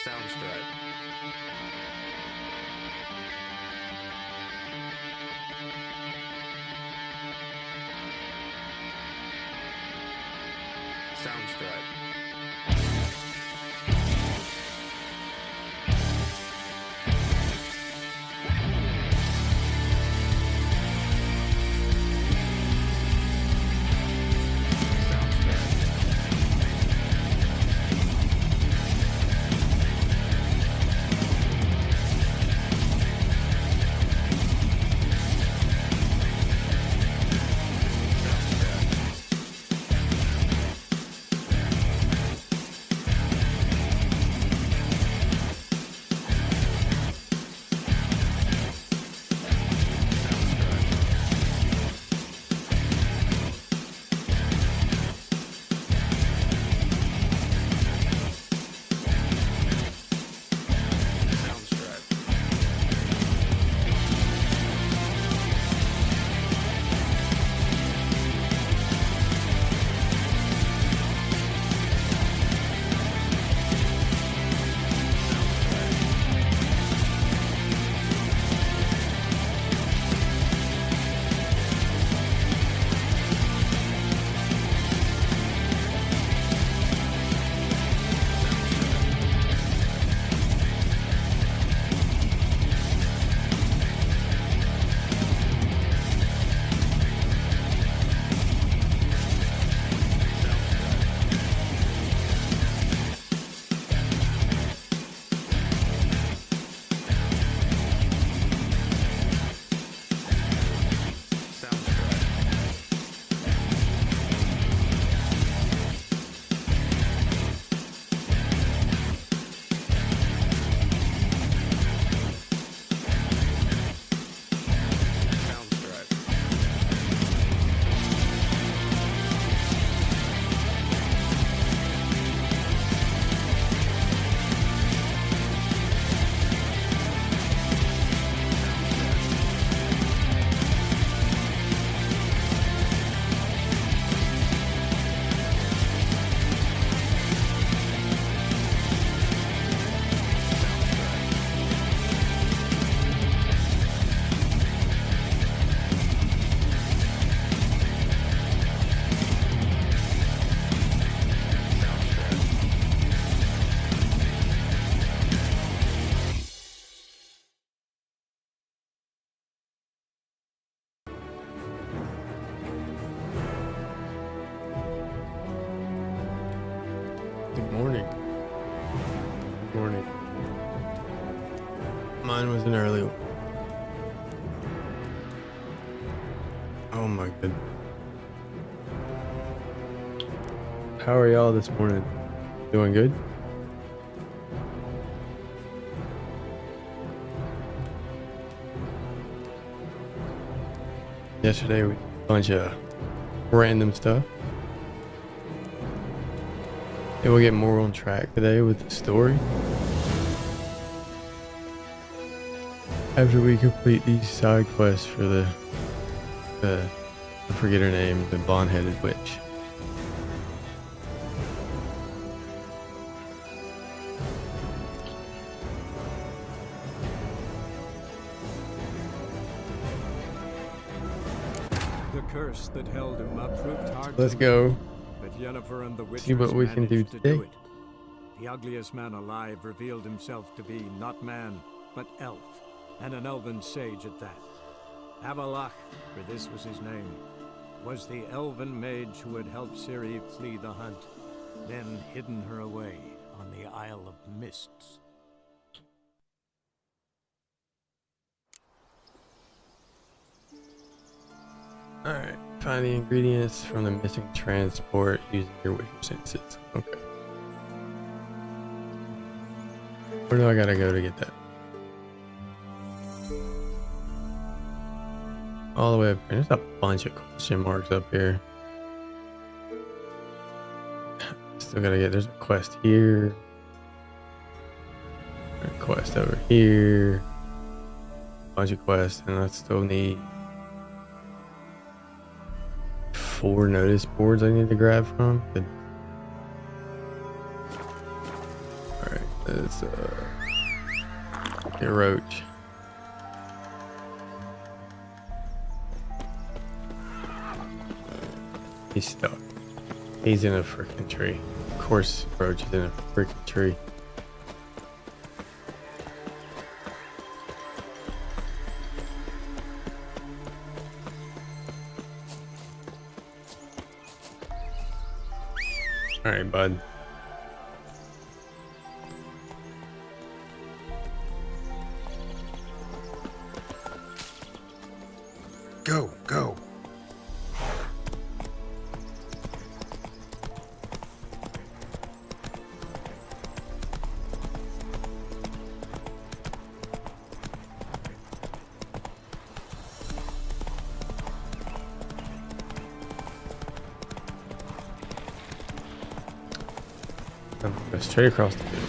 Soundstripe. Soundstripe. Good morning. Good morning. Mine was an early one. Oh my goodness. How are y'all this morning? Doing good? Yesterday we did a bunch of random stuff. And we'll get more on track today with the story. After we complete these side quests for the I forget her name, the blonde-headed witch. The curse that held him up proved hard. Let's go. But Yennefer and the witches See what we can do managed to today. it. The ugliest man alive revealed himself to be not man, but elf, and an elven sage at that. Avalach, for this was his name, was the elven mage who had helped Ciri flee the hunt, then hidden her away on the Isle of Mists. Alright, find the ingredients from the missing transport using your witcher senses. Okay. Where do I gotta go to get that? All the way up here. There's a bunch of question marks up here. Still gotta get, there's a quest here. A quest over here. Bunch of quests, and I still need 4 notice boards I need to grab from. Alright, It's a roach. He's stuck. He's in a freaking tree. Of course, roach is in a freaking tree. All right, bud. Go, go. Go straight across the field.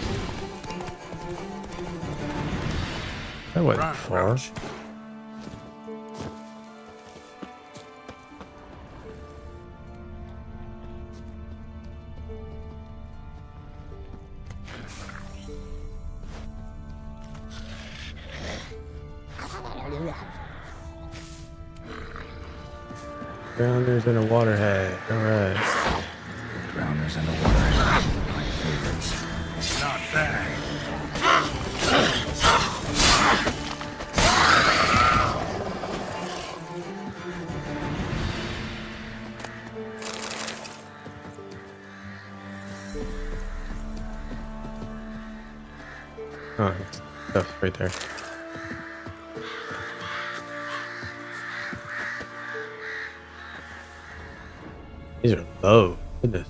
That wasn't Run, far. Roach. Grounders and a water hat. All right. Drowners in the water. My favorites. Not bad. Oh, stuff right there. These are low. Goodness.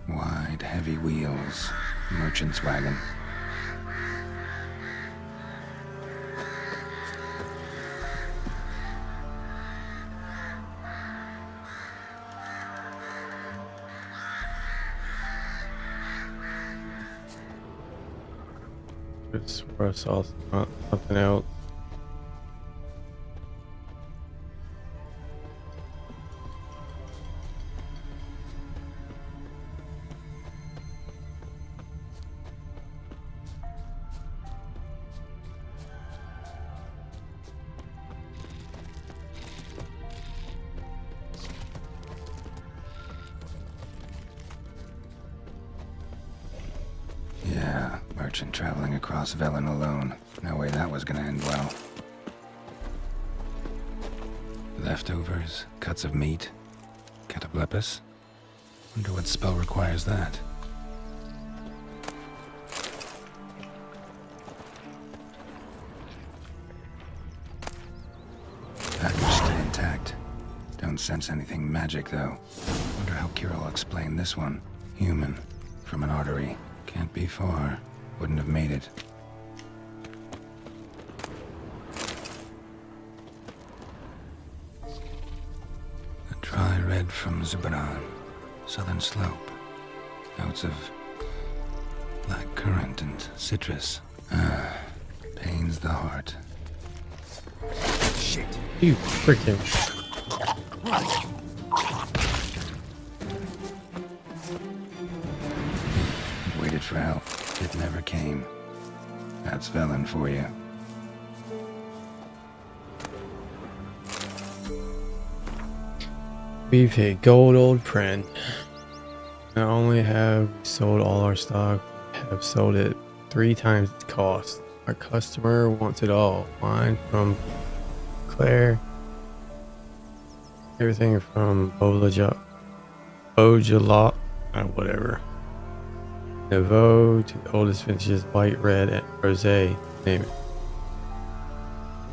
Wide, heavy wheels. Merchant's wagon. I swear I saw something else. Yeah, merchant traveling across Velen alone. No way that was gonna end well. Leftovers, cuts of meat, cataplepis. Wonder what spell requires that. Package still intact. Don't sense anything magic though. Wonder how Kira will explain this one. Human, from an artery. Can't be far. Wouldn't have made it. A dry red from Zubaran. Southern slope. Notes of black currant and citrus. Pains the heart. Shit. You freaking. Waited for help. It never came. That's Velen for you. We've hit gold, old friend. Not only have we sold all our stock, we have sold it 3 times its cost. Our customer wants it all. Wine from Claire. Everything from Beaujolais, whatever. Nouveau to the oldest vintages, white, red, and rosé. Name it.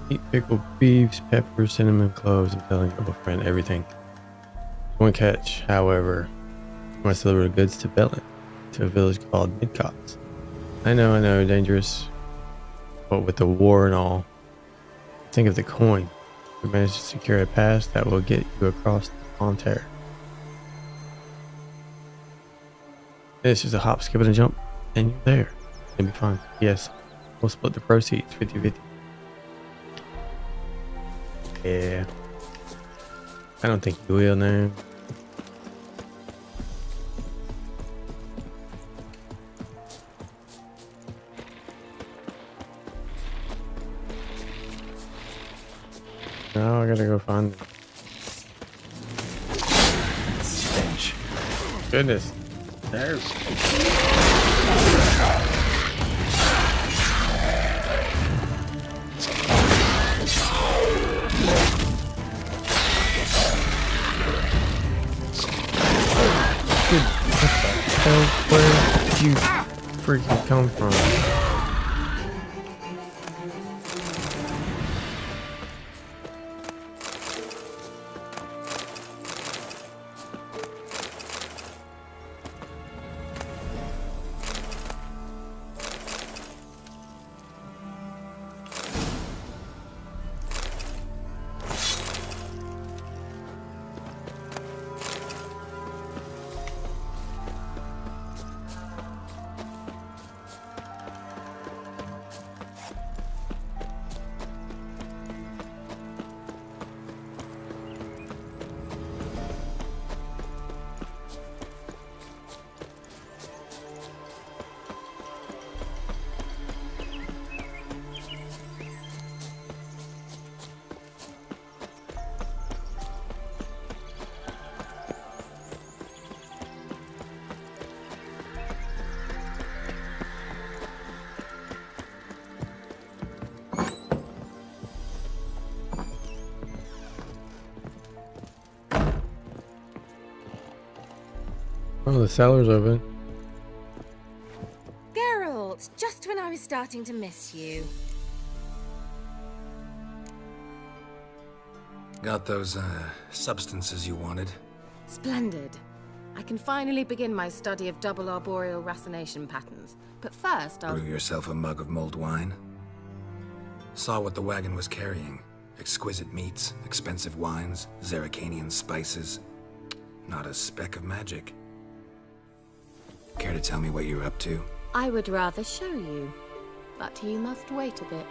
Meat, pickled beefs, peppers, cinnamon, cloves. I'm telling you, old friend, everything. One catch, however, I must deliver the goods to Belen, to a village called Midcots. I know, dangerous, but with the war and all, think of the coin. We managed to secure a pass that will get you across the Fonterre. It's just a hop, skip, and a jump, and you're there. It'll be fine. Yes, we'll split the proceeds 50-50. Yeah. I don't think you will now. Now I gotta go find them. Stench. Goodness. There. Dude, what the hell? Where did you freaking come from? Oh, the cellar's open. Geralt, just when I was starting to miss you. Got those, substances you wanted? Splendid. I can finally begin my study of double arboreal racination patterns. But first, I'll... Brew yourself a mug of mulled wine? Saw what the wagon was carrying. Exquisite meats, expensive wines, Zerrikanian spices. Not a speck of magic. Care to tell me what you're up to? I would rather show you. But you must wait a bit.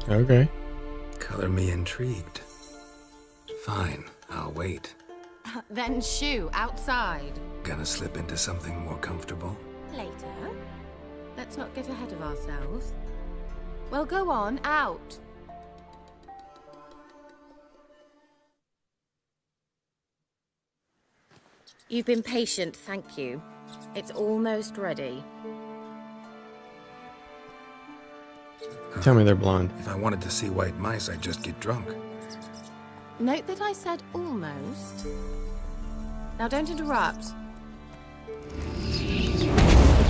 Okay. Color me intrigued. Fine, I'll wait. Then shoo, outside. Gonna slip into something more comfortable? Later. Let's not get ahead of ourselves. Well, go on, out. You've been patient, thank you. It's almost ready. Tell me they're blonde. If I wanted to see white mice, I'd just get drunk. Note that I said almost. Now don't interrupt.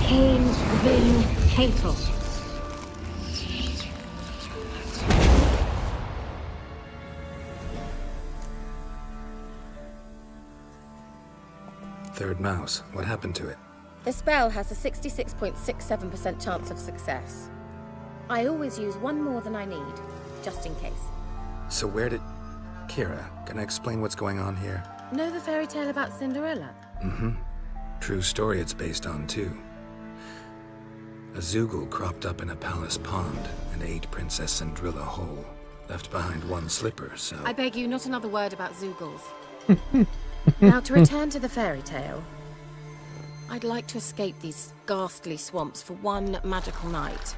Cain Vin Hateful. Third mouse. What happened to it? The spell has a 66.67% chance of success. I always use one more than I need, just in case. So where did... Kira, can I explain what's going on here? Know the fairy tale about Cinderella? Mm-hmm. True story it's based on, too. A Zoogle cropped up in a palace pond and ate Princess Cinderella whole. Left behind one slipper, so... I beg you, not another word about Zoogles. Now, to return to the fairy tale. I'd like to escape these ghastly swamps for one magical night.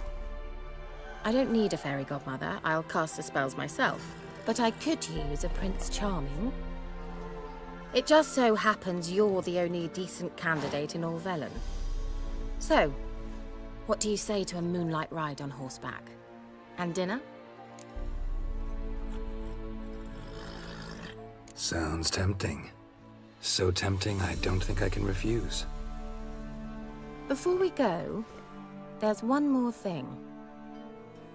I don't need a fairy godmother, I'll cast the spells myself. But I could use a Prince Charming. It just so happens you're the only decent candidate in all Velen. So, what do you say to a moonlight ride on horseback? And dinner? Sounds tempting. So tempting, I don't think I can refuse. Before we go, there's one more thing.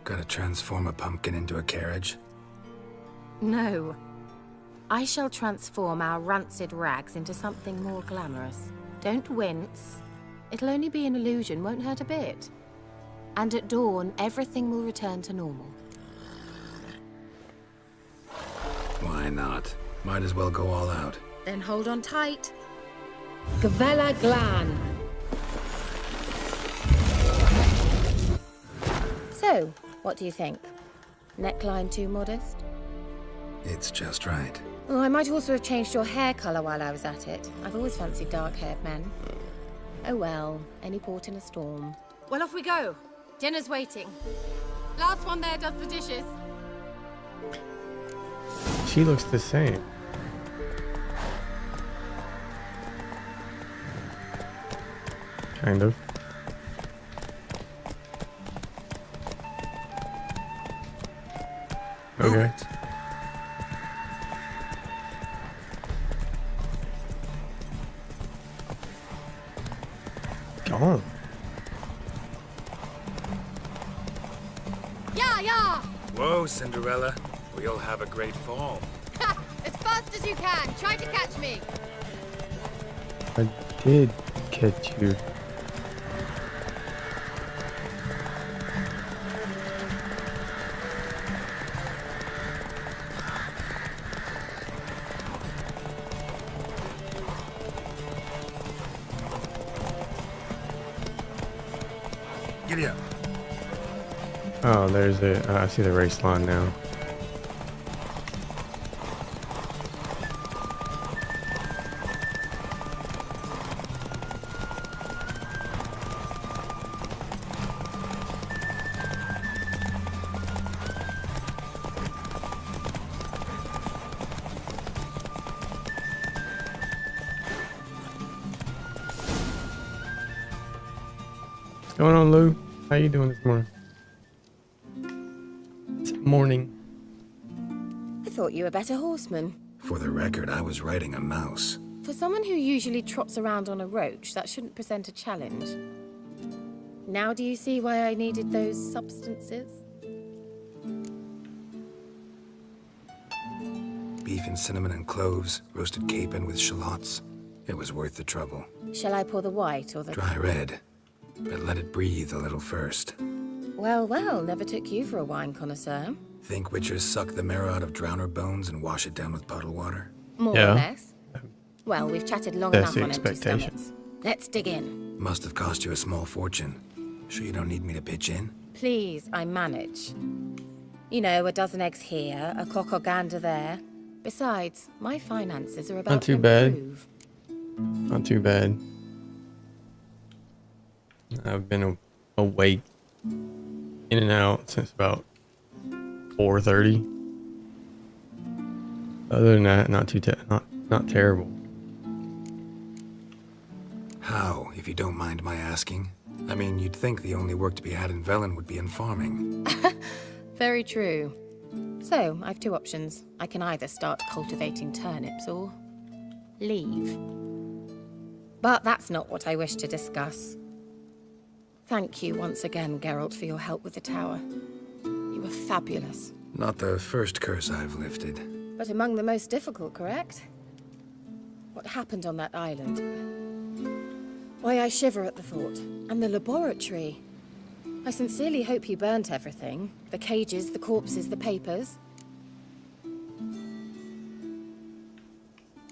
Gotta transform a pumpkin into a carriage? No. I shall transform our rancid rags into something more glamorous. Don't wince. It'll only be an illusion, won't hurt a bit. And at dawn, everything will return to normal. Why not? Might as well go all out. Then hold on tight. Gavella Glan. So, what do you think? Neckline too modest? It's just right. Oh, I might also have changed your hair colour while I was at it. I've always fancied dark-haired men. Oh well, any port in a storm. Well, off we go. Dinner's waiting. Last one there does the dishes. She looks the same. Kind of. Okay. Gone. Yeah, yeah! Whoa, Cinderella. We'll have a great fall. As fast as you can. Try to catch me. I did catch you. Giddy up. Oh, there's the. I see the race line now. What's going on, Lou? How you doing this morning? It's morning. I thought you were a better horseman. For the record, I was riding a mouse. For someone who usually trots around on a roach, that shouldn't present a challenge. Now do you see why I needed those substances? Beef and cinnamon and cloves, roasted capon with shallots. It was worth the trouble. Shall I pour the white or the... Dry red, but let it breathe a little first. Well, well, never took you for a wine connoisseur. Think witchers suck the marrow out of drowner bones and wash it down with puddle water? More Yeah. or less. Well, we've chatted long That's enough the on empty expectation. stomachs. Let's dig in. Must have cost you a small fortune. Sure you don't need me to pitch in? Please, I manage. You know, a dozen eggs here, a cock or gander there. Besides, my finances are about Not too to bad. improve. Not too bad. I've been awake in and out since about 4:30. Other than that, not too not terrible. How, if you don't mind my asking? I mean, you'd think the only work to be had in Velen would be in farming. Very true. So, I've two options. I can either start cultivating turnips or leave. But that's not what I wish to discuss. Thank you once again, Geralt, for your help with the tower. You were fabulous. Not the first curse I've lifted. But among the most difficult, correct? What happened on that island? Why, I shiver at the thought. And the laboratory. I sincerely hope he burnt everything. The cages, the corpses, the papers.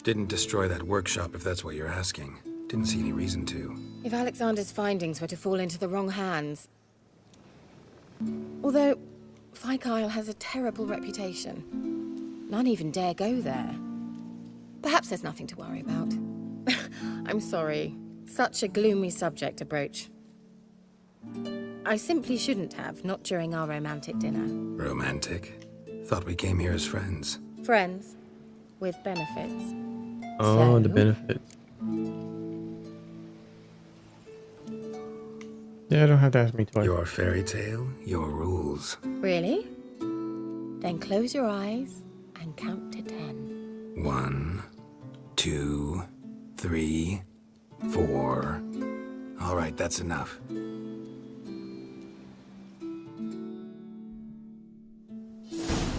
Didn't destroy that workshop, if that's what you're asking. Didn't see any reason to. If Alexander's findings were to fall into the wrong hands... Although, Fyke Isle has a terrible reputation. None even dare go there. Perhaps there's nothing to worry about. I'm sorry. Such a gloomy subject to broach. I simply shouldn't have, not during our romantic dinner. Romantic? Thought we came here as friends. Friends. With benefits. Oh, the So? benefits. Yeah, don't have to ask me twice. Your fairy tale, your rules. Really? Then close your eyes and count to 10. 1, 2, 3, 4. All right, that's enough.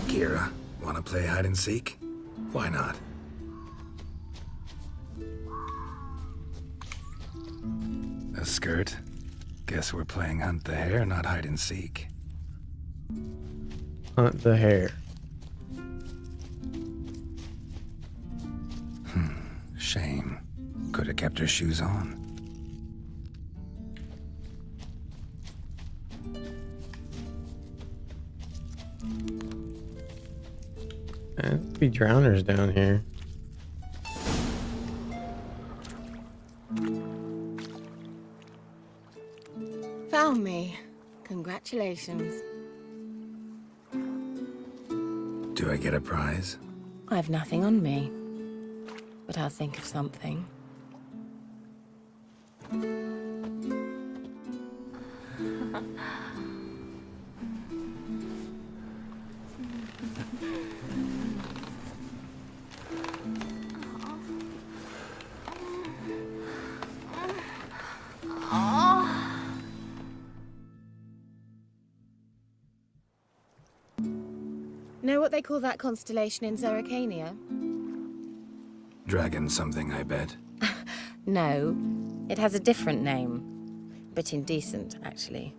Kira, wanna play hide and seek? Why not? A skirt? Guess we're playing hunt the hare, not hide and seek. Hunt the hare. Shame. Could have kept her shoes on. There'd be drowners down here. Found me. Congratulations. Do I get a prize? I've nothing on me, but I'll think of something. Know what they call that constellation in Zeracania? Dragon something, I bet. No, it has a different name. But indecent, actually.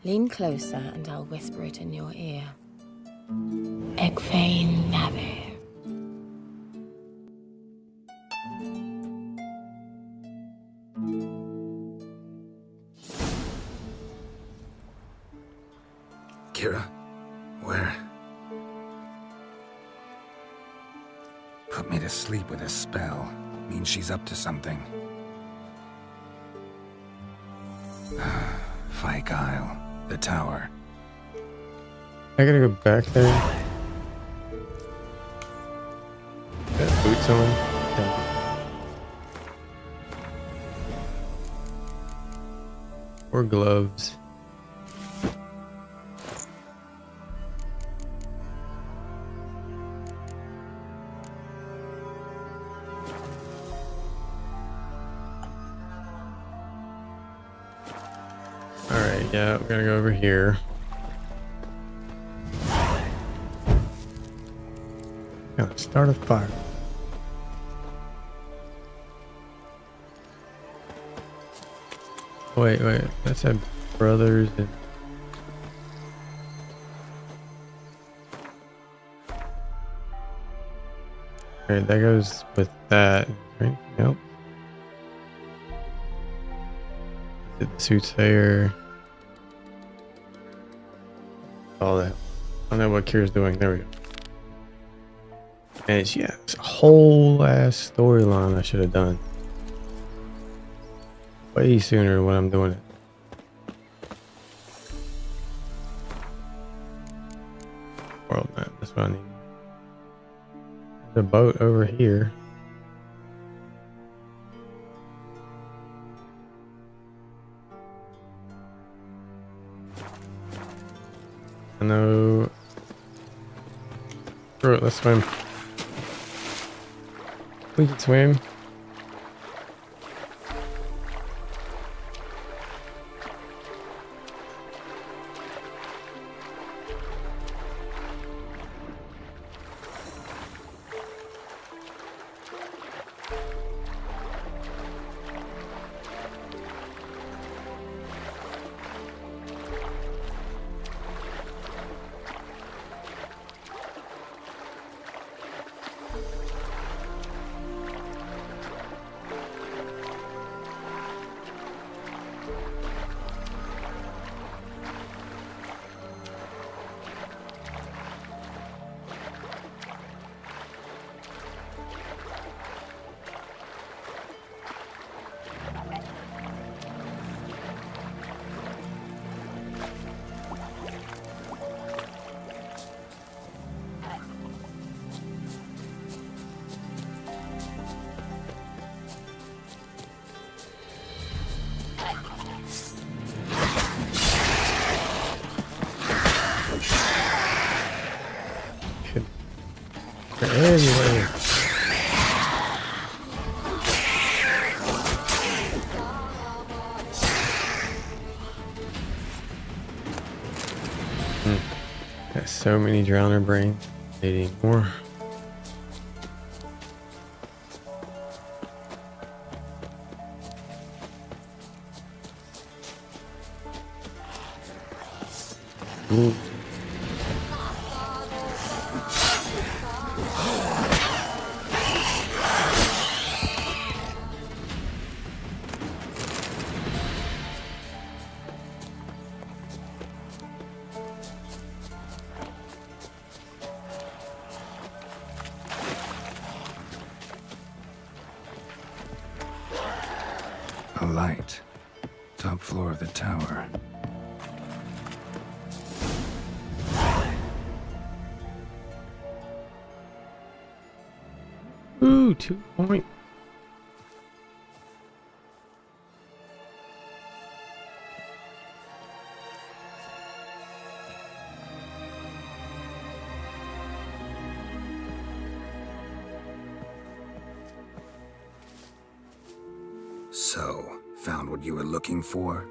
Lean closer and I'll whisper it in your ear. Egfain Nave. Kira? Where? Put me to sleep with a spell. Means she's up to something. Fyke Isle. The tower. I gotta go back there. Got boots on. Yeah. Or gloves. Alright, yeah, we're gonna go over here. Gotta start a fire. Wait, that said brothers and... Alright, that goes with that. Right? Nope. The soothsayer. All that. I don't know what Kira's doing. There we go. And it's, yeah, it's a whole ass storyline I should have done way sooner when I'm doing it. World map, that's what I need. There's a boat over here. I know. Screw it, let's swim. We can swim. Anyway. Got so many drowner brains. Needing more. Ooh. A light. Top floor of the tower. 2 point. So, found what you were looking for?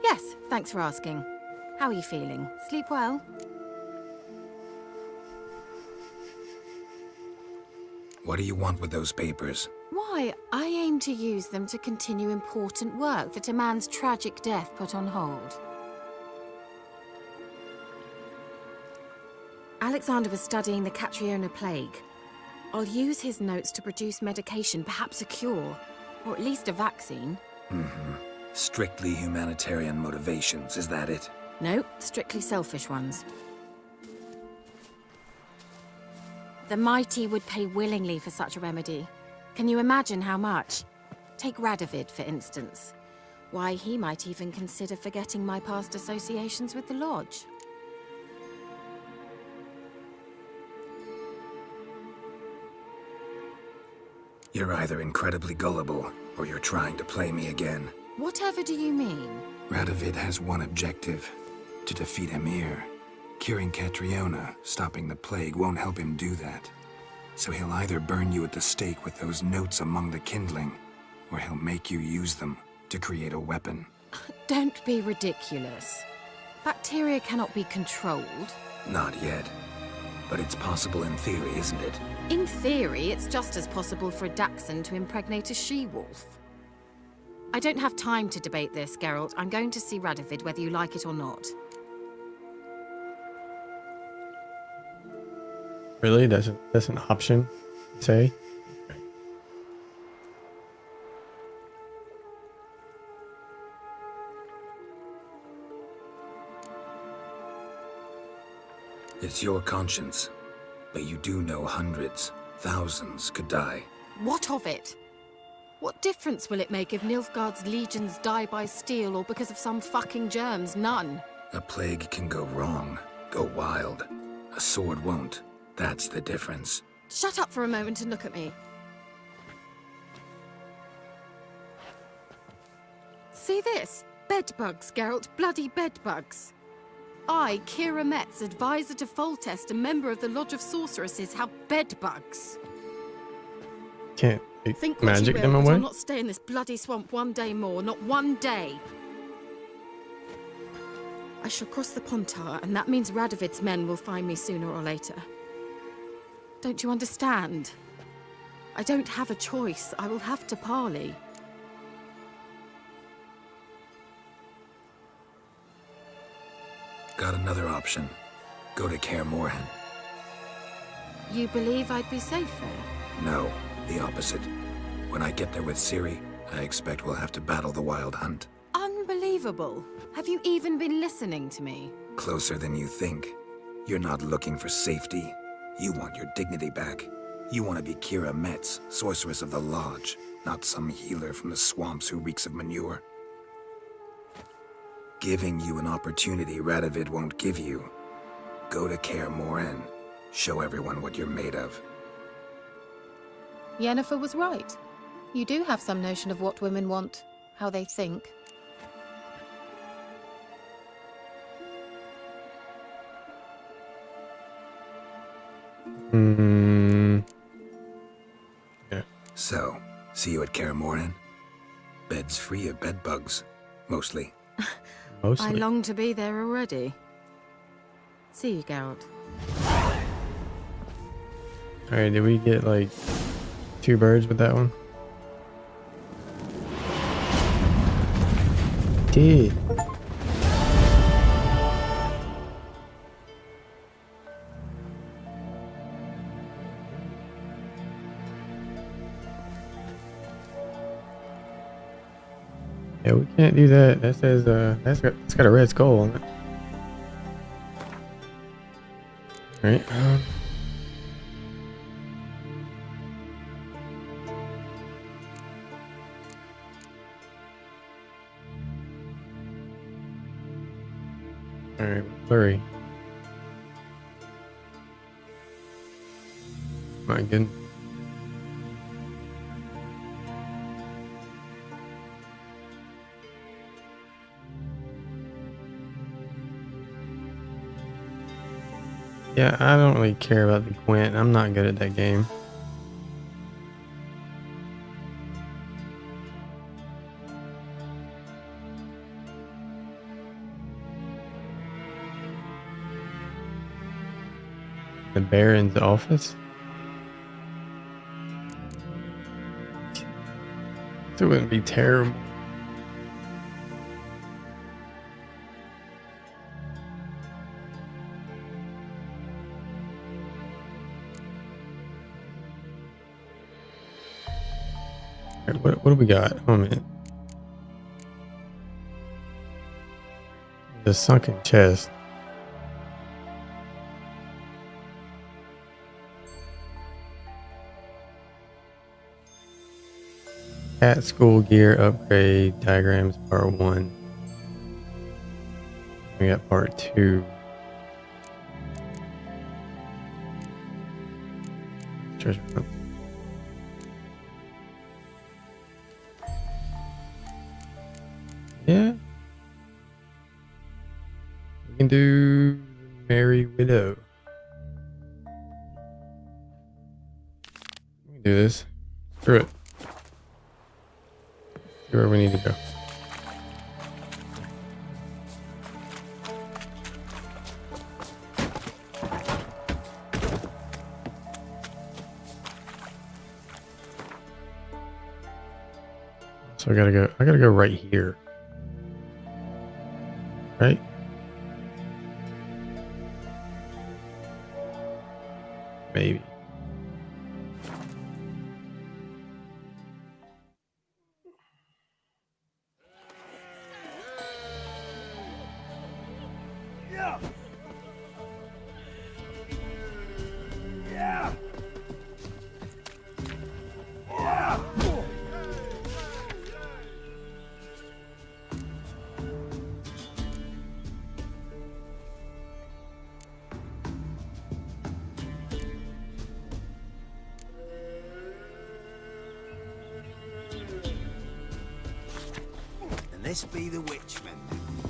Yes, thanks for asking. How are you feeling? Sleep well? What do you want with those papers? Why, I aim to use them to continue important work that a man's tragic death put on hold. Alexander was studying the Catriona plague. I'll use his notes to produce medication, perhaps a cure, or at least a vaccine. Strictly humanitarian motivations, is that it? No, strictly selfish ones. The mighty would pay willingly for such a remedy. Can you imagine how much? Take Radovid, for instance. Why, he might even consider forgetting my past associations with the Lodge. You're either incredibly gullible, or you're trying to play me again. Whatever do you mean? Radovid has one objective: to defeat Emir. Curing Catriona, stopping the plague, won't help him do that. So he'll either burn you at the stake with those notes among the kindling, or he'll make you use them to create a weapon. Don't be ridiculous. Bacteria cannot be controlled. Not yet. But it's possible in theory, isn't it? In theory, it's just as possible for a Dachshund to impregnate a she-wolf. I don't have time to debate this, Geralt. I'm going to see Radovid whether you like it or not. Really? That's an option, say? It's your conscience. But you do know hundreds, thousands could die. What of it? What difference will it make if Nilfgaard's legions die by steel or because of some fucking germs? None. A plague can go wrong, go wild. A sword won't. That's the difference. Shut up for a moment and look at me. See this? Bedbugs, Geralt. Bloody bedbugs. I, Kira Metz, advisor to Foltest, a member of the Lodge of Sorceresses, have bedbugs. Can't Think magic what you them will, but away? I'll not stay in this bloody swamp one day more. Not one day. I shall cross the Pontar, and that means Radovid's men will find me sooner or later. Don't you understand? I don't have a choice. I will have to parley. Got another option. Go to Kaer Morhen. You believe I'd be safe there? No, the opposite. When I get there with Ciri, I expect we'll have to battle the Wild Hunt. Unbelievable. Have you even been listening to me? Closer than you think. You're not looking for safety. You want your dignity back. You want to be Kira Metz, sorceress of the Lodge, not some healer from the swamps who reeks of manure. Giving you an opportunity Radovid won't give you. Go to Kaer Morhen. Show everyone what you're made of. Yennefer was right. You do have some notion of what women want, how they think. Yeah. So, see you at Kaer Morhen? Beds free of bedbugs, mostly. Mostly. I long to be there already. See you, Geralt. Alright, did we get like 2 birds with that one? Did. Yeah, we can't do that. That says it's got a red skull on it. Alright, Alright, blurry. My goodness. Yeah, I don't really care about the Gwent. I'm not good at that game. The Baron's office? It wouldn't be terrible. Alright, what do we got? Oh man. The sunken chest. Cat school gear upgrade diagrams part 1. We got part 2. Treasure hunt. Yeah. We can do Merry Widow. We can do this. Screw it. See where we need to go. So I gotta go right here. Right? Maybe. This be the witchman,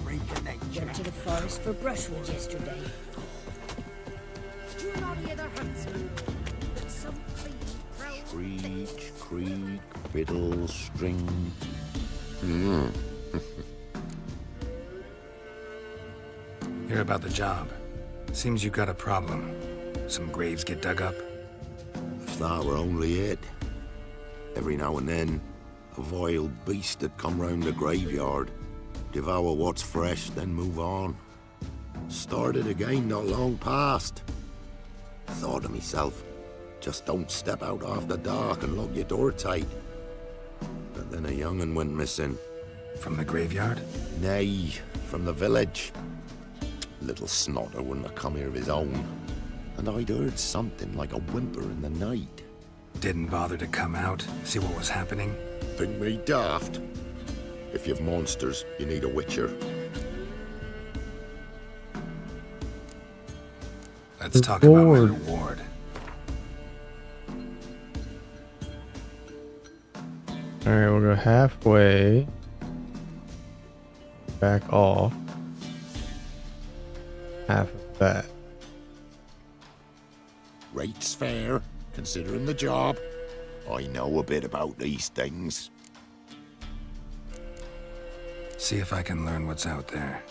freak of nature. Went to the forest for brushwood yesterday. Do you not hear the huntsman? But some fiend prowls. Screech, creak, fiddle, string. Hear about the job. Seems you got a problem. Some graves get dug up. If that were only it. Every now and then, a vile beast that come round the graveyard, devour what's fresh, then move on. Started again not long past. Thought to myself, just don't step out after dark and lock your door tight. But then a young'un went missing. From the graveyard? Nay, from the village. Little snotter wouldn't have come here of his own. And I'd heard something like a whimper in the night. Didn't bother to come out, see what was happening? Think me daft? If you've monsters, you need a witcher. Let's talk about my Reward. reward. Alright, we'll go halfway. Back off. Half of that. Rate's fair, considering the job. I know a bit about these things. See if I can learn what's out there.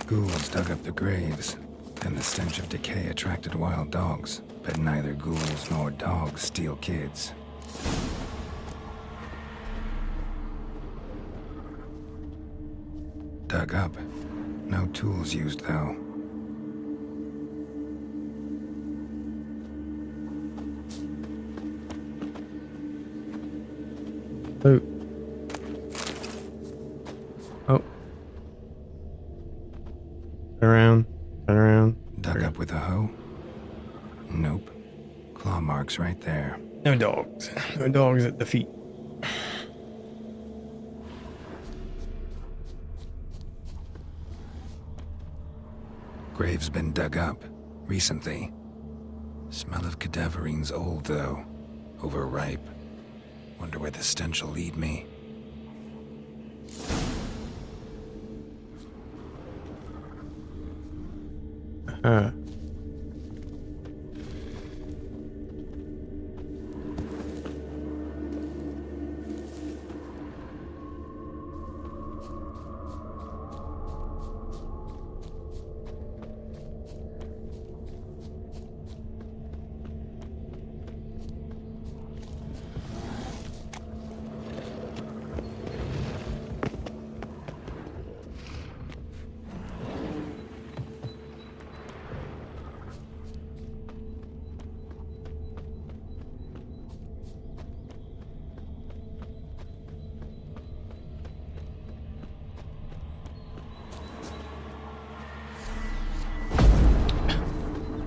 Ghouls dug up the graves, then the stench of decay attracted wild dogs, but neither ghouls nor dogs steal kids. Dug up. No tools used, though. Loot. Oh. Turn around. Turn around. Dug up with a hoe? Nope. Claw marks right there. No dogs. No dogs at the feet. Grave's been dug up recently. Smell of cadaverine's old, though. Overripe. Wonder where the stench will lead me. Huh.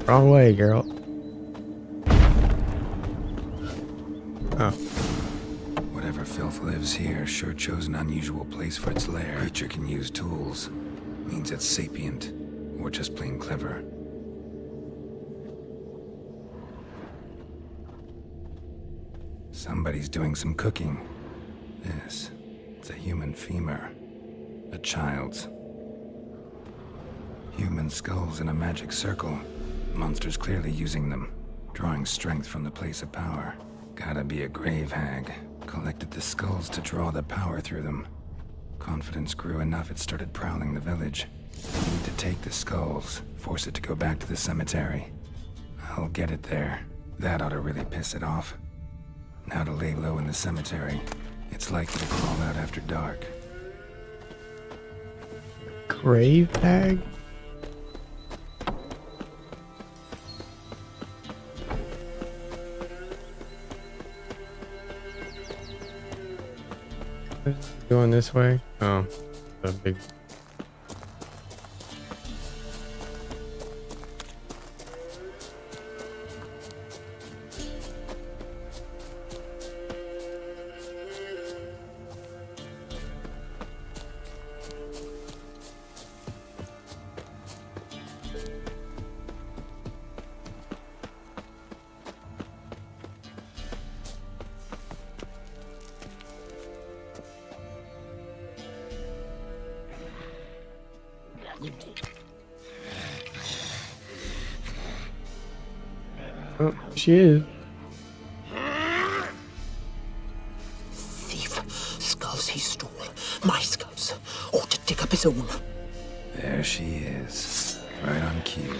Wrong way, girl. Oh. Whatever filth lives here sure chose an unusual place for its lair. Creature can use tools. Means it's sapient, or just plain clever. Somebody's doing some cooking. This, it's a human femur. A child's. Human skulls in a magic circle. Monsters clearly using them, drawing strength from the place of power. Gotta be a grave hag. Collected the skulls to draw the power through them. Confidence grew enough it started prowling the village. Need to take the skulls, force it to go back to the cemetery. I'll get it there. That ought to really piss it off. Now to lay low in the cemetery. It's likely to crawl out after dark. Grave hag? Going this way? Oh, a big. Oh, she is. Thief. Skulls he stole. My skulls. Ought to dig up his own. There she is. Right on cue.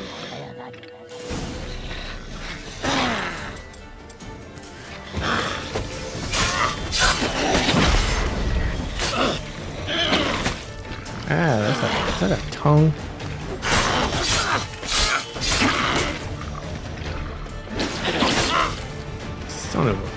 Ah, is that a tongue? Son of a...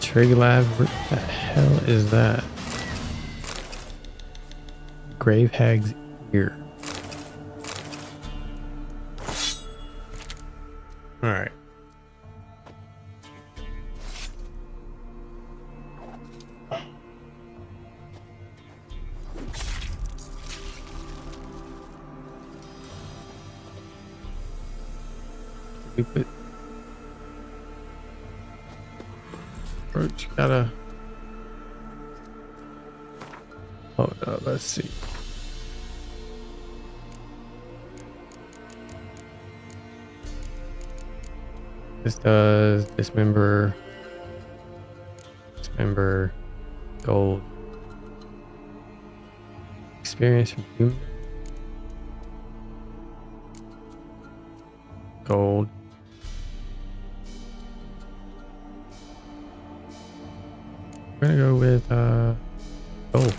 Trig Lab, what the hell is that? Grave Hag's ear. Alright. We put approach, gotta hold up, let's see. This does dismember gold experience from human gold. We're gonna go with gold.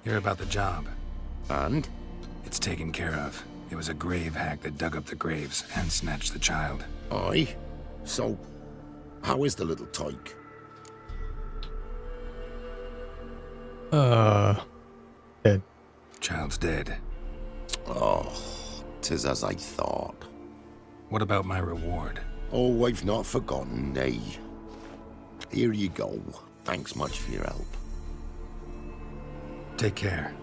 Hear about the job. And? It's taken care of. It was a grave hack that dug up the graves and snatched the child. Aye. So, how is the little tyke? Dead. Child's dead. Oh, 'tis as I thought. What about my reward? Oh, I've not forgotten, nay. Here you go. Thanks much for your help. Take care.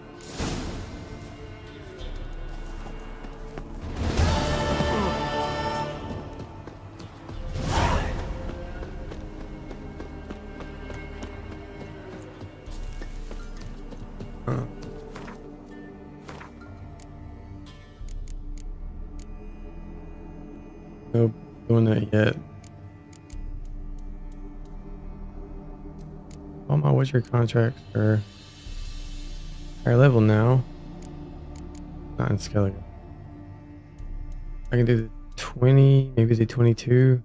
Nope, doing that yet. All my Witcher contracts are higher level now. Not in Skellige. I can do the 20, maybe the 22.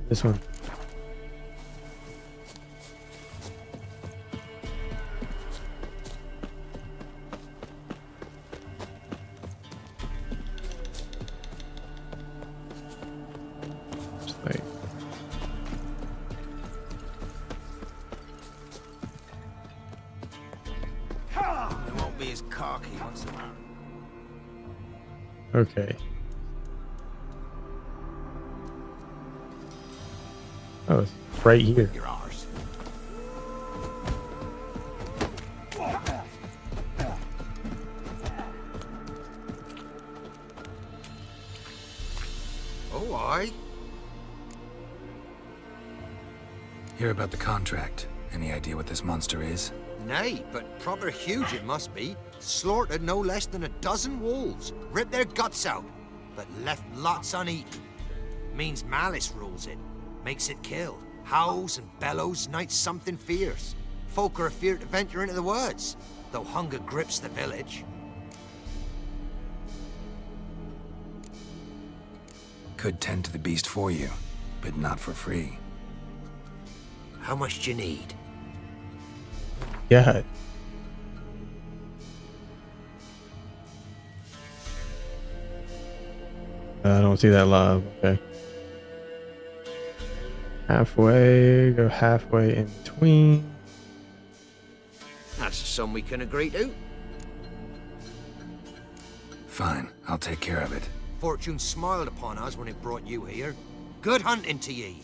This one. Just like It won't be as cocky once the man. okay. Oh, it's right here. You're ours. Oh, aye. Hear about the contract. Any idea what this monster is? Nay, but proper huge it must be. Slaughtered no less than a dozen wolves. Ripped their guts out, but left lots uneaten. Means malice rules it. Makes it kill. Howls and bellows night something fierce. Folk are afeard to venture into the woods, though hunger grips the village. Could tend to the beast for you, but not for free. How much do you need? Yeah. I don't see that live. Okay. Halfway, go halfway in between. That's a sum we can agree to. Fine, I'll take care of it. Fortune smiled upon us when it brought you here. Good hunting to ye.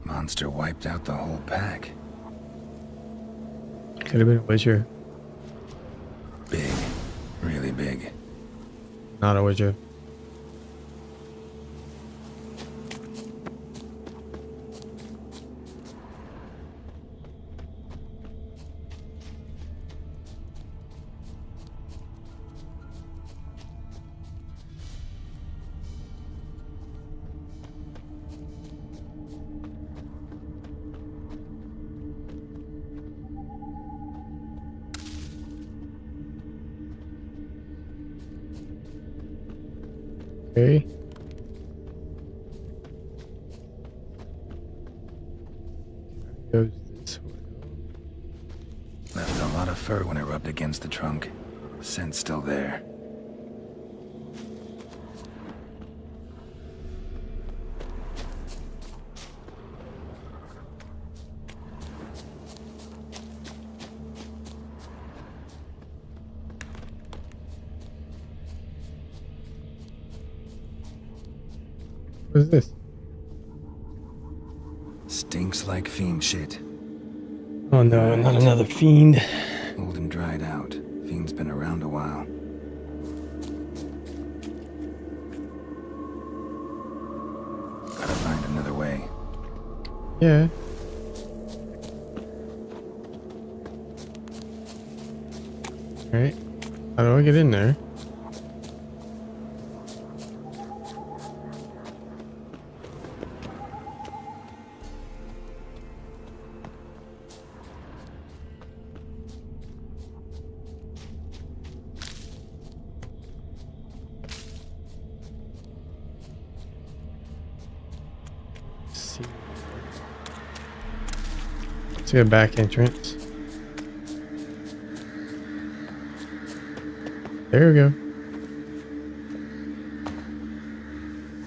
Monster wiped out the whole pack. Could have been a Witcher. Big. Really big. Not a Witcher. Okay. Goes this way. Left a lot of fur when it rubbed against the trunk. Scent's still there. What is this? Stinks like fiend shit. Oh no, not another fiend. Old and dried out. Fiend's been around a while. Gotta find another way. Yeah. Right? How do I get in there? See. Let's get a back entrance. There we go.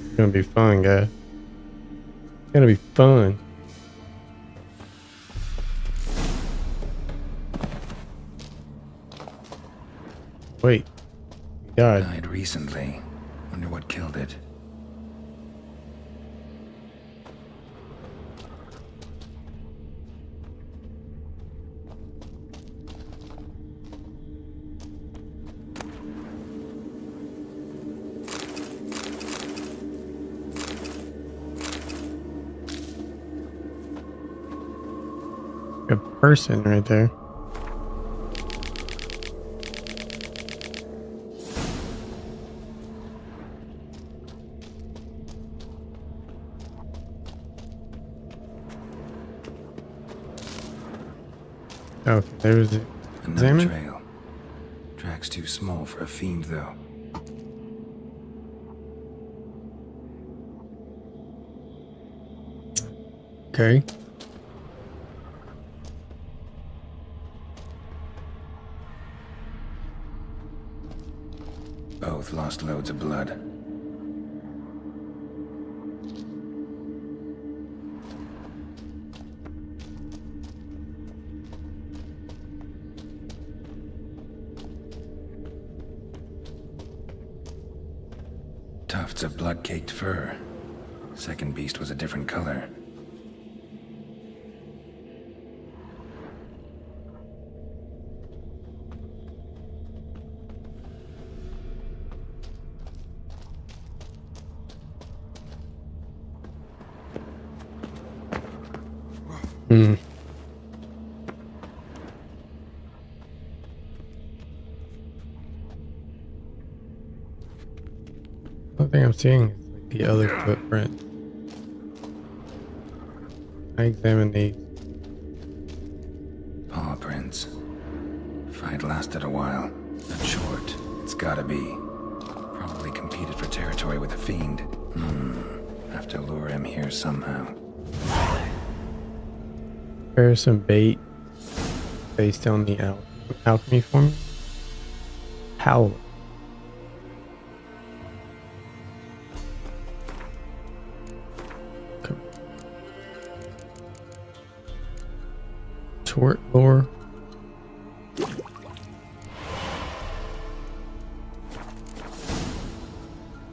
It's gonna be fun, guys. It's gonna be fun. Wait. God. Died recently. Wonder what killed it. A person right there. Okay, there's it. Another Examine. trail. Track's too small for a fiend, though. Okay. Both lost loads of blood. Tufts of blood-caked fur. Second beast was a different color. Hmm. The only thing I'm seeing is like the other footprint. I examine these. Paw prints. Fight lasted a while. Not short. It's gotta be. Probably competed for territory with a fiend. Have to lure him here somehow. Prepare some bait based on the alchemy formula. Howl. Short lure.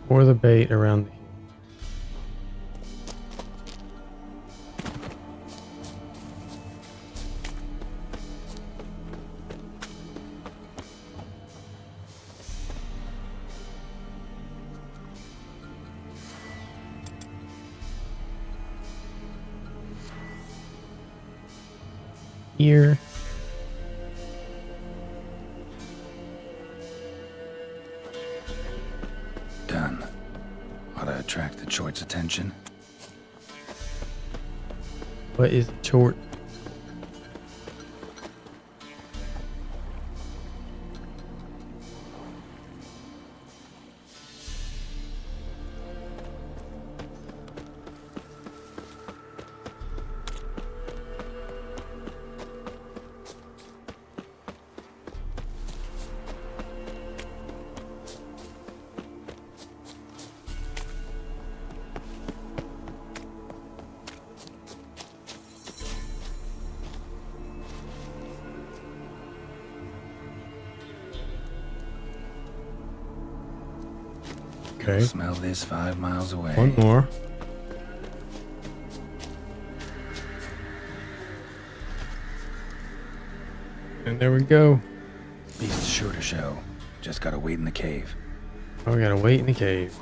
Pour the bait around the here. Done. Ought to attract the choit's attention. What is short? Okay. Smell this 5 miles away. One more. And there we go. Beast's sure to show. Just gotta wait in the cave. Oh, we gotta wait in the cave.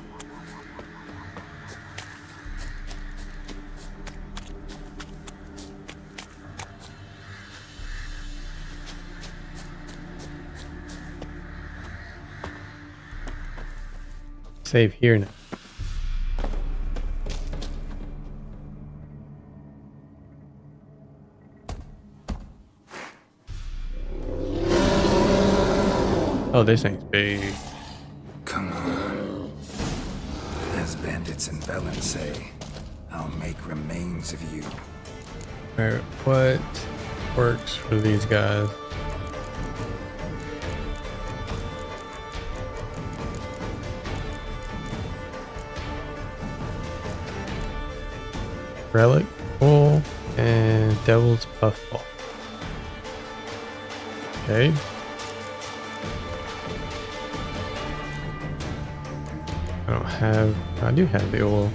save here now. Oh, this thing's big. Come on. As bandits and felons say, I'll make remains of you. Alright, what works for these guys? Relic, Bull, and Devil's Puffball. Okay. I do have the oil.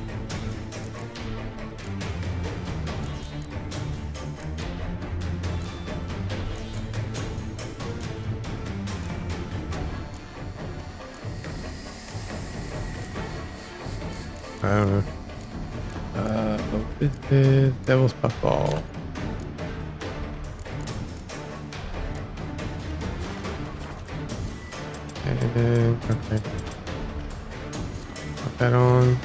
I don't know. This is Devil's Puffball. And okay. Put that on.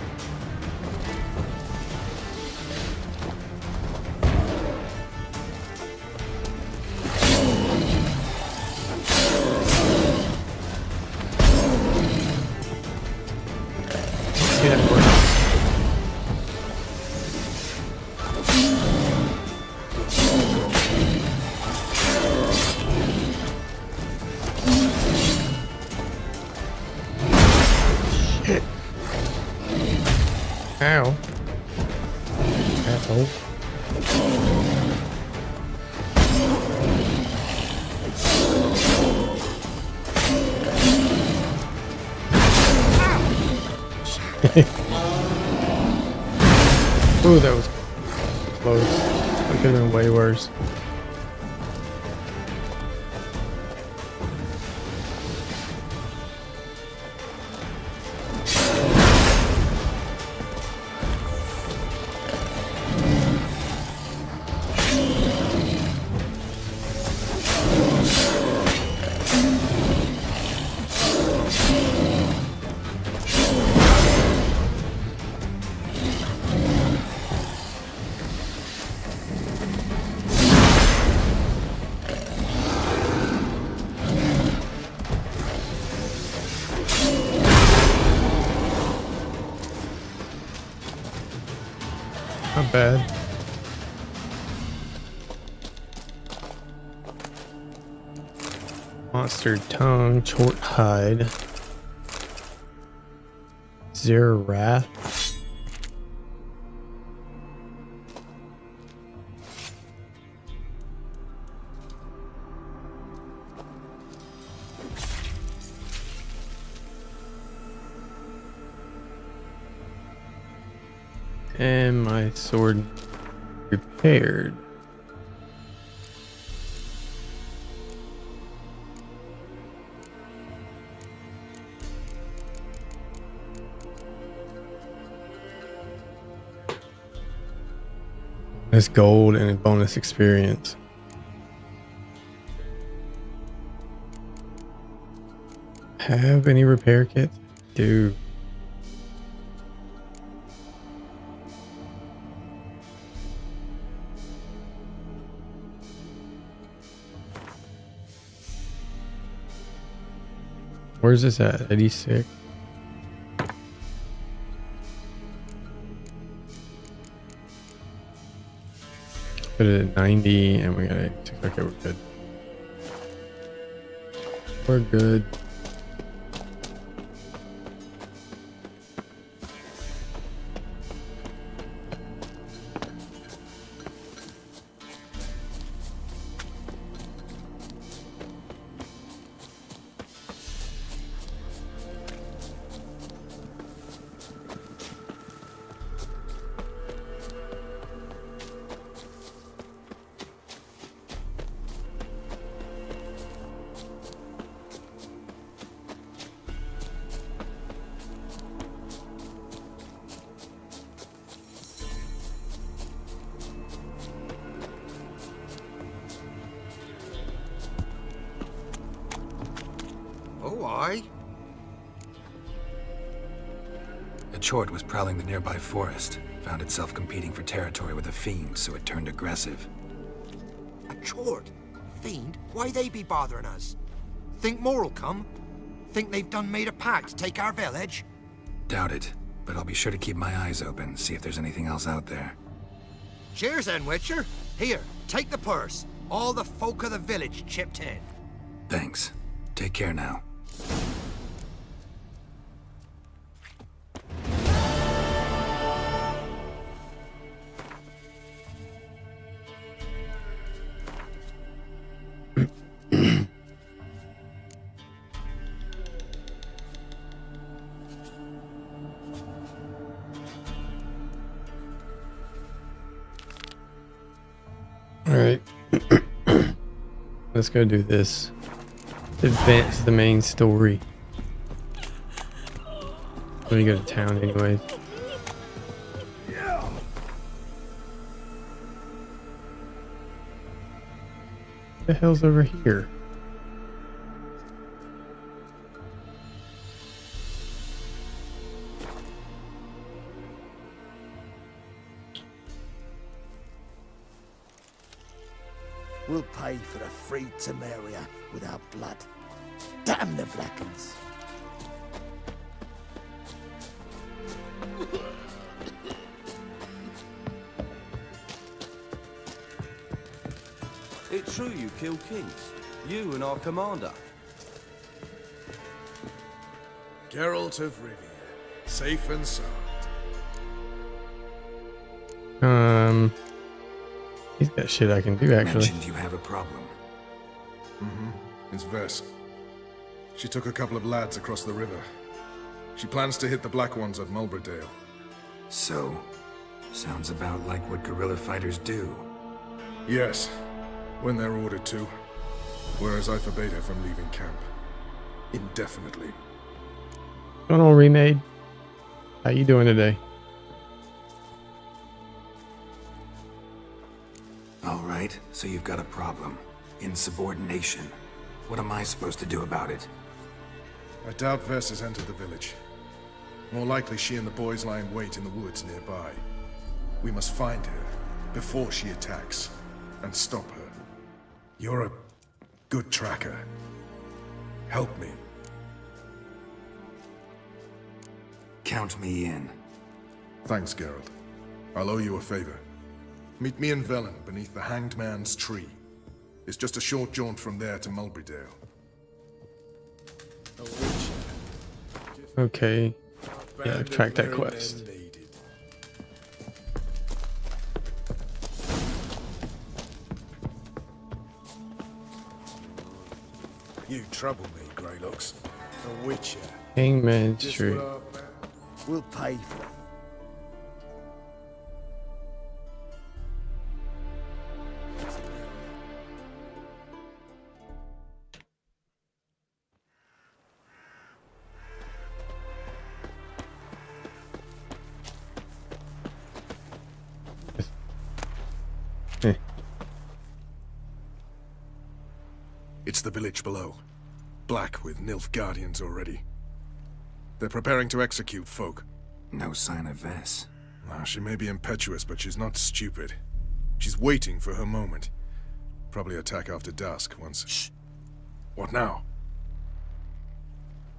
See that work. Ow. Asshole. Ooh, that was close. That could have been way worse. Not bad. Monster tongue, short hide. Zero wrath. And my sword repaired. Bonus gold and a bonus experience. Have any repair kits? Do. Where's this at? 86. Put it at 90 and we got 86. Okay, we're good. We're good. Oh, aye. chort was prowling the nearby forest. Found itself competing for territory with a fiend, so it turned aggressive. A chort? Fiend? Why they be bothering us? Think more'll come? Think they've done made a pact to take our village? Doubt it, but I'll be sure to keep my eyes open, see if there's anything else out there. Cheers then, Witcher. Here, take the purse. All the folk of the village chipped in. Thanks. Take care now. All right. Let's go do this. Advance the main story. Let me go to town anyways. What the hell's over here? We'll pay for the free Temeria without blood. Damn the Blackens. It's true you killed kings. You and our commander. Geralt of Rivia, safe and sound. He's got shit I can do actually. Mentioned you have a problem. It's Vess. She took a couple of lads across the river. She plans to hit the Black Ones at Mulberdale. So, sounds about like what guerrilla fighters do. Yes, when they're ordered to. Whereas I forbade her from leaving camp. Indefinitely. What's going on, Remade? How you doing today? Alright, so you've got a problem. Insubordination. What am I supposed to do about it? I doubt Vess has entered the village. More likely she and the boys lie in wait in the woods nearby. We must find her before she attacks and stop her. You're a good tracker. Help me. Count me in. Thanks, Geralt. I'll owe you a favor. Meet me in Velen beneath the Hanged Man's tree. It's just a short jaunt from there to Mulberydale. Okay. Yeah, track that quest. You trouble me, Greylocks. A witcher. Hangman's tree. We'll pay for it. It's the village below. Black with Nilfgaardians already. They're preparing to execute folk. No sign of Vess. Well, she may be impetuous, but she's not stupid. She's waiting for her moment. Probably attack after dusk once... Shh! What now?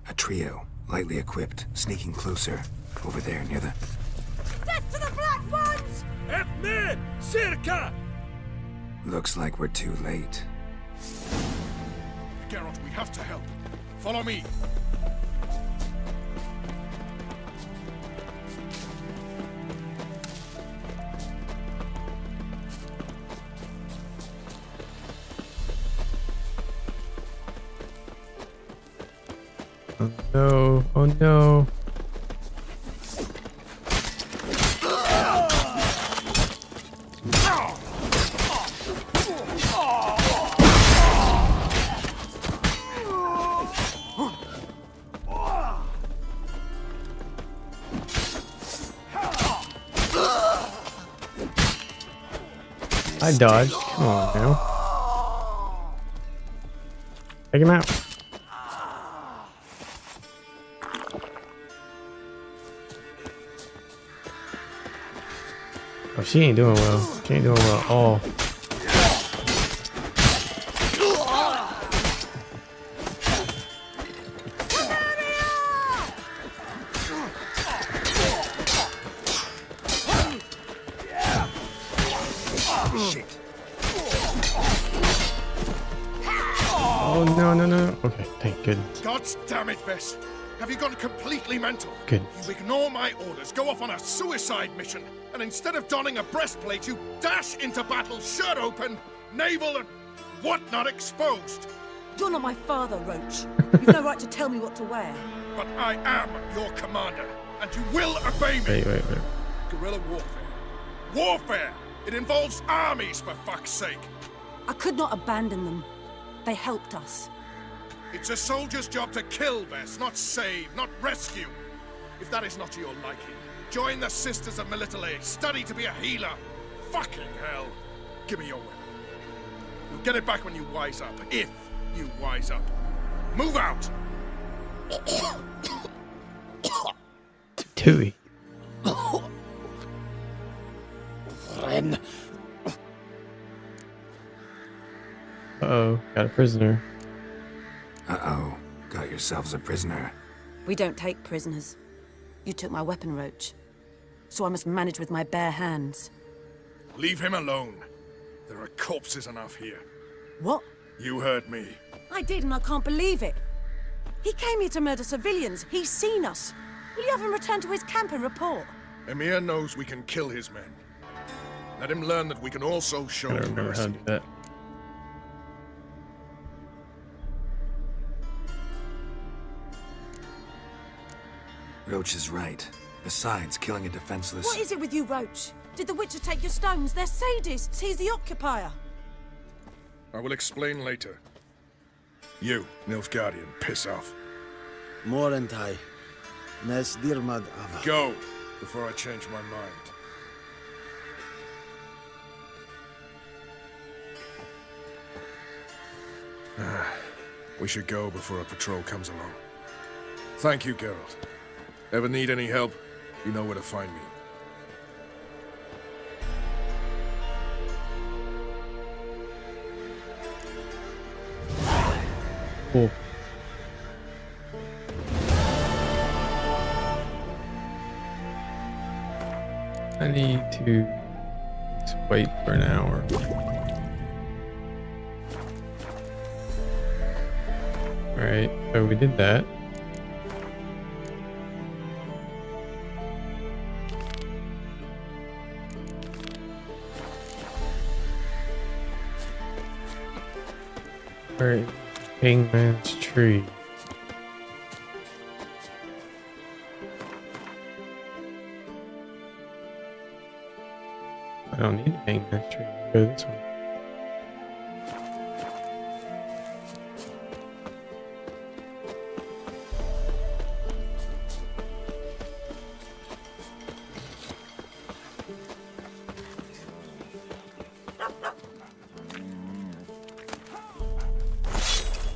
A trio, lightly equipped, sneaking closer. Over there, near the... Death to the Black Ones! Efnir! Circa! Looks like we're too late. Geralt, we have to help. Follow me. Oh no, oh no. I dodged. Come on now. Take him out. Oh, she ain't doing well. She ain't doing well at all. Shit. Oh, no, no, no. Okay, thank goodness. God damn it, Vess. Have you gone completely mental? Goodness. You ignore my orders, go off on a suicide mission, and instead of donning a breastplate, you dash into battle, shirt open, navel and whatnot exposed. You're not my father, Roach. You've no right to tell me what to wear. But I am your commander, and you will obey me. Wait. Guerrilla warfare. Warfare! It involves armies, for fuck's sake. I could not abandon them. They helped us. It's a soldier's job to kill, Vess, not save, not rescue. If that is not to your liking, join the Sisters of Melitele, study to be a healer. Fucking hell. Give me your weapon. You'll get it back when you wise up, if you wise up. Move out! Tui. Ren. Uh-oh, got a prisoner. Uh-oh, got yourselves a prisoner. We don't take prisoners. You took my weapon, Roach. So I must manage with my bare hands. Leave him alone. There are corpses enough here. What? You heard me. I did, and I can't believe it. He came here to murder civilians. He's seen us. Will you have him return to his camp and report? Emir knows we can kill his men. Let him learn that we can also show I don't remember how to mercy. do that. Roach is right. Besides, killing a defenseless... What is it with you, Roach? Did the Witcher take your stones? They're sadists. He's the occupier. I will explain later. You, Nilfgaardian, piss off. Morentai. Nes dirmad ava. Go, before I change my mind. We should go before a patrol comes along. Thank you, Geralt. Ever need any help, you know where to find me. Cool. I need to just wait for an hour. Alright, so we did that. Alright, Hangman's Tree. I don't need a Hangman's Tree. Go this one.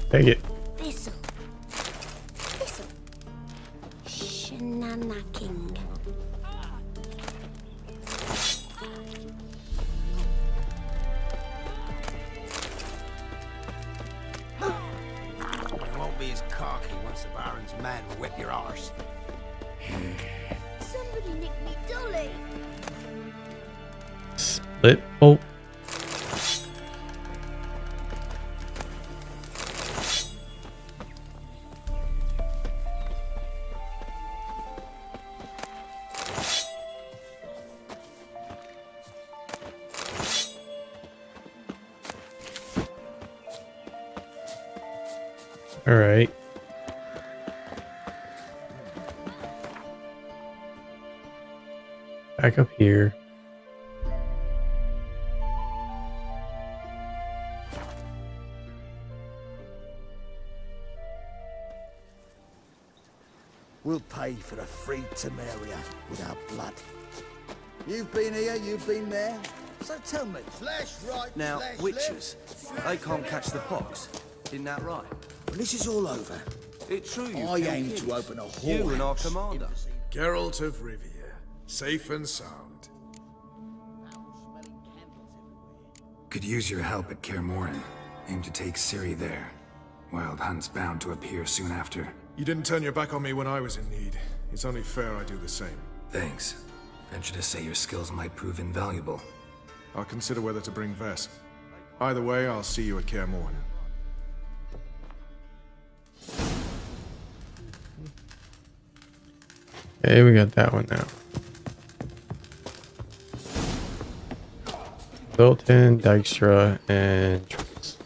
Take it. Thistle. Shenanacking. You won't be as cocky once the Baron's men whip your arse. Somebody nicked me dolly. Split bolt. All right. Back up here. We'll pay for the free Temeria without blood. You've been here, you've been there. So tell me. Slash right, Now, slash witches, they can't catch the pox. Isn't that right? When this is all over, It's true you I killed aim kings. to open a whorehouse. You and our commander. Geralt of Rivia, safe and sound. Could use your help at Kaer Morhen. Aim to take Ciri there. Wild Hunt's bound to appear soon after. You didn't turn your back on me when I was in need. It's only fair I do the same. Thanks. Venture to say your skills might prove invaluable. I'll consider whether to bring Vess. Either way, I'll see you at Kaer Morhen. Okay, we got that one now. Zoltan, Dykstra, and Triss.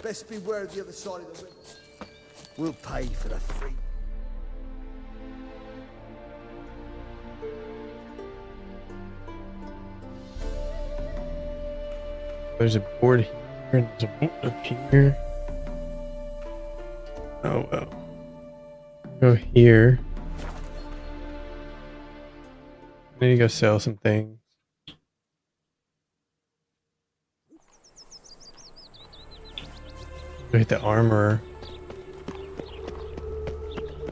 Best beware of the other side of the river. We'll pay for the free. There's a board here, and there's a board up here. Oh well. Go here. I need to go sell some things. Go hit the armorer.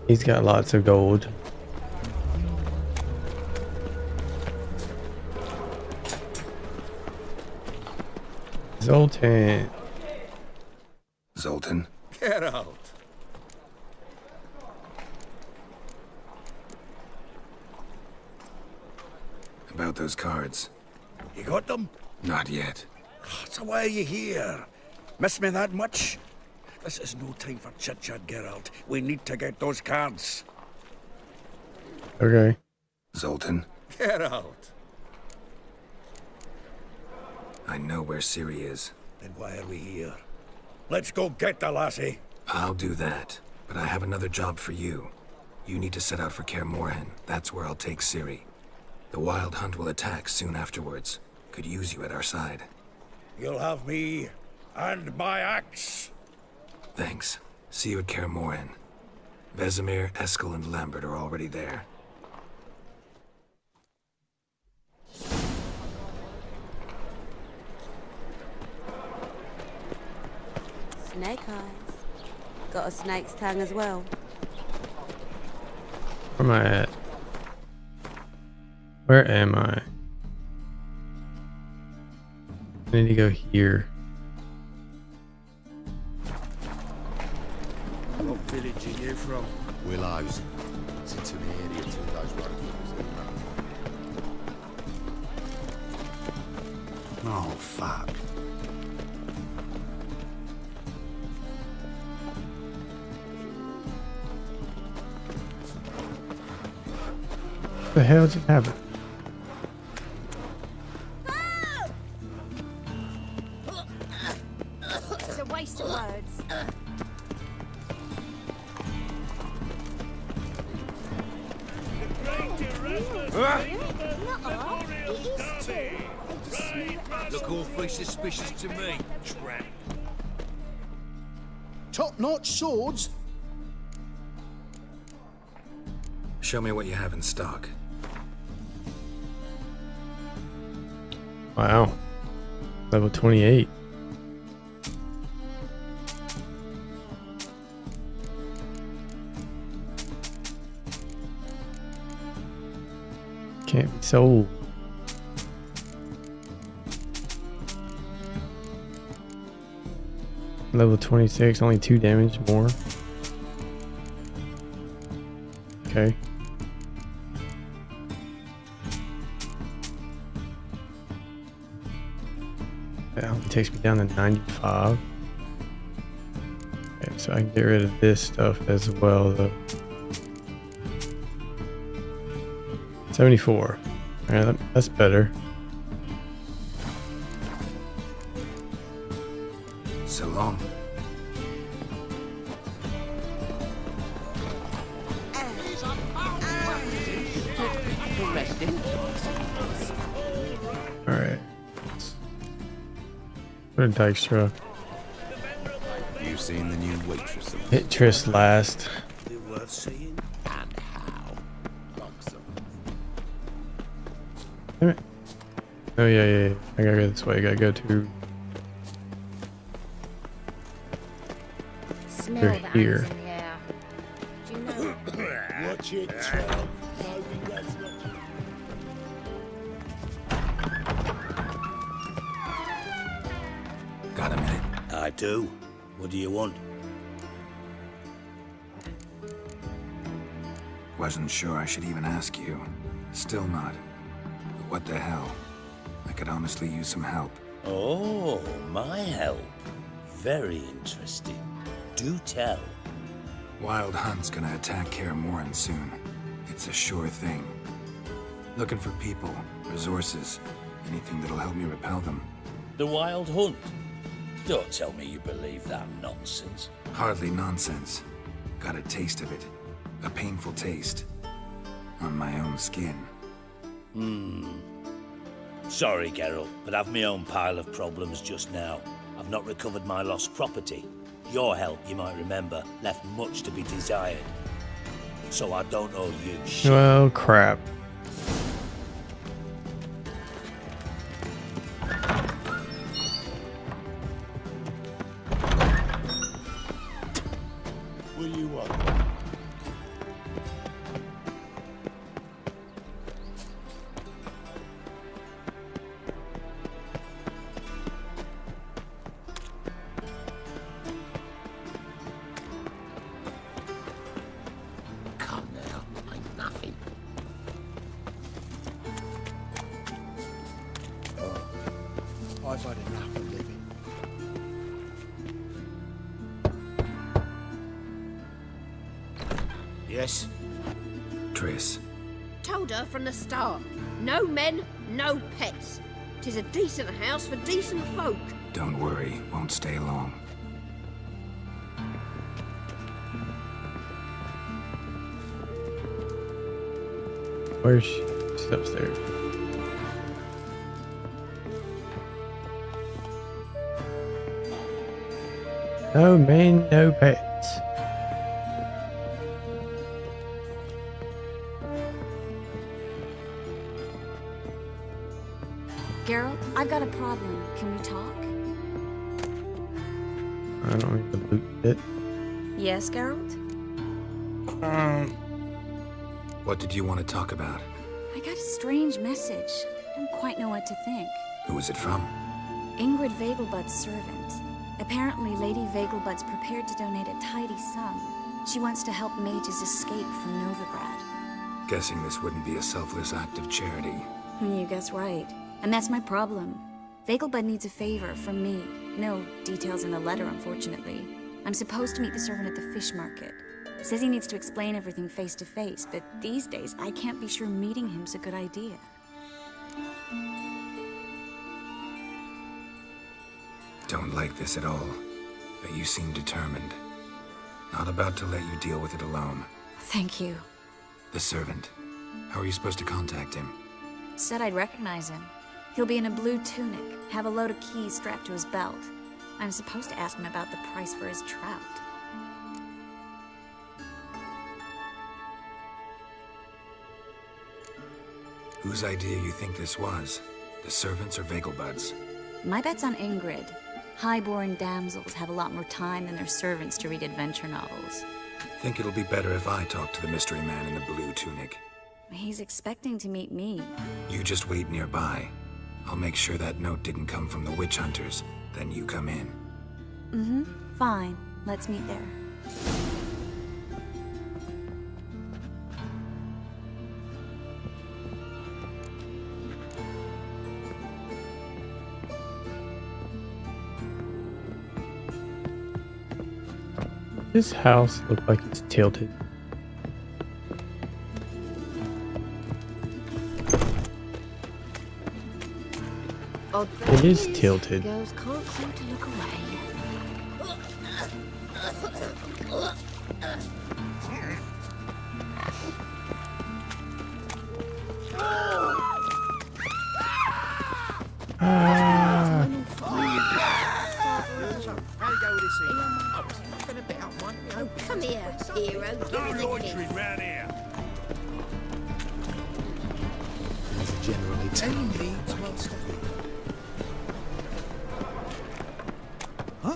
He's got lots of gold. Zoltan. Zoltan? Get out. About those cards. You got them? Not yet. So why are you here? Miss me that much? This is no time for chit-chat, Geralt. We need to get those cards. Okay. Zoltan? Get out. I know where Ciri is. Then why are we here? Let's go get the lassie. I'll do that, but I have another job for you. You need to set out for Kaer Morhen. That's where I'll take Ciri. The Wild Hunt will attack soon afterwards. Could use you at our side. You'll have me and my axe. Thanks. See you at Kaer Morhen. Vesemir, Eskel, and Lambert are already there. Snake eyes. Got a snake's tongue as well. Where am I at? Where am I? I need to go here. What village are you from? Willows. It's into the area 2 days road. Oh, fuck. What the hell just happened? It's a waste of words. Look awfully suspicious to me, tramp. Top-notch swords? Show me what you have in stock. Wow. Level 28. Can't be sold. Level 26, only 2 damage more. Okay. That only takes me down to 95. Okay, so I can get rid of this stuff as well, though. 74. Alright, that's better. So long. Alright. What a Dykstra. You've seen the new waitress of Hit Triss last. They're worth seeing. and how. Damn it. Oh yeah. I gotta go this way. I gotta go to Smell They're the here. ants in the air. Do you know? Watch it, Trump. do. What do you want? Wasn't sure I should even ask you. Still not. But what the hell? I could honestly use some help. Oh, my help. Very interesting. Do tell. Wild Hunt's gonna attack Kaer Morhen soon. It's a sure thing. Looking for people, resources, anything that'll help me repel them. The Wild Hunt? Don't tell me you believe that nonsense. Hardly nonsense. Got a taste of it. A painful taste. On my own skin. Sorry, Geralt, but I've my own pile of problems just now. I've not recovered my lost property. Your help, you might remember, left much to be desired. So I don't owe you shit. Well, crap. What do you want? Come now, ain't nothing. I've had enough of living. Yes? Triss. Told her from the start. No men, no pets. 'Tis a decent house for decent folk. Don't worry, won't stay long. Where's she? She's upstairs. No men, no pets. Geralt, I've got a problem. Can we talk? I don't need the boot bit. Yes, Geralt? What did you want to talk about? I got a strange message. I don't quite know what to think. Who was it from? Ingrid Vegelbud's servant. Apparently, Lady Vegelbud's prepared to donate a tidy sum. She wants to help mages escape from Novigrad. Guessing this wouldn't be a selfless act of charity. You guess right. And that's my problem. Vegelbud needs a favor from me. No details in the letter, unfortunately. I'm supposed to meet the servant at the fish market. Says he needs to explain everything face to face, but these days I can't be sure meeting him's a good idea. Don't like this at all, but you seem determined. Not about to let you deal with it alone. Thank you. The servant. How are you supposed to contact him? Said I'd recognize him. He'll be in a blue tunic, have a load of keys strapped to his belt. I'm supposed to ask him about the price for his trout. Whose idea you think this was? The servants or Vegelbud's? My bet's on Ingrid. High-born damsels have a lot more time than their servants to read adventure novels. Think it'll be better if I talk to the mystery man in the blue tunic. He's expecting to meet me. You just wait nearby. I'll make sure that note didn't come from the witch hunters. Then you come in. Fine. Let's meet there. This house looks like it's tilted. It is tilted. Girls can't seem to look away. How you go with this thing? Oh, it's been a bit up, one. Oh, come here, hero. Give us a kiss. round here. As a generally Any needs well stopping. Huh?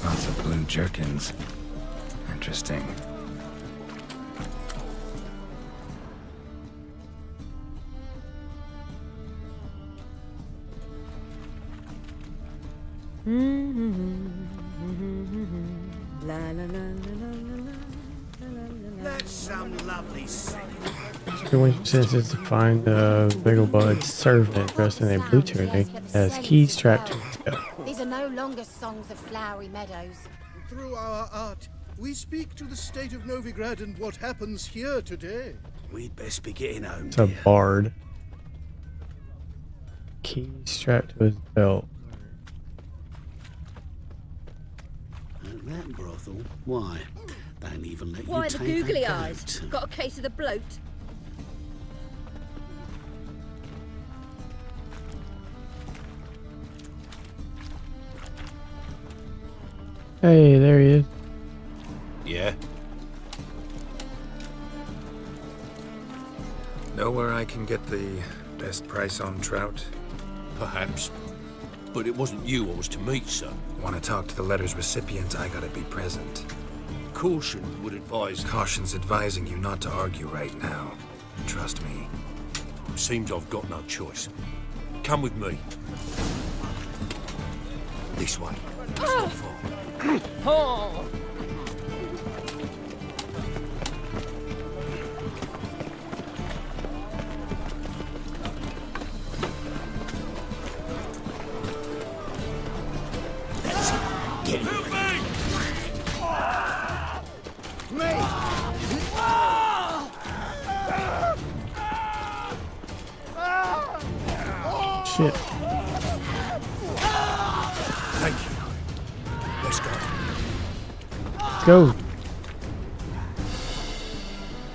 Lots of blue jerkins. Interesting. La la la la la la. That's some lovely singing. Everyone senses to find Vigilbud's servant dressed in a blue tunic has keys strapped to his belt. These are no longer songs of flowery meadows. Through our art, we speak to the state of Novigrad and what happens here today. We'd best be getting home. It's a bard. Keys strapped to his belt. That brothel? Why? They don't even let Why you the take googly that eyes? coat. Got a case of the bloat? Hey, there he is. Yeah. Know where I can get the best price on trout? Perhaps. But it wasn't you I was to meet, sir. Want to talk to the letter's recipient, I gotta be present. Caution would advise... Caution's advising you not to argue right now. Trust me. Seems I've got no choice. Come with me. This way. It's not far. Oh! Get him. Shit. Thank you. Let's go. Let's go.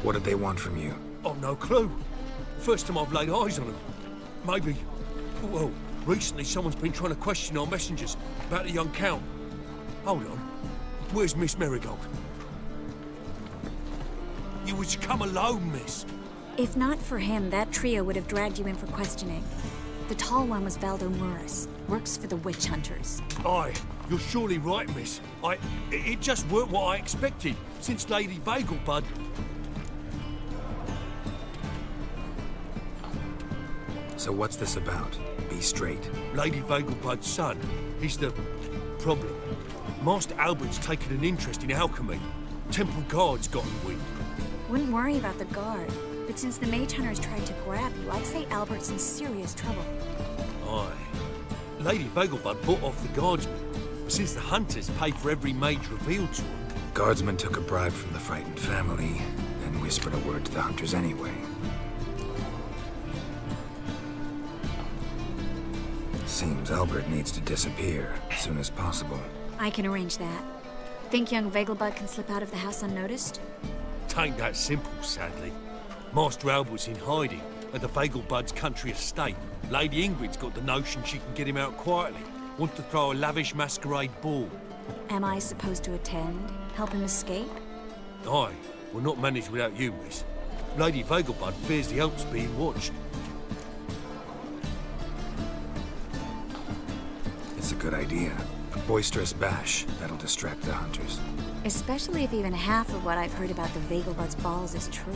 What did they want from you? I've no clue. First time I've laid eyes on them. Maybe... Well, recently someone's been trying to question our messengers about the young Count. Hold on. Where's Miss Marigold? You was to come alone, miss. If not for him, that trio would have dragged you in for questioning. The tall one was Valdo Muris, works for the witch hunters. Aye, you're surely right, miss. It just weren't what I expected, since Lady Bagelbud... So what's this about? Be straight. Lady Bagelbud's son, he's the problem. Master Albert's taken an interest in alchemy. Temple guards got him wind. Wouldn't worry about the guard, but since the mage hunters tried to grab you, I'd say Albert's in serious trouble. Aye. Lady Bagelbud bought off the guardsmen, since the hunters pay for every mage revealed to them. Guardsman took a bribe from the frightened family, then whispered a word to the hunters anyway. Seems Albert needs to disappear as soon as possible. I can arrange that. Think young Vegelbud can slip out of the house unnoticed? Tain't that simple, sadly. Master Albert's in hiding at the Vegelbud's country estate. Lady Ingrid's got the notion she can get him out quietly. Wants to throw a lavish masquerade ball. Am I supposed to attend? Help him escape? Aye, we'll not manage without you, miss. Lady Vegelbud fears the Alps being watched. It's a good idea. A boisterous bash that'll distract the hunters. Especially if even half of what I've heard about the Vegelbud's balls is true.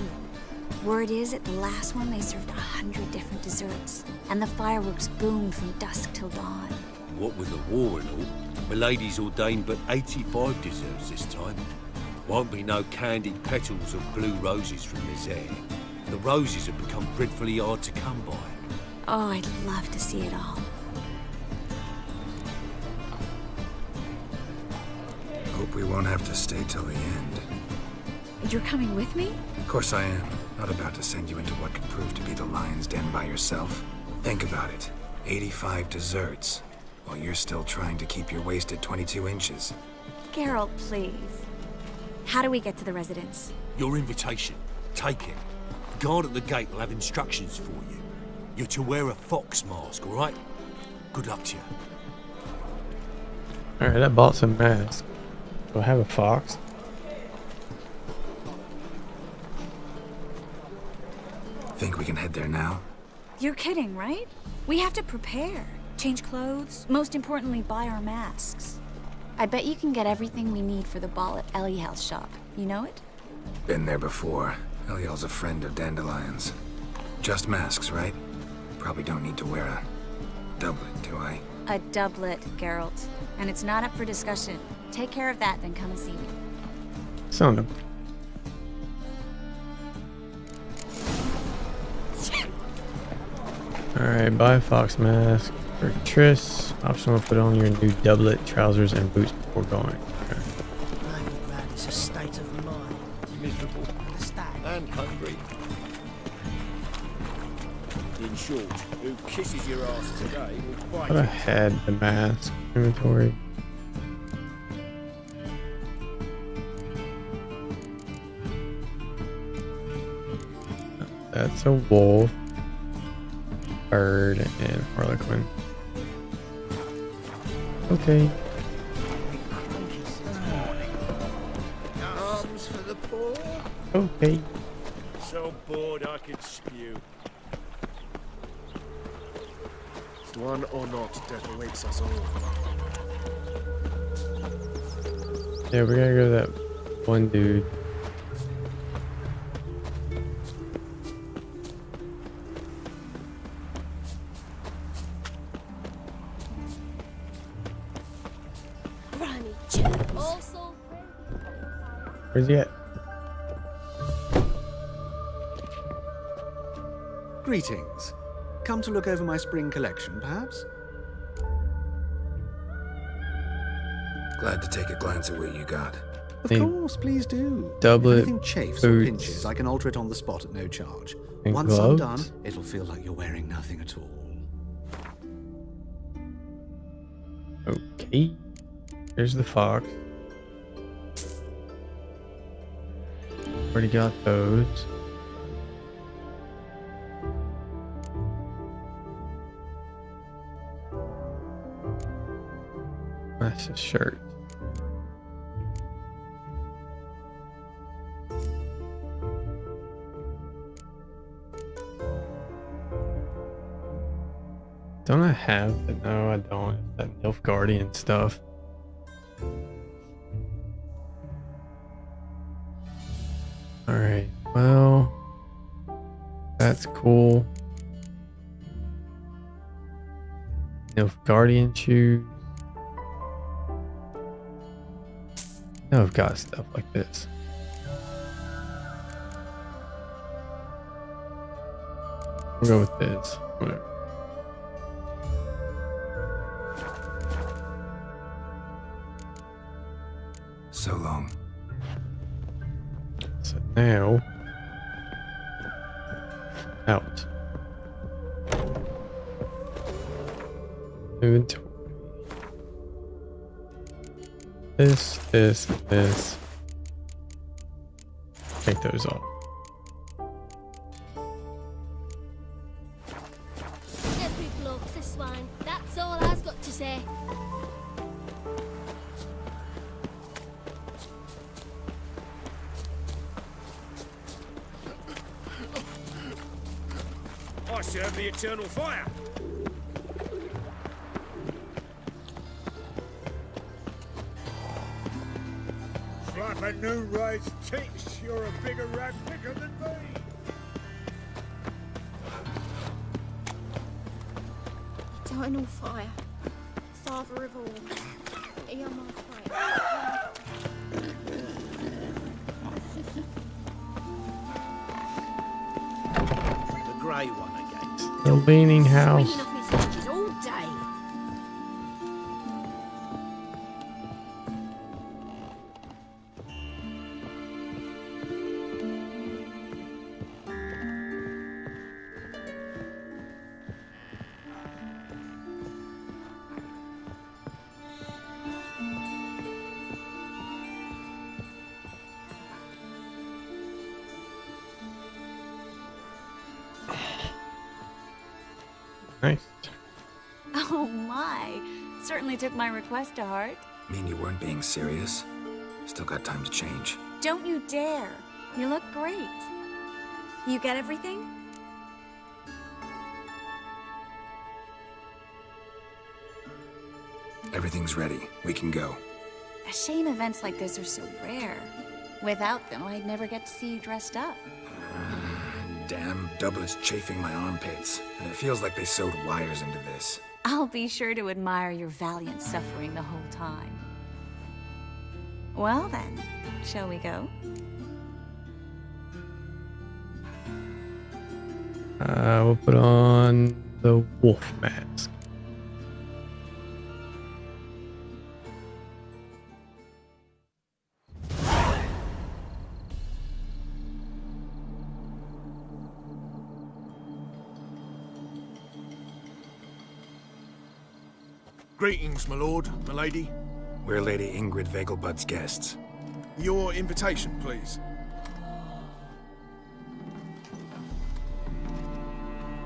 Word is, at the last one they served 100 different desserts, and the fireworks boomed from dusk till dawn. What with the war and all, Milady's ordained but 85 desserts this time. Won't be no candied petals of blue roses from this air. The roses have become dreadfully hard to come by. Oh, I'd love to see it all. Hope we won't have to stay till the end. You're coming with me? Of course I am. Not about to send you into what could prove to be the lion's den by yourself. Think about it. 85 desserts, while you're still trying to keep your waist at 22 inches. Geralt, please. How do we get to the residence? Your invitation. Take it. The guard at the gate will have instructions for you. You're to wear a fox mask, all right? Good luck to you. Alright, I bought some masks. Do I have a fox? Think we can head there now? You're kidding, right? We have to prepare. Change clothes. Most importantly, buy our masks. I bet you can get everything we need for the ball at Eliel's shop. You know it? Been there before. Eliel's a friend of Dandelion's. Just masks, right? Probably don't need to wear a doublet, do I? A doublet, Geralt. And it's not up for discussion. Take care of that, then come and see me. Son of... Alright, buy a fox mask for Triss. Optional, put on your new doublet, trousers, and boots before going. Okay. Novigrad is a state of mind. Miserable. Understand? And hungry. In short, who kisses your ass today will I bite thought I it. had the mask inventory. That's a wolf, bird, and harlequin. Okay. Arms for the poor. Okay. So bored I could spew. One or not, death awaits us all. Yeah, we gotta go to that one dude. Grimy germs. Also, Where's he at? Greetings. Come to look over my spring collection, perhaps? Glad to take a glance at what you got. Of course, please do. Doublet, if anything chafes or boots, pinches, I can alter it on the spot at no charge. and Once gloves? I'm done, it'll feel like you're wearing nothing at all. Okay. There's the fox. Already got those. That's a shirt. Don't I have that? No, I don't. It's that Nilfgaardian stuff. Alright, well, that's cool. Nilfgaardian shoes. Now I've got stuff like this. We'll go with this. Whatever. So long. So now, out. Inventory. This. Take those off. every bloke's a swine. That's all I've got to say. I serve the eternal fire. Slap a new raised teats. You're a bigger rat picker than me. Eternal fire. Father of all. Hear my prayer. The grey one again. The leaning house. Swinging off his hinges all day. Nice. Oh my. Certainly took my request to heart. Mean you weren't being serious? Still got time to change. Don't you dare. You look great. You get everything? Everything's ready. We can go. A shame events like this are so rare. Without them, I'd never get to see you dressed up. Damn doublet's chafing my armpits, and it feels like they sewed wires into this. I'll be sure to admire your valiant suffering the whole time. Well then, shall we go? We'll put on the wolf mask. Greetings, my lord, my lady. We're Lady Ingrid Vegelbud's guests. Your invitation, please.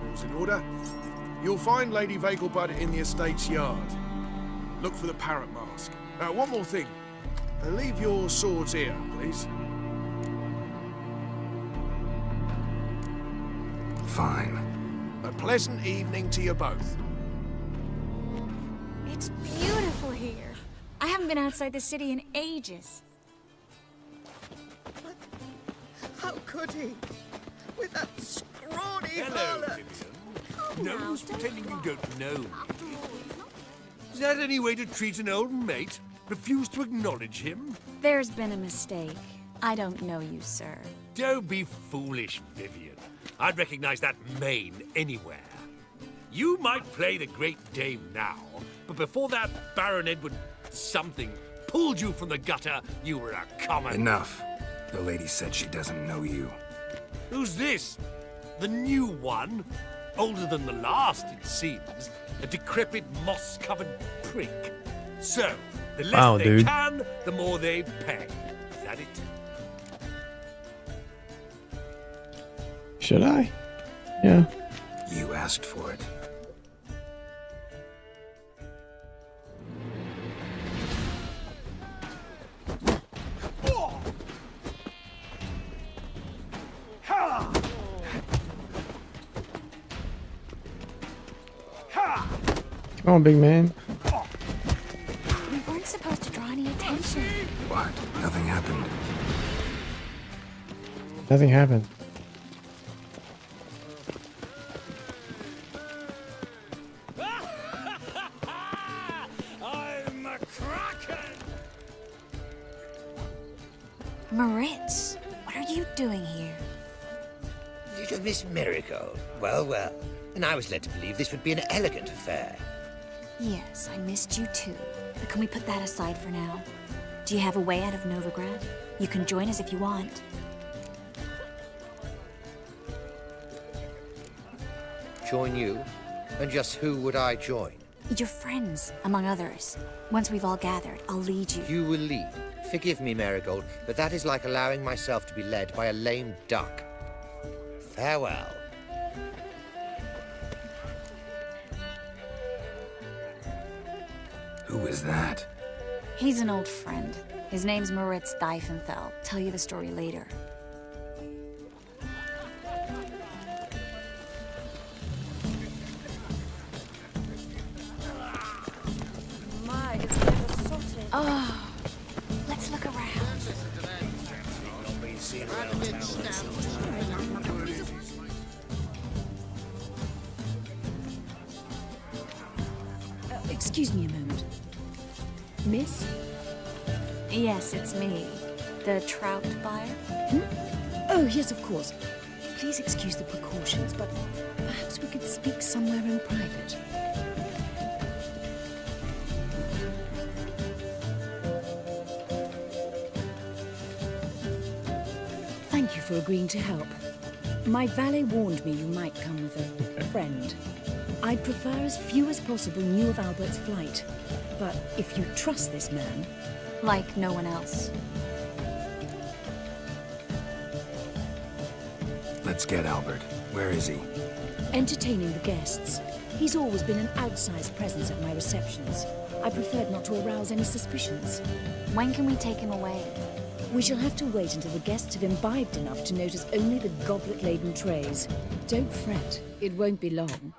All's in order. You'll find Lady Vegelbud in the estate's yard. Look for the parrot mask. One more thing. Leave your swords here, please. Fine. A pleasant evening to you both. It's beautiful here. I haven't been outside the city in ages. How could he? With that scrawny Hello, harlot. Vivian. No use pretending you don't know me. Is that any way to treat an old mate? Refuse to acknowledge him? There's been a mistake. I don't know you, sir. Don't be foolish, Vivian. I'd recognize that mane anywhere. You might play the Great Dame now, but before that Baron Edward something pulled you from the gutter, you were a common... Enough. The lady said she doesn't know you. Who's this? The new one? Older than the last, it seems. A decrepit, moss-covered prick. So, the less they can, the more they pay. Is that it? Should I? Yeah. You asked for it. Come on, big man. We weren't supposed to draw any attention. What? Nothing happened. Nothing happened. I'm a kraken! Moritz, what are you doing here? Little Miss Marigold. Well, well. And I was led to believe this would be an elegant affair. Yes, I missed you too. But can we put that aside for now? Do you have a way out of Novigrad? You can join us if you want. Join you? And just who would I join? Your friends, among others. Once we've all gathered, I'll lead you. You will lead. Forgive me, Marigold, but that is like allowing myself to be led by a lame duck. Farewell. Who is that? He's an old friend. His name's Moritz Diefenthal. Tell you the story later. My, it's never sorted. Oh, let's look around. Excuse me a moment. Miss? Yes, it's me. The trout buyer? Oh, yes, of course. Please excuse the precautions, but perhaps we could speak somewhere in private. Thank you for agreeing to help. My valet warned me you might come with a friend. I'd prefer as few as possible knew of Albert's flight. But if you trust this man... Like no one else. Let's get Albert. Where is he? Entertaining the guests. He's always been an outsized presence at my receptions. I preferred not to arouse any suspicions. When can we take him away? We shall have to wait until the guests have imbibed enough to notice only the goblet-laden trays. Don't fret. It won't be long.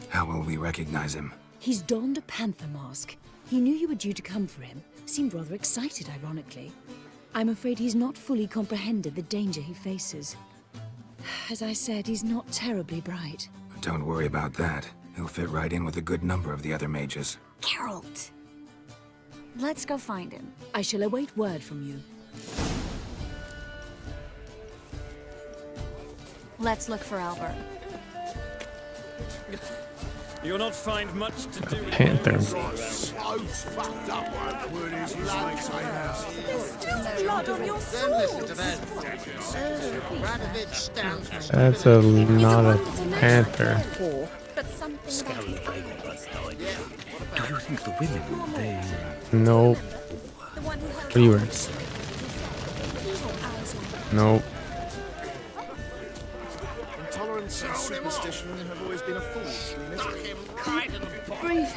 How will we recognize him? He's donned a panther mask. He knew you were due to come for him. Seemed rather excited, ironically. I'm afraid he's not fully comprehended the danger he faces. As I said, he's not terribly bright. Don't worry about that. He'll fit right in with a good number of the other mages. Geralt! Let's go find him. I shall await word from you. Let's look for Albert. You'll not find much to do with Panther. those. There's still blood on your swords. That's not a panther. Do you think the women, they... Nope. What are you wearing? Nope. Intolerance and superstition have always been a force, Breathe.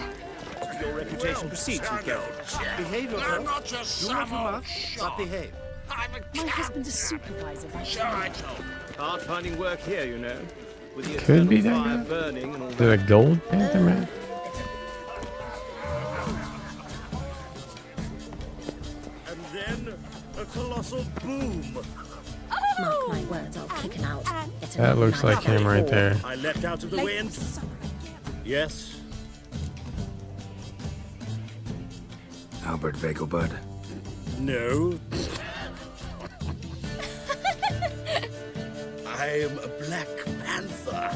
Your reputation precedes you, Geralt. Behave yourself. Do not remark, but behave. My husband's a supervisor by trade. Hard finding work here, you know. With the Could be eternal that fire guy. burning and all Is it a that. gold panther, man? And then a colossal boom. Mark my words, I'll kick him out. Get That looks like him right there. I leapt out of the wind. Yes. Albert Vegelbud. No. I am a Black Panther.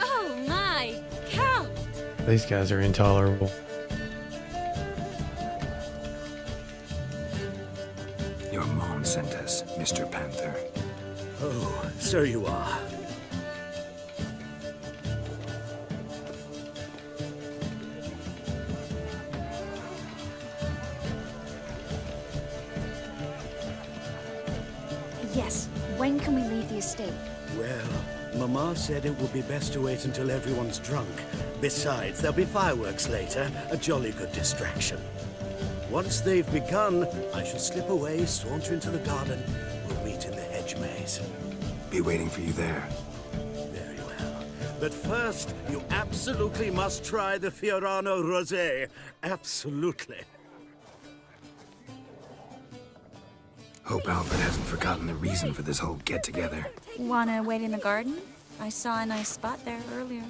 Oh my, Count! These guys are intolerable. Your mom sent us, Mr. Panther. Oh, so you are. Yes, when can we leave the estate? Well, Mama said it would be best to wait until everyone's drunk. Besides, there'll be fireworks later, a jolly good distraction. Once they've begun, I shall slip away, saunter into the garden. We'll meet in the hedge maze. Be waiting for you there. Very well. But first, you absolutely must try the Fiorano Rosé. Absolutely. Hope Albert hasn't forgotten the reason for this whole get-together. Wanna wait in the garden? I saw a nice spot there earlier.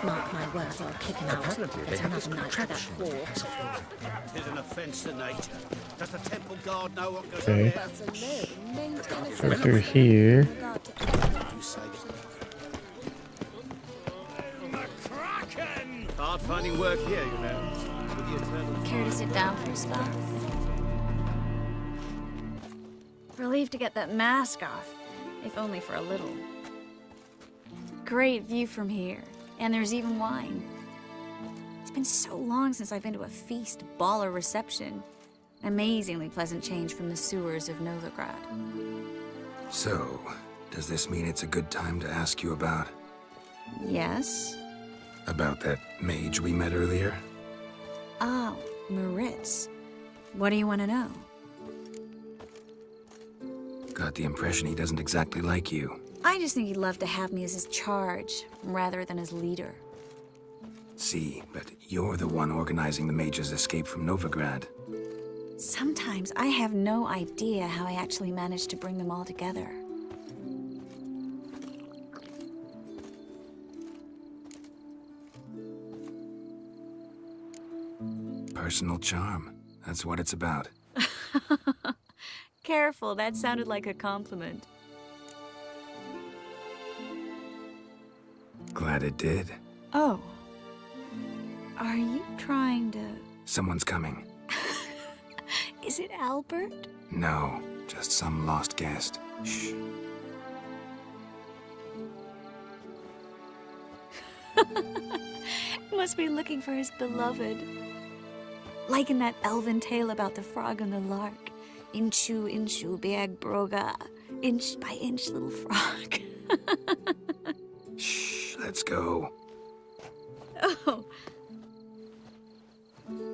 Mark my words, I'll kick him out. Get another night at that whore. Tis an offense to nature. Does the temple guard know what goes Okay. on Go through here. You say Hard finding work here, you know. With the eternal Care to sit down for a spell? Relieved to get that mask off, if only for a little. Great view from here, and there's even wine. It's been so long since I've been to a feast, ball, or reception. Amazingly pleasant change from the sewers of Novigrad. So, does this mean it's a good time to ask you about... Yes? about that mage we met earlier? Oh, Moritz. What do you want to know? Got the impression he doesn't exactly like you. I just think he'd love to have me as his charge, rather than as leader. See, but you're the one organizing the mage's escape from Novigrad. Sometimes I have no idea how I actually managed to bring them all together. Personal charm. That's what it's about. Careful, that sounded like a compliment. Glad it did. Oh. Are you trying to... Someone's coming. Is it Albert? No, just some lost guest. Shh. Must be looking for his beloved. Like in that elven tale about the frog and the lark. Inchu, inchu, biag broga. Inch by inch, little frog. Shh, let's go. Oh.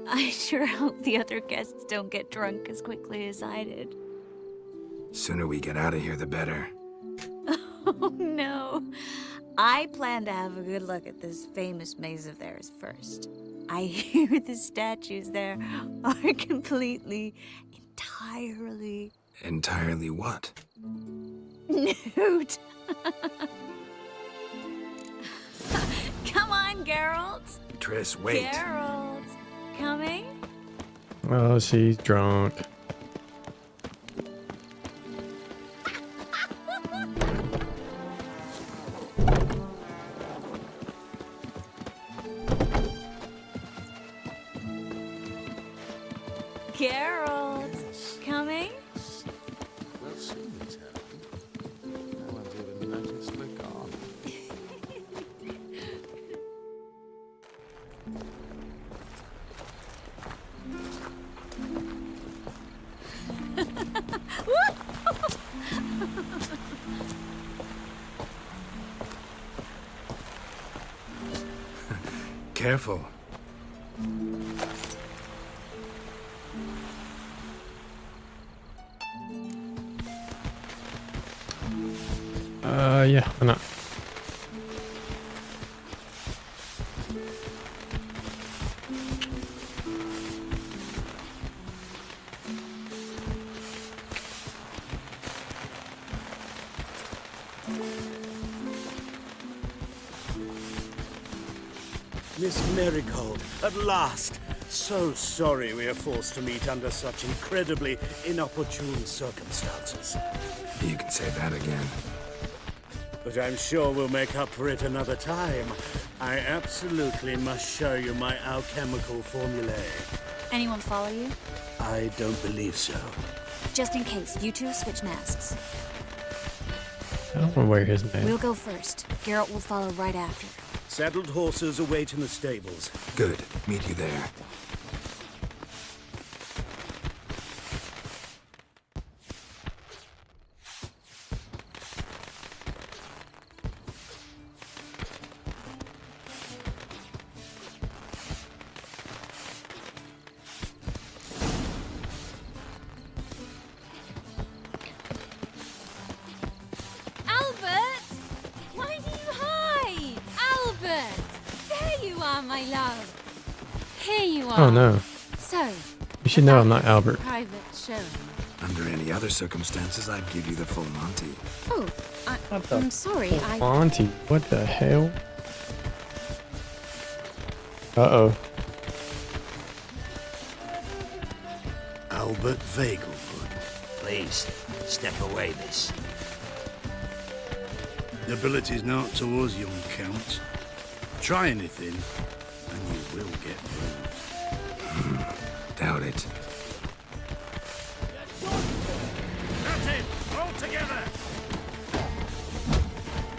I sure hope the other guests don't get drunk as quickly as I did. Sooner we get out of here, the better. Oh no. I plan to have a good look at this famous maze of theirs first. I hear the statues there are completely, entirely Entirely what? nude. Come on, Geralt. Triss, wait. Geralt, coming? Oh, she's drunk. Geralt, coming? Well, soon it's happened. No one's even noticed we're gone. Careful. Yeah, why not? Miss Marigold, at last! So sorry we are forced to meet under such incredibly inopportune circumstances. You can say that again. But I'm sure we'll make up for it another time. I absolutely must show you my alchemical formulae. Anyone follow you? I don't believe so. Just in case, you two switch masks. I don't want to wear his mask. We'll go first. Geralt will follow right after. Saddled horses await in the stables. Good. Meet you there. Albert! Why do you hide? Albert! There you are, my love. Here you are. Oh no. So, You should know I'm not Albert. private showing. Under any other circumstances, I'd give you the full Monty. Oh, What the I'm sorry. Monty, what the hell? Uh-oh. Albert Vegelwood, please step away, miss. Nobility's not to us, young count. Try anything, and you will get bruised. Doubt it. That's it! All together!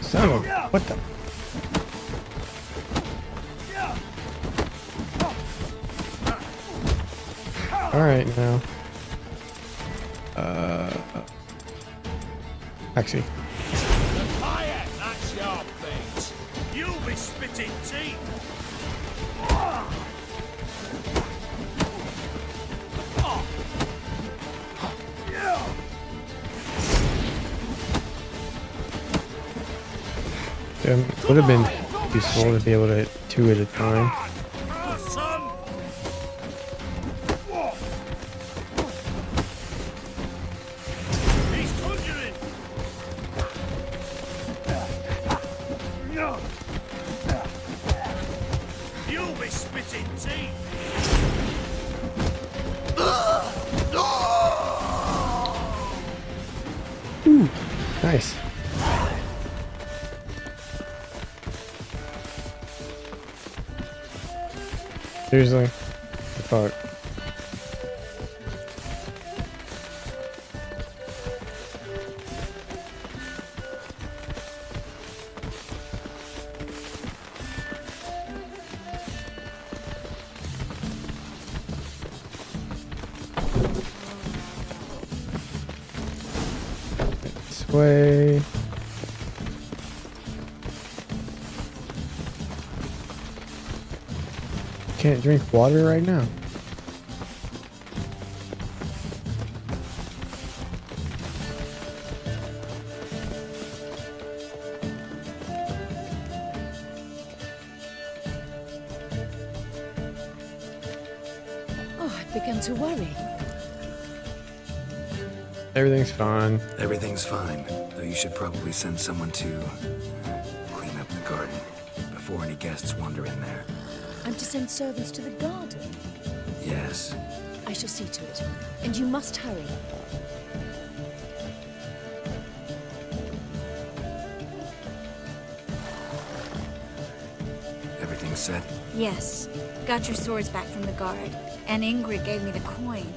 Son of a... What the... Alright, now. Actually. Fire! That's your fate! You'll be spitting teeth! Would have been useful to be able to hit two at a time. He's conjuring! You'll be spitting teeth! Ooh, nice. Seriously? The fuck? This way. Can't drink water right now. begun to worry. Everything's fine. Everything's fine, though you should probably send someone to clean up the garden before any guests wander in there. I'm to send servants to the garden. Yes. I shall see to it. And you must hurry. Everything set? Yes. Got your swords back from the guard. And Ingrid gave me the coin.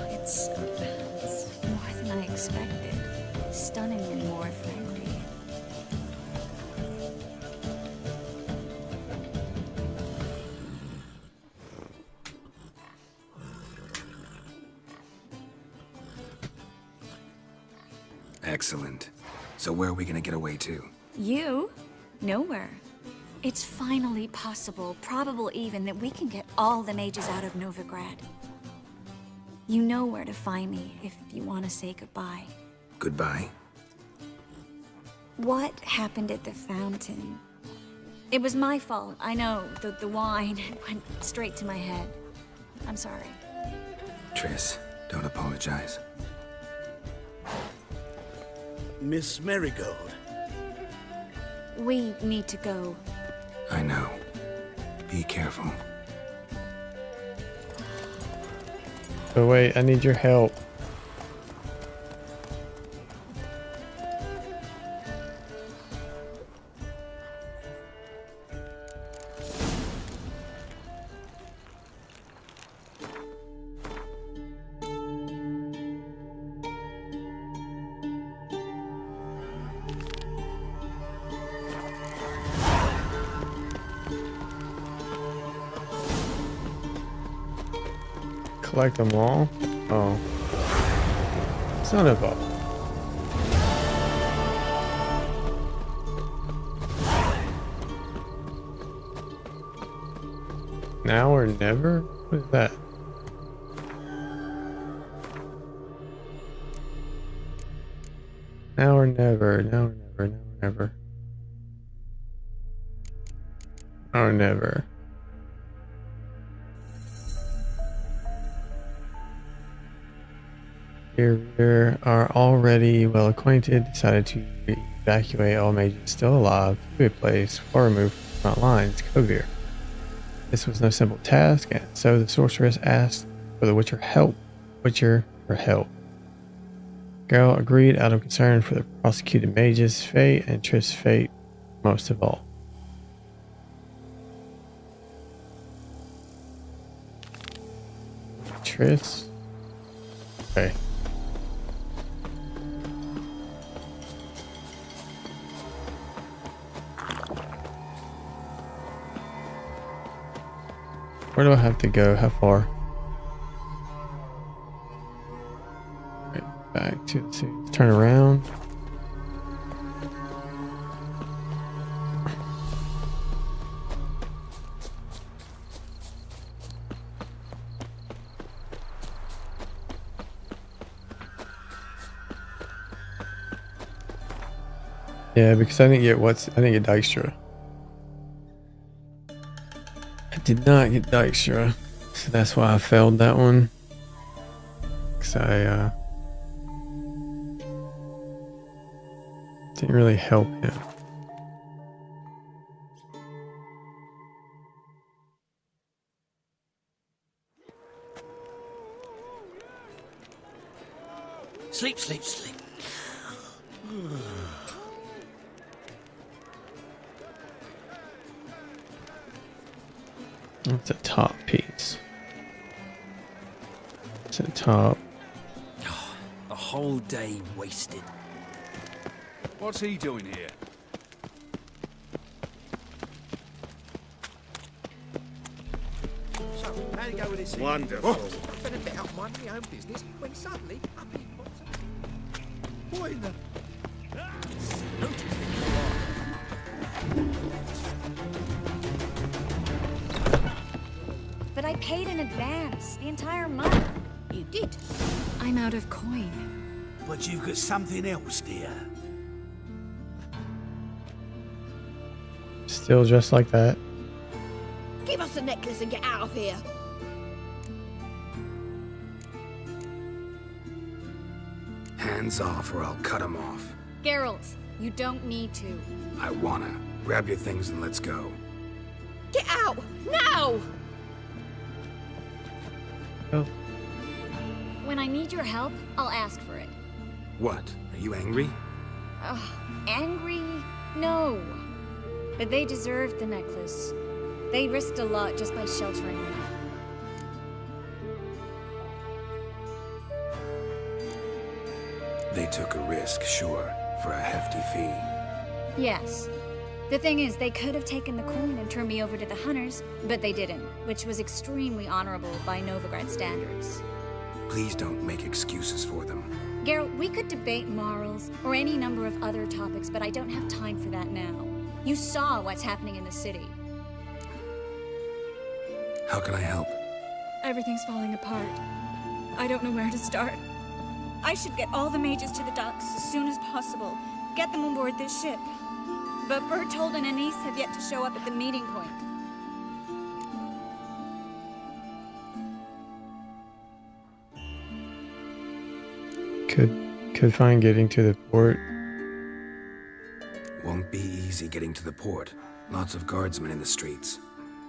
It's more than I expected. Stunningly more friendly. Excellent. So where are we gonna get away to? You? Nowhere. It's finally possible, probable even, that we can get all the mages out of Novigrad. You know where to find me if you want to say goodbye. Goodbye? What happened at the fountain? It was my fault, I know. The wine went straight to my head. I'm sorry. Triss, don't apologize. Miss Marigold. We need to go. I know. Be careful. But wait, I need your help. Collect them all? Oh. Son of a... Now or never? What is that? Now or never, now or never, now or never. Now or never. We are already well acquainted, decided to evacuate all mages still alive to a place far removed from the front lines, Kovir. This was no simple task, and so the sorceress asked for the Witcher for help. Geralt agreed out of concern for the prosecuted mages' fate and Triss' fate most of all. Triss? Okay. Where do I have to go? How far? Right, back to the city. Turn around. Yeah, because I didn't get Dijkstra. I did not get Dijkstra, so that's why I failed that one. Because I didn't really help him. Sleep, sleep, sleep. That's a top piece. It's a top. A whole day wasted. What's he doing here? So, how do you go with this? Wonderful. I've been a bit out minding my own business when suddenly up he pops up. What in the... But I paid in advance, the entire month. You did? I'm out of coin. But you've got something else, dear. Still just like that. Give us a necklace and get out of here. Hands off or I'll cut them off. Geralt, you don't need to. I wanna. Grab your things and let's go. Get out! Now! Oh. When I need your help, I'll ask for it. What? Are you angry? Angry? No. But they deserved the necklace. They risked a lot just by sheltering me. They took a risk, sure, for a hefty fee. Yes. The thing is, they could have taken the coin and turned me over to the hunters, but they didn't, which was extremely honorable by Novigrad standards. Please don't make excuses for them. Geralt, we could debate morals or any number of other topics, but I don't have time for that now. You saw what's happening in the city. How can I help? Everything's falling apart. I don't know where to start. I should get all the mages to the docks as soon as possible. Get them on board this ship. But Bertold and Anise have yet to show up at the meeting point. Could find getting to the port. Won't be easy getting to the port. Lots of guardsmen in the streets.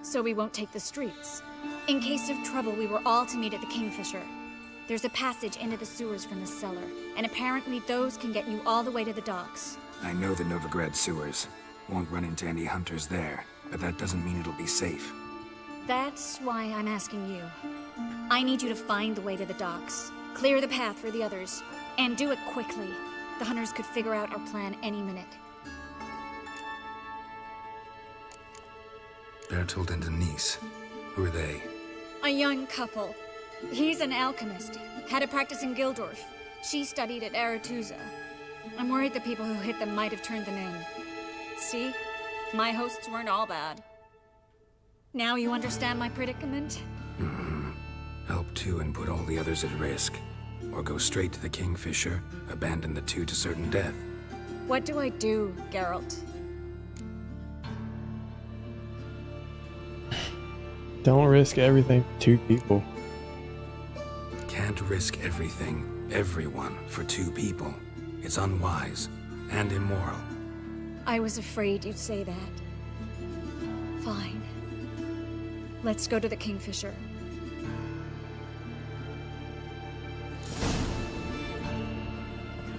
So we won't take the streets. In case of trouble, we were all to meet at the Kingfisher. There's a passage into the sewers from the cellar, and apparently those can get you all the way to the docks. I know the Novigrad sewers. Won't run into any hunters there, but that doesn't mean it'll be safe. That's why I'm asking you. I need you to find the way to the docks, clear the path for the others, and do it quickly. The hunters could figure out our plan any minute. Bertold and Denise. Who are they? A young couple. He's an alchemist, had a practice in Gildorf. She studied at Aretuza. I'm worried the people who hit them might have turned them in. See? My hosts weren't all bad. Now you understand my predicament? Help two and put all the others at risk. Or go straight to the Kingfisher, abandon the two to certain death. What do I do, Geralt? Don't risk everything for two people. Can't risk everything, everyone, for two people. It's unwise and immoral. I was afraid you'd say that. Fine. Let's go to the Kingfisher.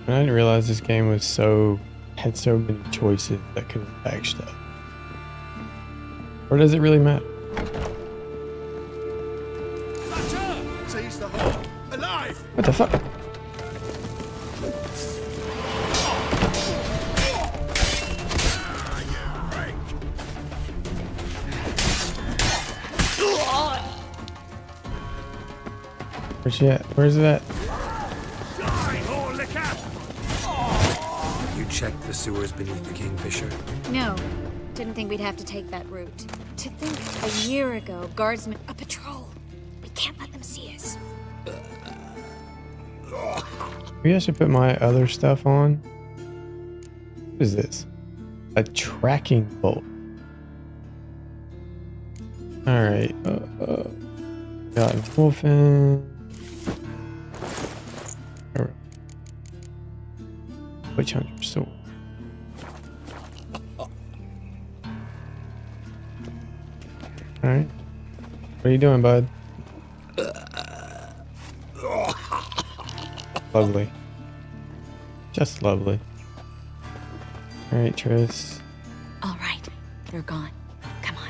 I didn't realize this game was had so many choices that could impact stuff. Or does it really matter? Seize the hole. Alive! What the fuck? Where's she at? Where's it at? Have you checked the sewers beneath the Kingfisher? No. Didn't think we'd have to take that route. To think a year ago, guardsmen... A patrol! We can't let them see us. Maybe I should put my other stuff on. What is this? A tracking bolt. Alright. Got a wolfen. Witch hunter sword. Alright. What are you doing, bud? Lovely. Just lovely. Alright, Triss. All right. They're gone. Come on.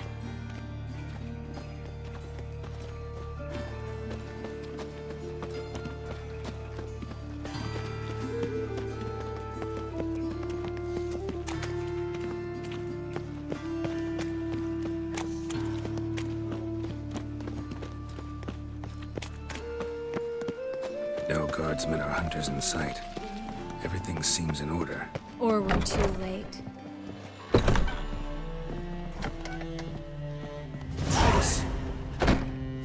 No guardsmen or hunters in sight. Everything seems in order. Or we're too late.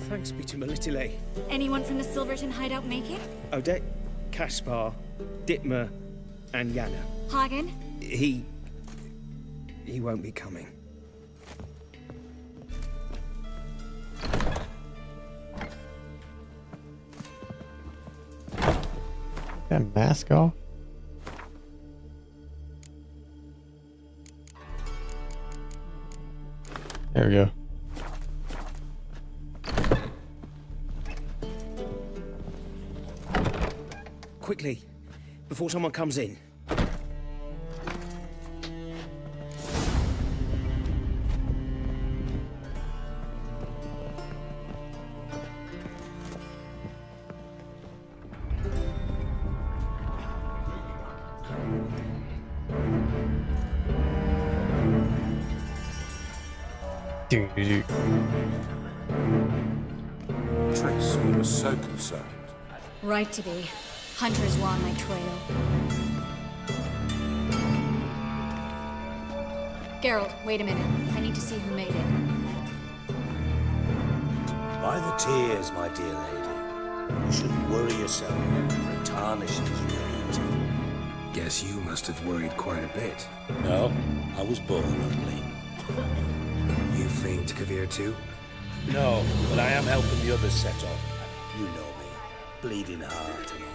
Thanks be to Melitele. Anyone from the Silverton hideout make it? Odette, Caspar, Dittmer, and Yana. Hagen? He won't be coming. That mask off. There we go. Quickly, before someone comes in. Triss, we were so concerned. Right to be. Hunters were on my trail. Geralt, wait a minute. I need to see who made it. By the tears, my dear lady. You shouldn't worry yourself. It tarnishes your beauty. Guess you must have worried quite a bit. No, I was born ugly. You fleeing to Kavir too? No, but I am helping the others set off. You know me. Bleeding heart and all.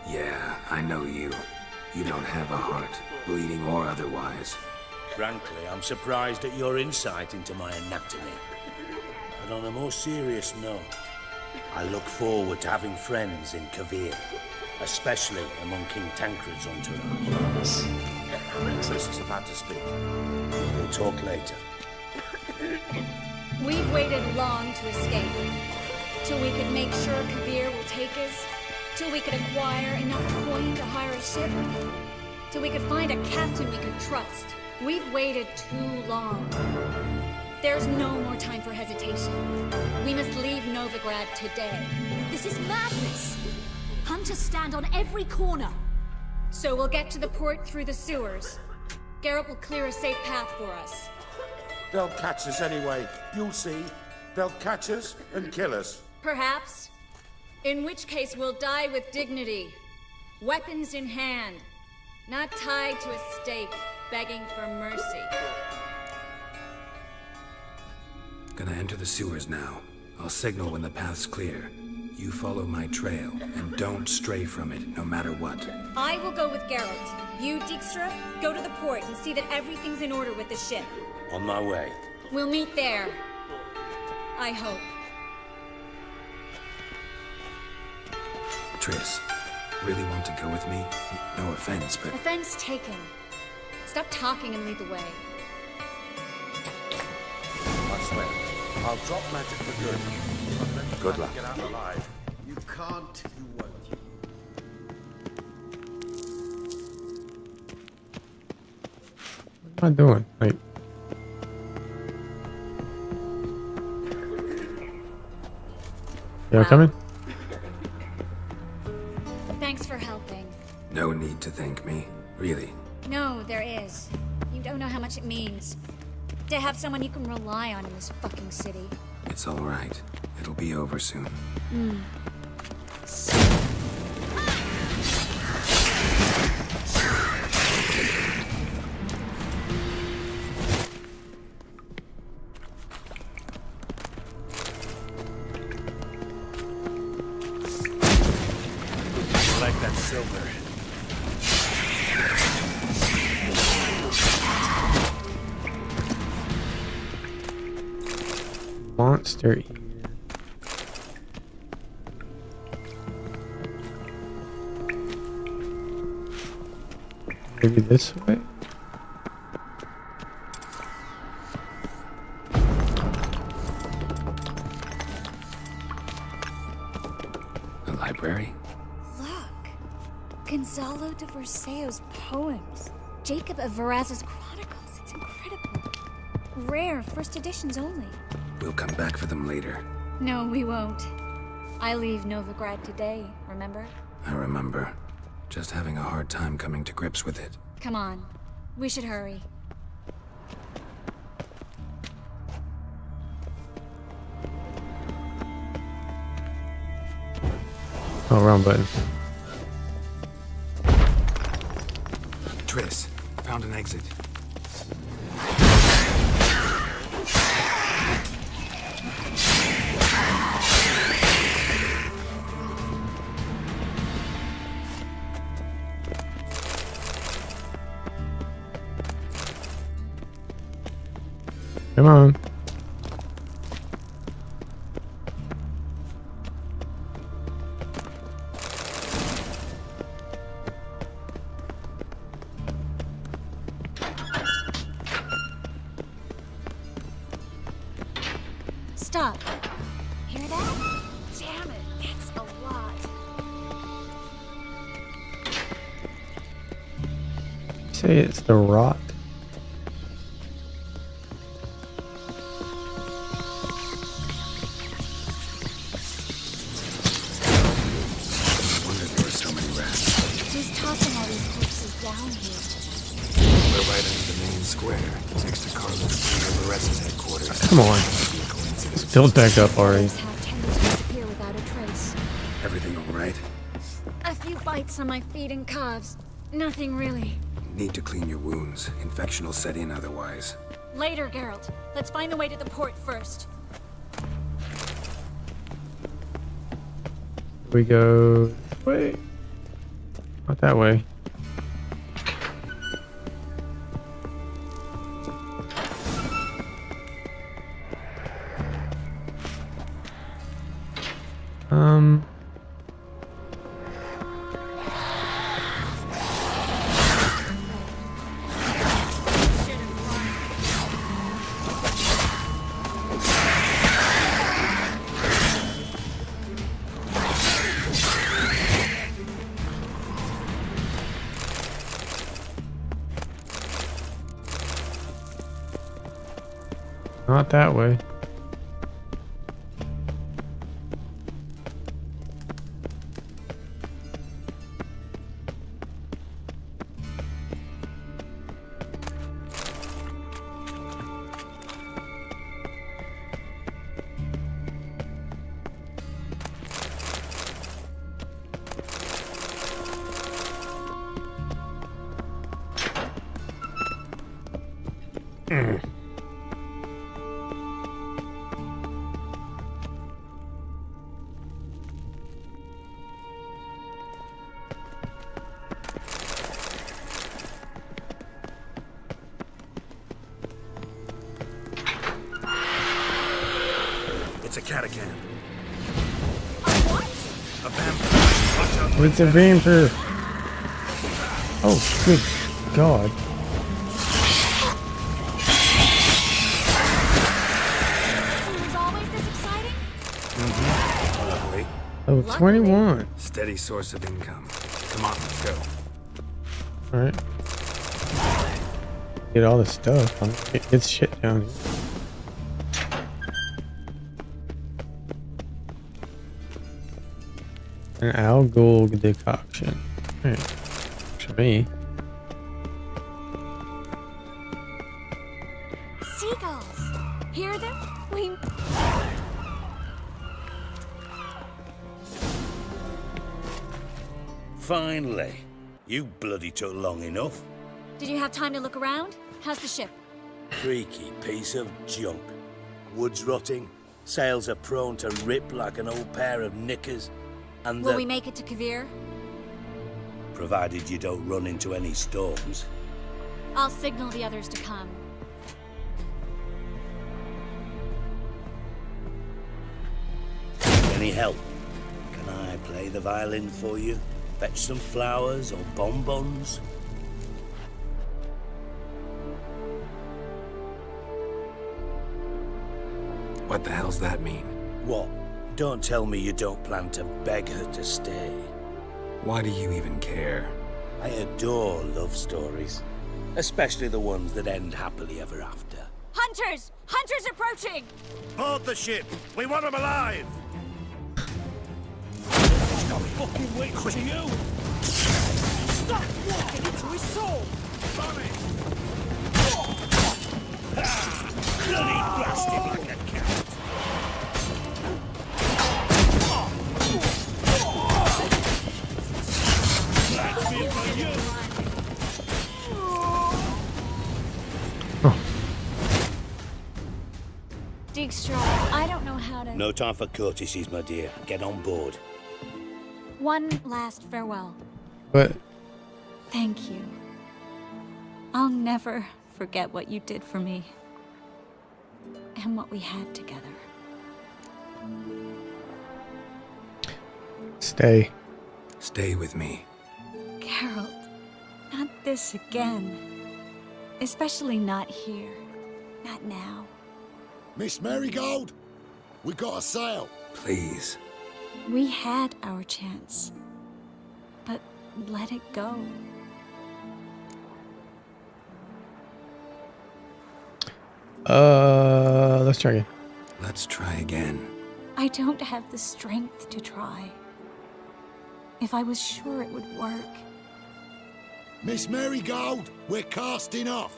Yeah, I know you. You don't have a heart, bleeding or otherwise. Frankly, I'm surprised at your insight into my anatomy. But on a more serious note, I look forward to having friends in Kavir, especially among King Tancred's entourage. Triss is about to speak. We'll talk later. We've waited long to escape. Till we could make sure Kavir will take us. Till we could acquire enough coin to hire a ship. Till we could find a captain we could trust. We've waited too long. There's no more time for hesitation. We must leave Novigrad today. This is madness! Hunters stand on every corner. So we'll get to the port through the sewers. Geralt will clear a safe path for us. They'll catch us anyway. You'll see. They'll catch us and kill us. Perhaps. In which case we'll die with dignity. Weapons in hand. Not tied to a stake, begging for mercy. Gonna enter the sewers now. I'll signal when the path's clear. You follow my trail, and don't stray from it, no matter what. I will go with Geralt. You, Dijkstra, go to the port and see that everything's in order with the ship. On my way. We'll meet there. I hope. Triss, really want to go with me? No offense, but... Offense taken. Stop talking and lead the way. I swear, I'll drop magic for good. But let me Good luck. Get out alive. You can't, you won't. What am I doing? Like, y'all coming? Thanks for helping. No need to thank me, really. No, there is. You don't know how much it means. To have someone you can rely on in this fucking city. It's all right. It'll be over soon. I like that silver. Monster ear. Maybe this way? A library? Look. Gonzalo de Verseo's poems. Jacob of Varaz's chronicles. It's incredible. Rare, first editions only. We'll come back for them later. No, we won't. I leave Novigrad today, remember? I remember. Just having a hard time coming to grips with it. Come on. We should hurry. Oh, wrong button. Triss, found an exit. Come on. Stop. Hear that? Damn it, that's a lot. Say it's the rot. Wonder there were so many rats. Who's tossing all these corpses down here? We're right under the main square, next to Carlos Loresa's headquarters. Come on. Don't back up, Ari. Have tended to disappear without a trace. Everything all right? A few bites on my feet and calves. Nothing really. Need to clean your wounds. Infection will set in otherwise. Later, Geralt. Let's find the way to the port first. We go. Wait. Not that way. Not that way. It's a catacomb. A vampire. Watch out. It's a vampire. Oh, good God. Was always this exciting? Luckily. Oh, 21. Steady source of income. Come on, let's go. Alright. Get all the stuff. Get shit down here. An algal decoction. Alright. For me. Seagulls. Hear them? We... Finally. You bloody took long enough. Did you have time to look around? How's the ship? Creaky piece of junk. Wood's rotting. Sails are prone to rip like an old pair of knickers. And Will we make it to Kavir? provided you don't run into any storms. I'll signal the others to come. Any help? Can I play the violin for you? Fetch some flowers or bonbons? What the hell's that mean? What? Don't tell me you don't plan to beg her to stay. Why do you even care? I adore love stories. Especially the ones that end happily ever after. Hunters! Hunters approaching! Board the ship! We want them alive! Stop fucking waiting to you! Stop walking into his soul! Bonnie! Bloody blasted like a cat! That's me for you! Dijkstra, I don't know how to... No time for courtesies, my dear. Get on board. One last farewell. But Thank you. I'll never forget what you did for me. and what we had together. Stay. Stay with me. Geralt, not this again. Especially not here. Not now. Miss Marigold, we got a sail. Please. We had our chance. But let it go. Let's try again. Let's try again. I don't have the strength to try. If I was sure it would work. Miss Marigold, we're casting off.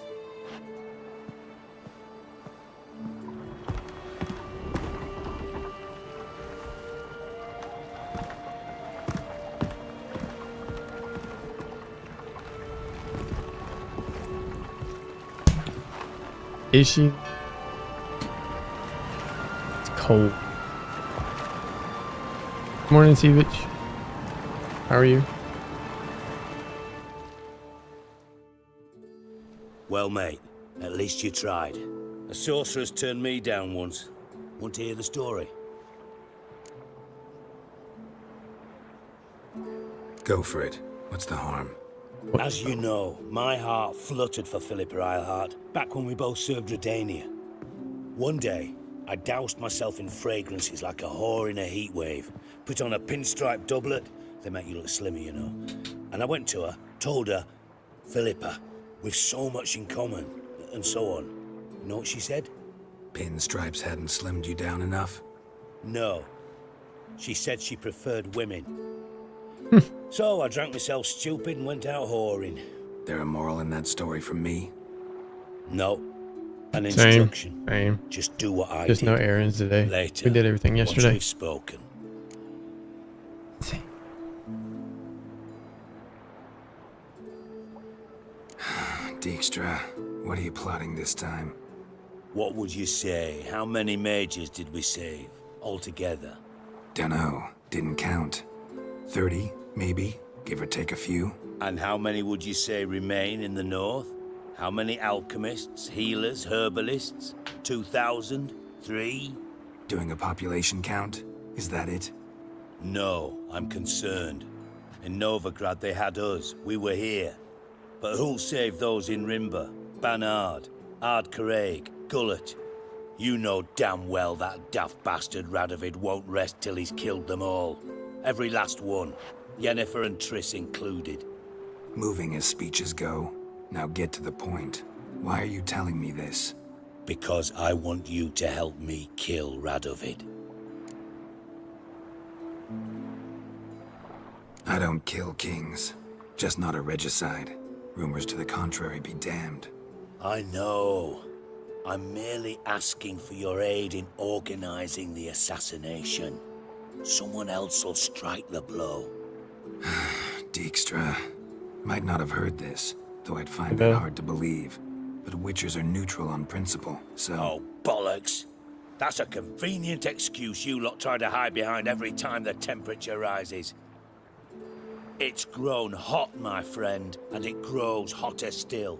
Is she? It's cold. Morning, Sevich. How are you? Well, mate, at least you tried. A sorceress turned me down once. Want to hear the story? Go for it. What's the harm? As you know, my heart fluttered for Philippa Eilhart back when we both served Redania. One day, I doused myself in fragrances like a whore in a heat wave, put on a pinstripe doublet, they make you look slimmer, you know, and I went to her, told her, Philippa, we've so much in common, and so on. You know what she said? Pinstripes hadn't slimmed you down enough? No. She said she preferred women. So I drank myself stupid and went out whoring. There a moral in that story from me? No. An instruction. Same. Just do what I Just did. no errands today. Later. We did everything yesterday. Once we've spoken. Dijkstra, what are you plotting this time? What would you say? How many mages did we save altogether? Dunno. Didn't count. 30, maybe? Give or take a few? And how many would you say remain in the north? How many alchemists, healers, herbalists? 2,000? 3? Doing a population count? Is that it? No, I'm concerned. In Novigrad they had us. We were here. But who'll save those in Rimba? Banard, Ardcaraig, Gullet? You know damn well that daft bastard Radovid won't rest till he's killed them all. Every last one. Yennefer and Triss included. Moving as speeches go. Now get to the point. Why are you telling me this? Because I want you to help me kill Radovid. I don't kill kings. Just not a regicide. Rumors to the contrary be damned. I know. I'm merely asking for your aid in organizing the assassination. Someone else will strike the blow. Dijkstra. Might not have heard this, though I'd find that hard to believe. But Witchers are neutral on principle, so... Oh, bollocks. That's a convenient excuse you lot try to hide behind every time the temperature rises. It's grown hot, my friend, and it grows hotter still.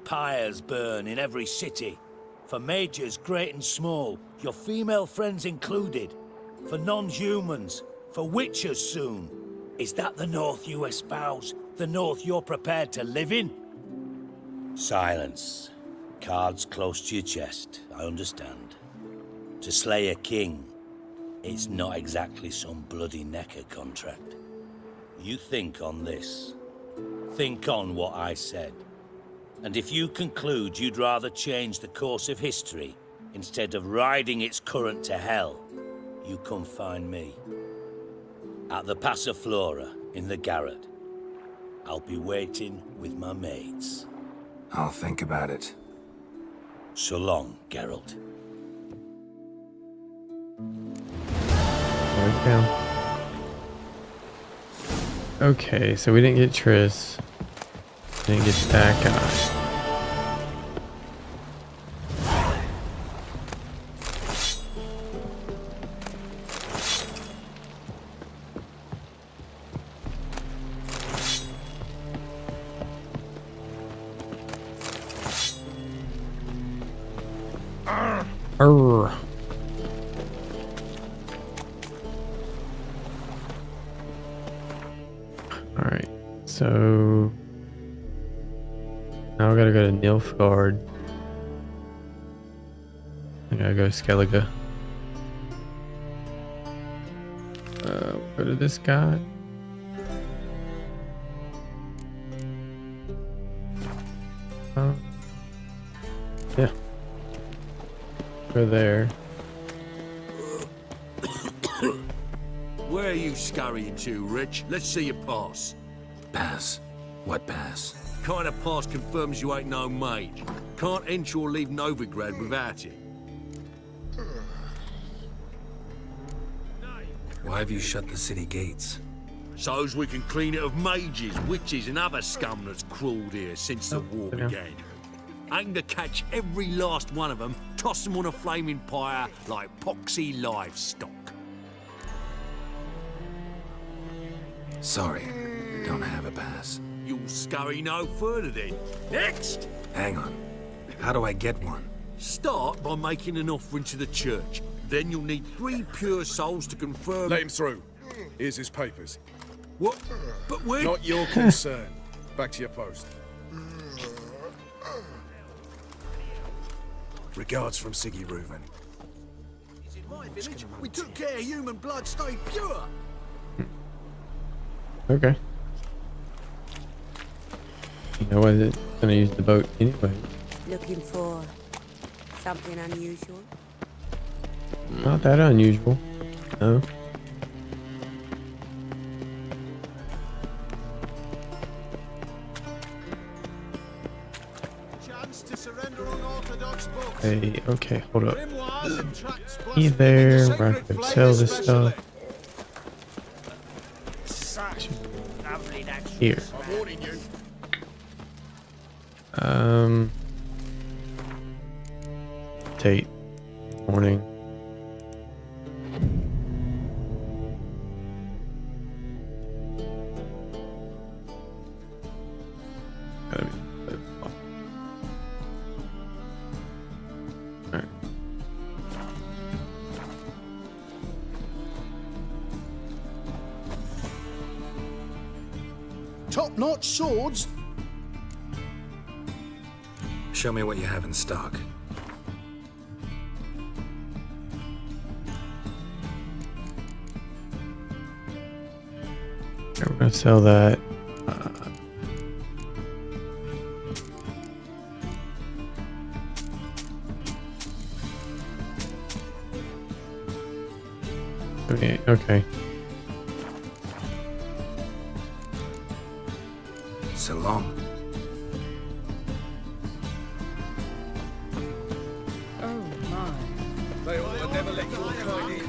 Pyres burn in every city. For mages great and small, your female friends included. For non-humans, for witchers soon. Is that the North you espouse? The North you're prepared to live in? Silence. Cards close to your chest, I understand. To slay a king, it's not exactly some bloody necker contract. You think on this. Think on what I said. And if you conclude you'd rather change the course of history instead of riding its current to hell, you come find me. At the Passiflora in the garret. I'll be waiting with my mates. I'll think about it. So long, Geralt. Right down. Okay, so we didn't get Triss. Didn't get that guy. All right, so now I gotta go to Nilfgaard. I gotta go to Skellige. Go to this guy. Yeah. Go there. Where are you scurrying to, Rich? Let's see your pass. Pass? What pass? Kind of pass confirms you ain't no mage. Can't enter or leave Novigrad without it. Why have you shut the city gates? So's we can clean it of mages, witches, and other scum that's crawled here since the war began. Aim to catch every last one of them, toss them on a flaming pyre like poxy livestock. Sorry, don't have a pass. You'll scurry no further then. Next! Hang on. How do I get one? Start by making an offering to the church. Then you'll need 3 pure souls to confirm... Let him through. Here's his papers. What? But when... Not your concern. Back to your post. Regards from Siggy Reuven. In my village, we took care human blood stayed pure. Okay. You know what? It's gonna use the boat anyway. Looking for something unusual? Not that unusual. No. Hey, okay, hold up. He there, we're going to sell this stuff. Here. Tate. Morning. Gotta be. Alright. Top-notch swords. Show me what you have in stock. Okay, we're gonna sell that. Okay, okay. So long. They ought to never let your kind in.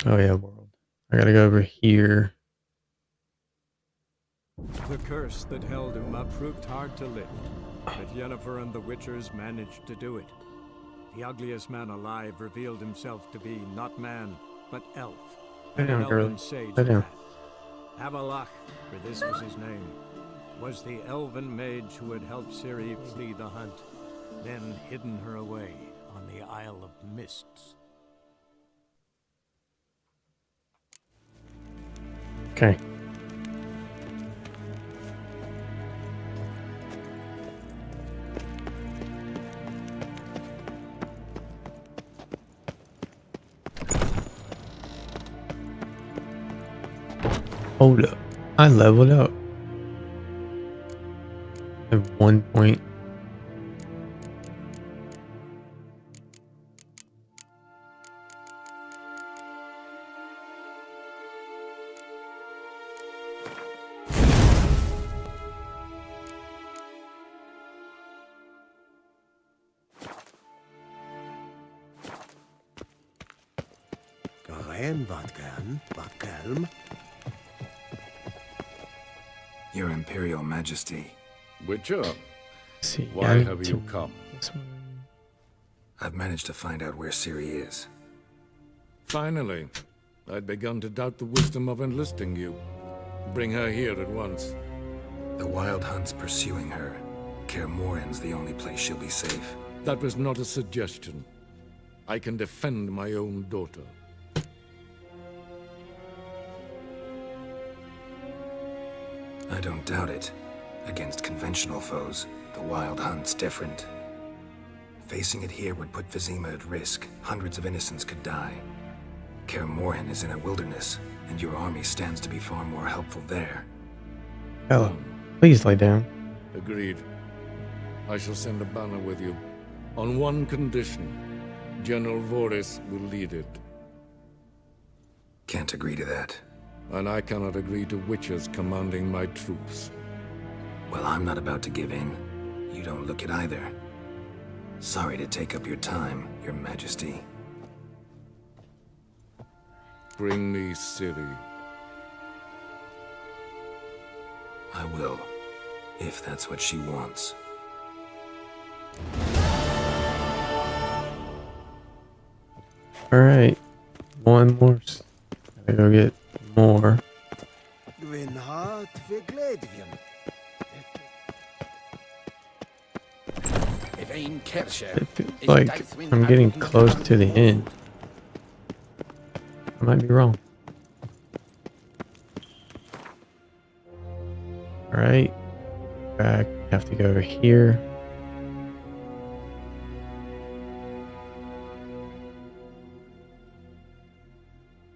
Oh yeah, world. I gotta go over here. The curse that held Uma proved hard to lift, but Yennefer and the Witchers managed to do it. The ugliest man alive revealed himself to be not man, but elf. Sit down, An girl. elven sage Sit at down. that. Avalach, for this was his name, was the elven mage who had helped Ciri flee the hunt, then hidden her away on the Isle of Mists. Okay. Hold up. I leveled up. At 1 point. Your Imperial Majesty. Witcher, See, why have you come? I've managed to find out where Ciri is. Finally. I'd begun to doubt the wisdom of enlisting you. Bring her here at once. The Wild Hunt's pursuing her. Kaer Morhen's the only place she'll be safe. That was not a suggestion. I can defend my own daughter. I don't doubt it. Against conventional foes, the Wild Hunt's different. Facing it here would put Vizima at risk. Hundreds of innocents could die. Kaer Morhen is in a wilderness, and your army stands to be far more helpful there. Hello. Please lay down. Agreed. I shall send a banner with you. On one condition. General Voris will lead it. Can't agree to that. And I cannot agree to witches commanding my troops. Well, I'm not about to give in. You don't look it either. Sorry to take up your time, Your Majesty. Bring me Ciri. I will, if that's what she wants. Alright. One more. Gotta go get more. It feels like I'm getting close to the end. I might be wrong. Alright. Back. Have to go over here.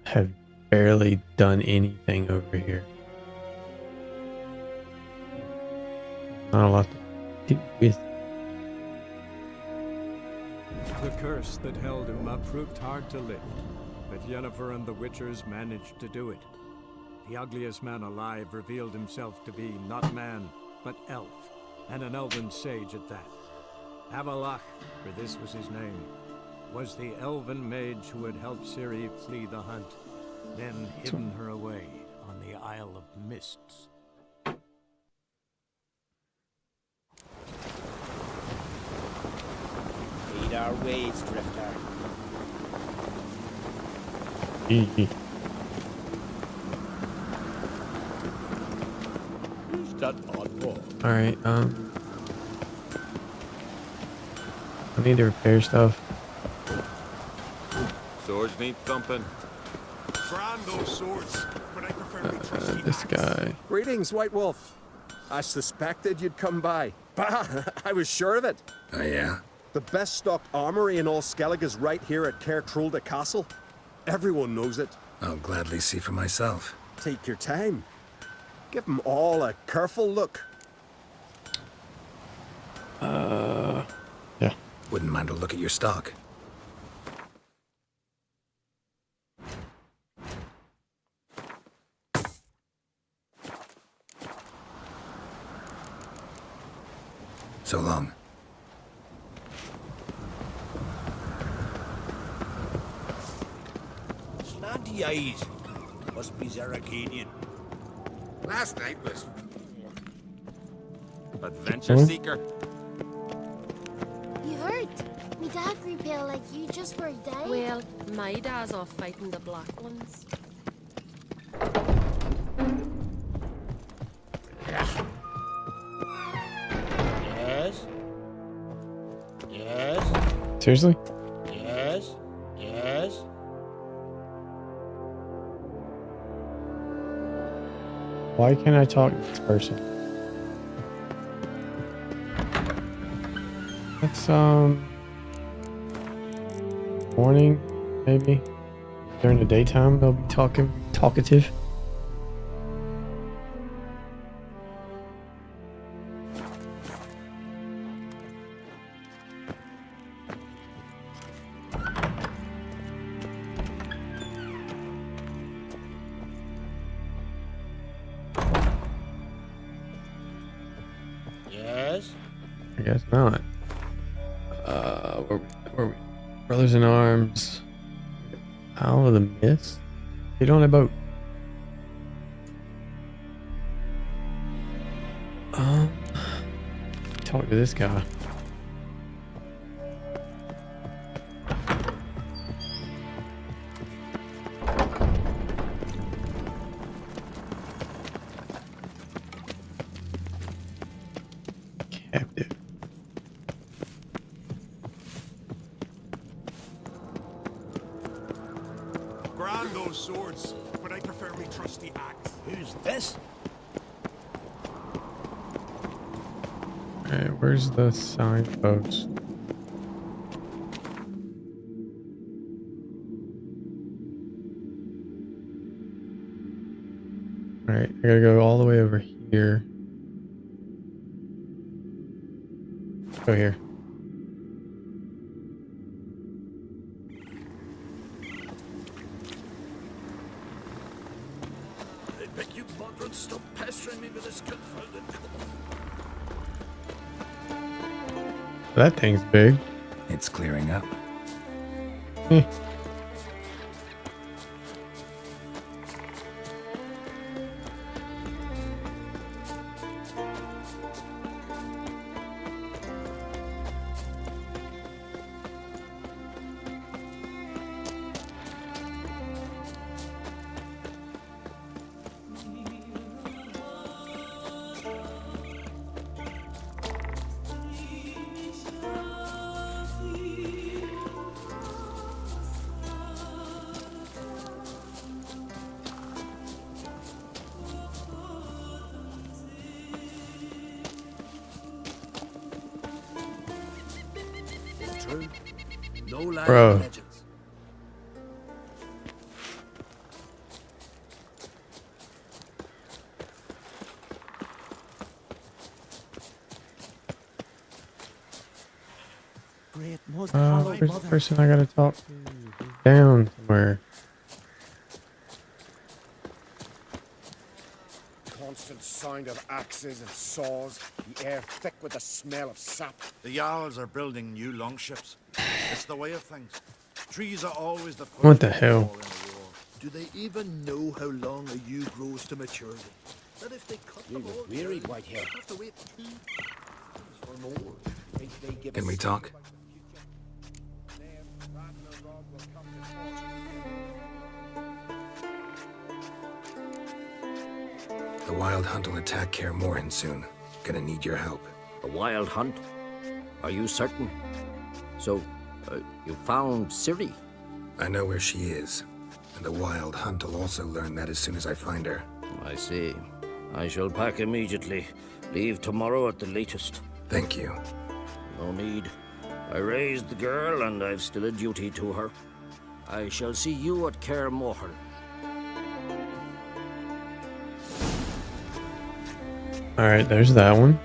Have barely done anything over here. Not a lot to do with. The curse that held Uma proved hard to lift, but Yennefer and the Witchers managed to do it. The ugliest man alive revealed himself to be not man, but elf, and an elven sage at that. Avalach, for this was his name, was the elven mage who had helped Ciri flee the hunt, then hidden her away on the Isle of Mists. Lead our ways, Drifter. Alright, I need to repair stuff. Swords need thumping. Brand those swords, but I prefer we trust This guy. Greetings, White Wolf. I suspected you'd come by. Bah, I was sure of it. Oh, yeah? The best stocked armory in all Skellig is right here at Caer Trolda Castle. Everyone knows it. I'll gladly see for myself. Take your time. Give them all a careful look. Yeah. Wouldn't mind a look at your stock. So long. Slanty eyes. Must be Zeracanian. Last night was... Adventure seeker. You heard? Me dad grew pale like you just for a day. Well, my dad's off fighting the black ones. Yes? Yes? Seriously? Yes? Yes? Why can't I talk to this person? It's morning, maybe. During the daytime they'll be talkative. Yes? I guess not. Where we? Brothers in Arms. Isle of the Mist? Get on a boat. Talk to this guy. captive. Grand those swords, but I prefer me trusty axe. Who's this? Alright, where's the signpost? Alright, I gotta go all the way over here. Go here. I beg you, Modron, stop pestering me with this confounded cough. That thing's big. It's clearing up. True. No lie Bro. legends. Great most Where's the person I gotta talk to? Down somewhere. Constant sound of axes and saws, the air thick with the smell of sap. The Jarls are building new longships. It's the way of things. Trees are always the first What the to hell? fall in a war. Do they even know how long a yew grows to maturity? That if they cut You them all look wearied, down, Whitehair. have to wait 2 years or more. They give Can us we talk? The Wild Hunt will attack Kaer Morhen soon. Gonna need your help. A wild hunt? Are you certain? So, you found Ciri? I know where she is. And the Wild Hunt will also learn that as soon as I find her. I see. I shall pack immediately. Leave tomorrow at the latest. Thank you. No need. I raised the girl, and I've still a duty to her. I shall see you at Kaer Morhen. Alright, there's that one.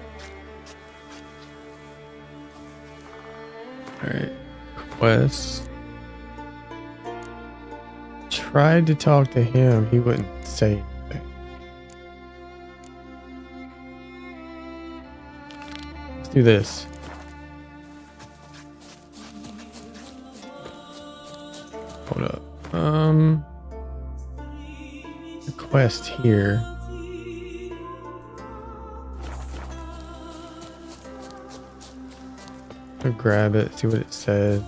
Alright. Quest. Tried to talk to him, he wouldn't say anything. Let's do this. Hold up. The quest here. I'll grab it, see what it says.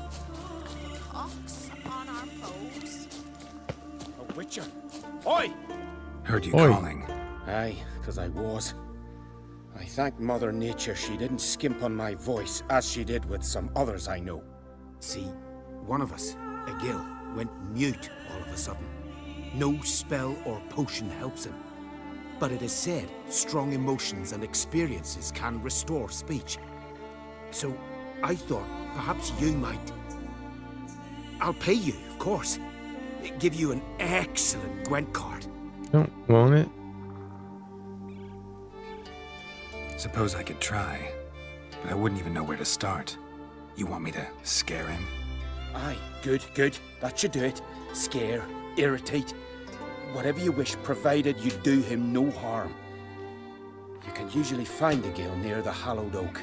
A witcher. Oi! Heard you Oi. calling. Aye, 'cause I was. I thank Mother Nature she didn't skimp on my voice as she did with some others I know. See, one of us, a gill, went mute all of a sudden. No spell or potion helps him. But it is said strong emotions and experiences can restore speech. So I thought perhaps you might. I'll pay you, of course. Give you an excellent Gwent card. Don't want it. Suppose I could try, but I wouldn't even know where to start. You want me to scare him? Aye, good, good. That should do it. Scare, irritate. Whatever you wish, provided you do him no harm. You can usually find a gill near the hallowed oak.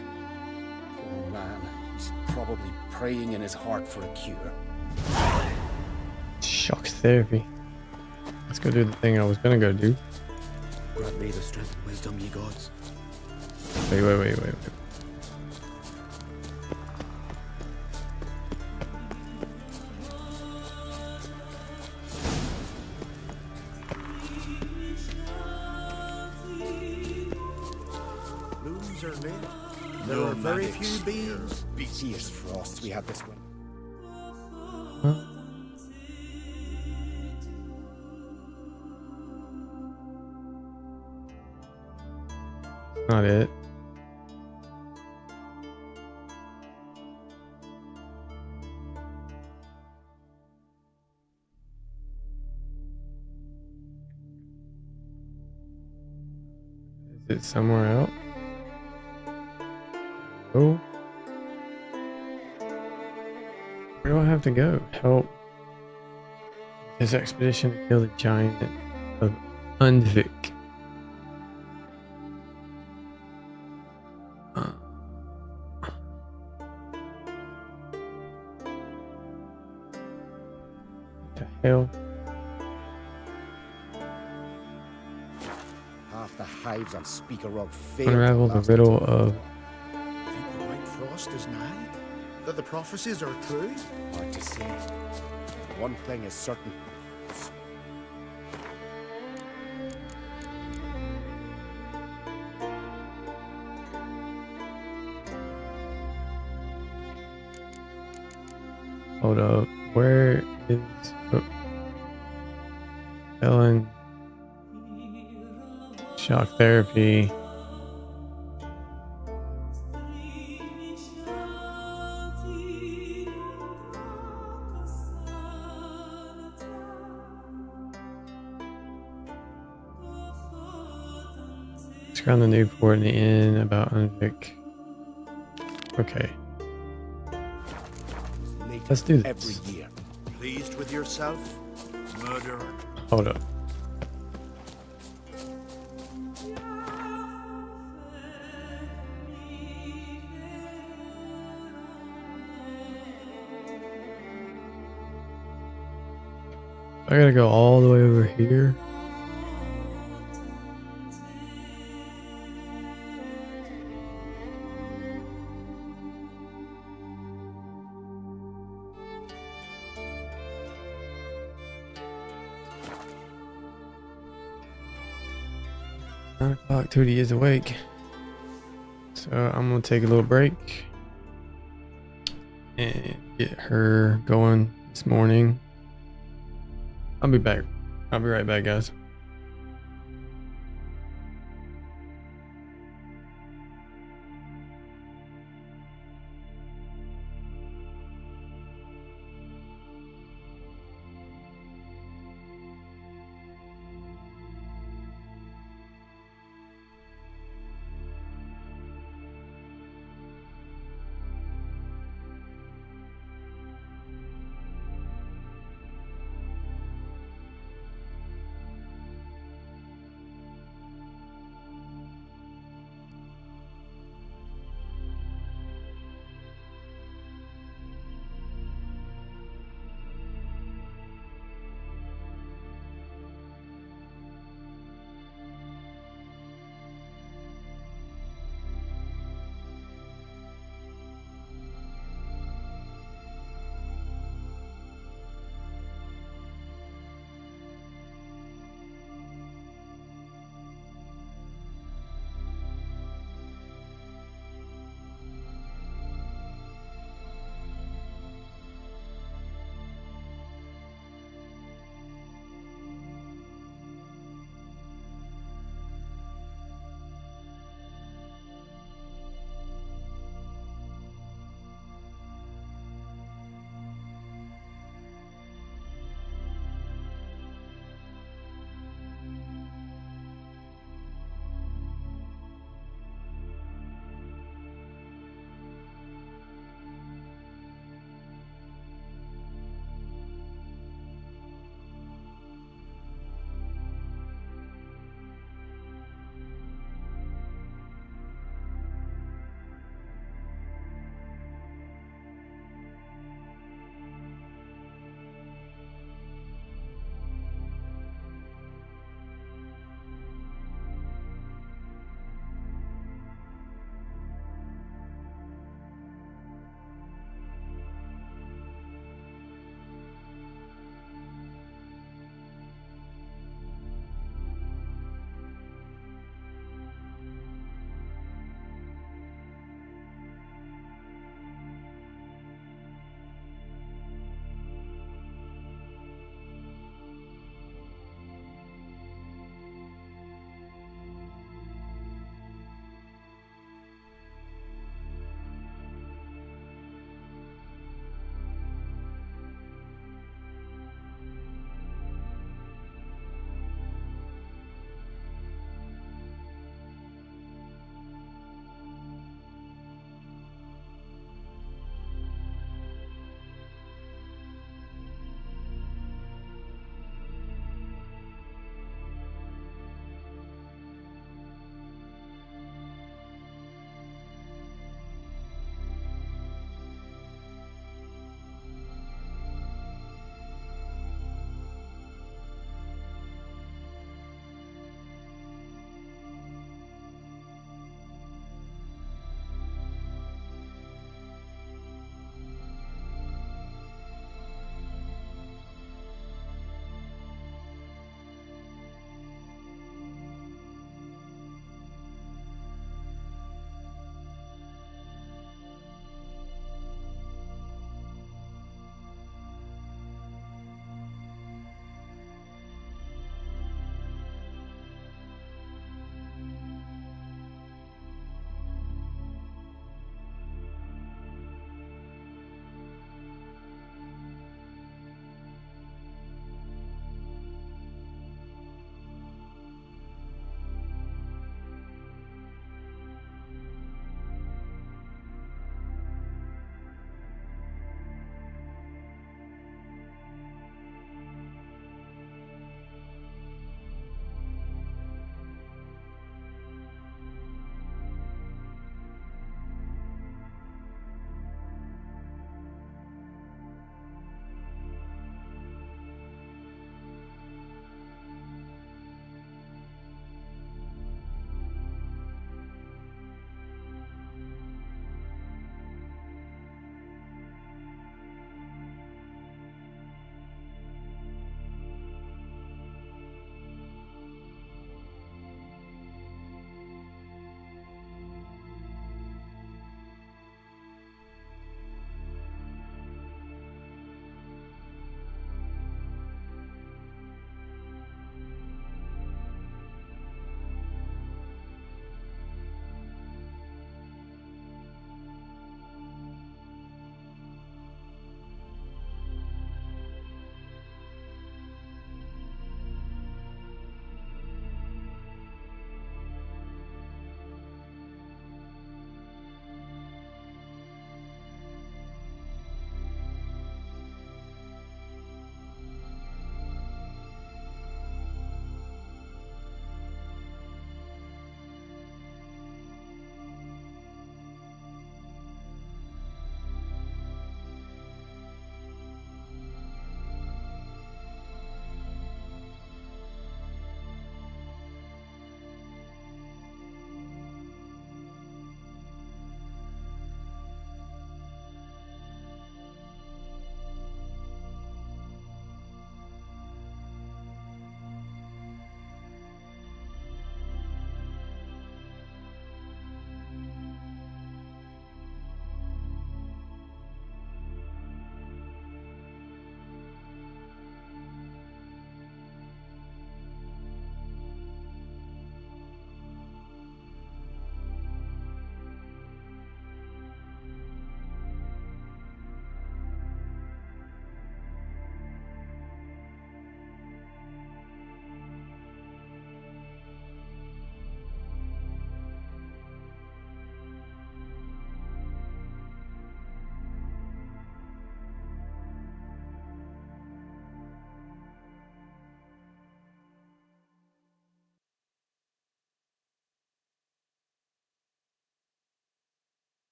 Poor man, he's probably praying in his heart for a cure. Shock therapy. Let's go do the thing I was gonna go do. Grant me the strength and wisdom, ye gods. Wait. Looms are lit. There No are very magic few spears, beings. Fierce frosts we had this winter. Huh? Not it. Is it somewhere else? Oh. Where do I have to go? Help his expedition to kill the giant of Undvik. What the hell? Half the hives on Speaker Rock failed. Unravel the riddle of Think the White Frost is nigh? That the prophecies are true? Hard to say. One thing is certain. Hold up. Where is Ellen? Shock therapy. Around the Newport in the inn about Undvik. Okay. Let's do this. Every year. Pleased with yourself, murderer? Hold up. I gotta go all the way over here. Tootie is awake, so I'm gonna take a little break and get her going this morning. I'll be back. I'll be right back, guys.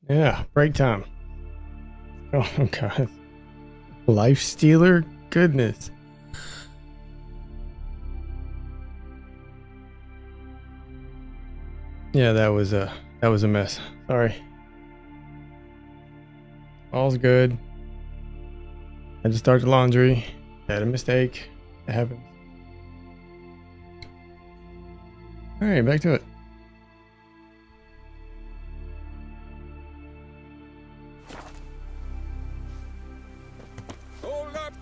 Yeah, break time. Oh god. Life stealer? Goodness. Yeah, that was a mess. Sorry. All's good. I just started laundry. Had a mistake. It happens. Alright, back to it.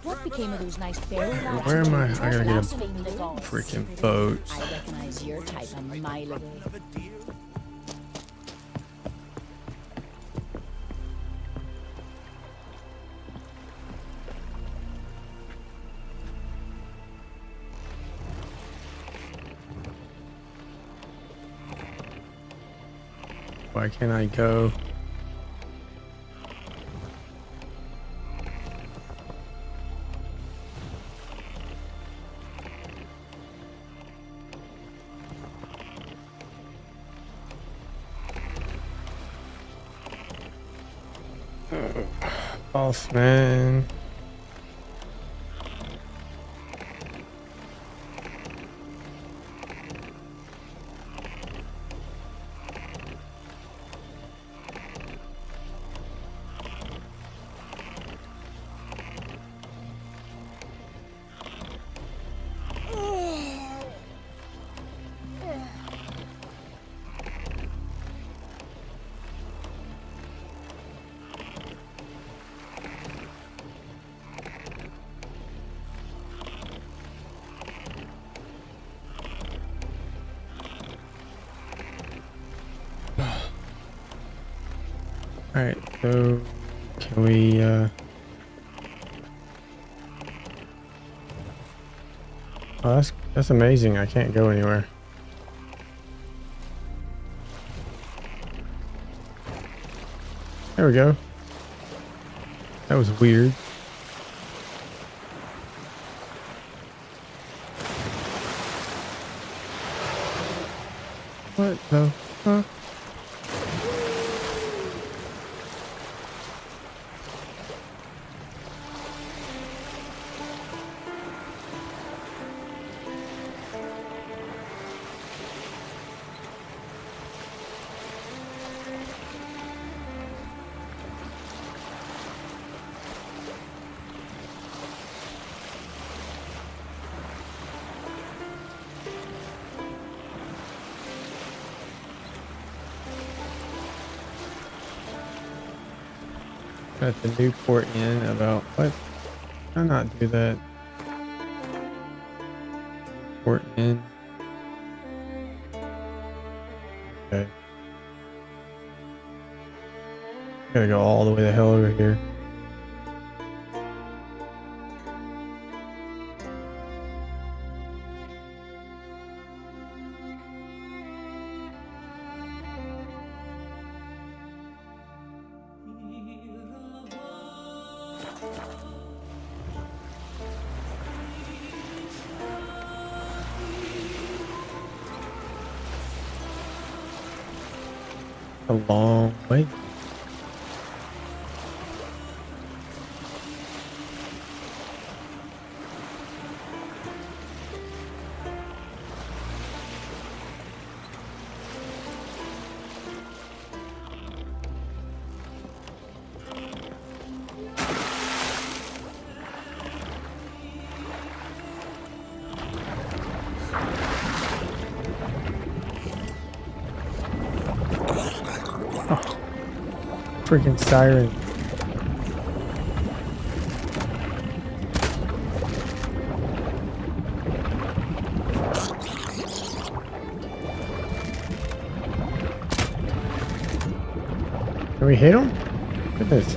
What became of those nice berry lads? Where am I? I gotta get a Blaspheme the gods. freaking boat. I recognize your type a mile away. Why can't I go? Boss man. Alright, so can we oh, that's amazing. I can't go anywhere. There we go. That was weird. What the fuck? At the Newport Inn about what? Why not do that? Newport Inn. Okay. Gotta go all the way the hell over here. A long way. Freaking siren. Can we hit him? Goodness.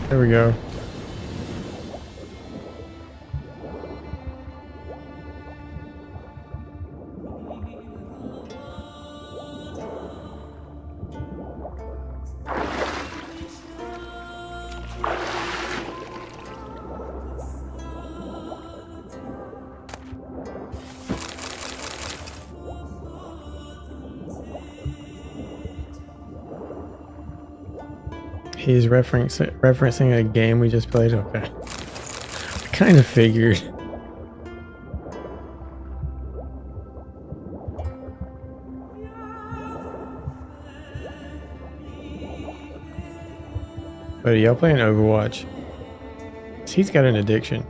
There we go. He's referencing a game we just played. Okay. I kind of figured. But y'all playing Overwatch? He's got an addiction.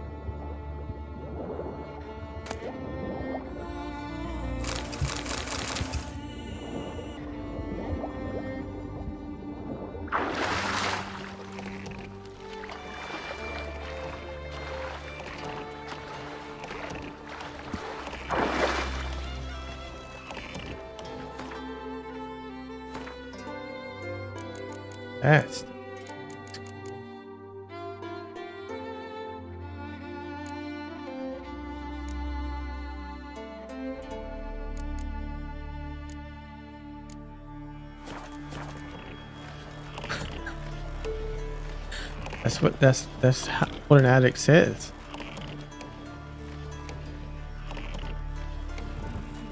That's that's what an addict says.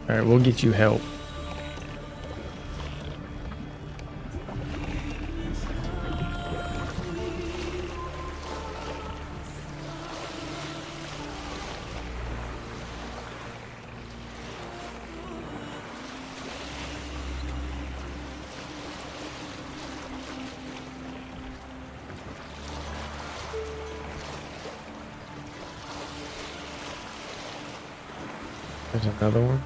All right, we'll get you help. There's another one.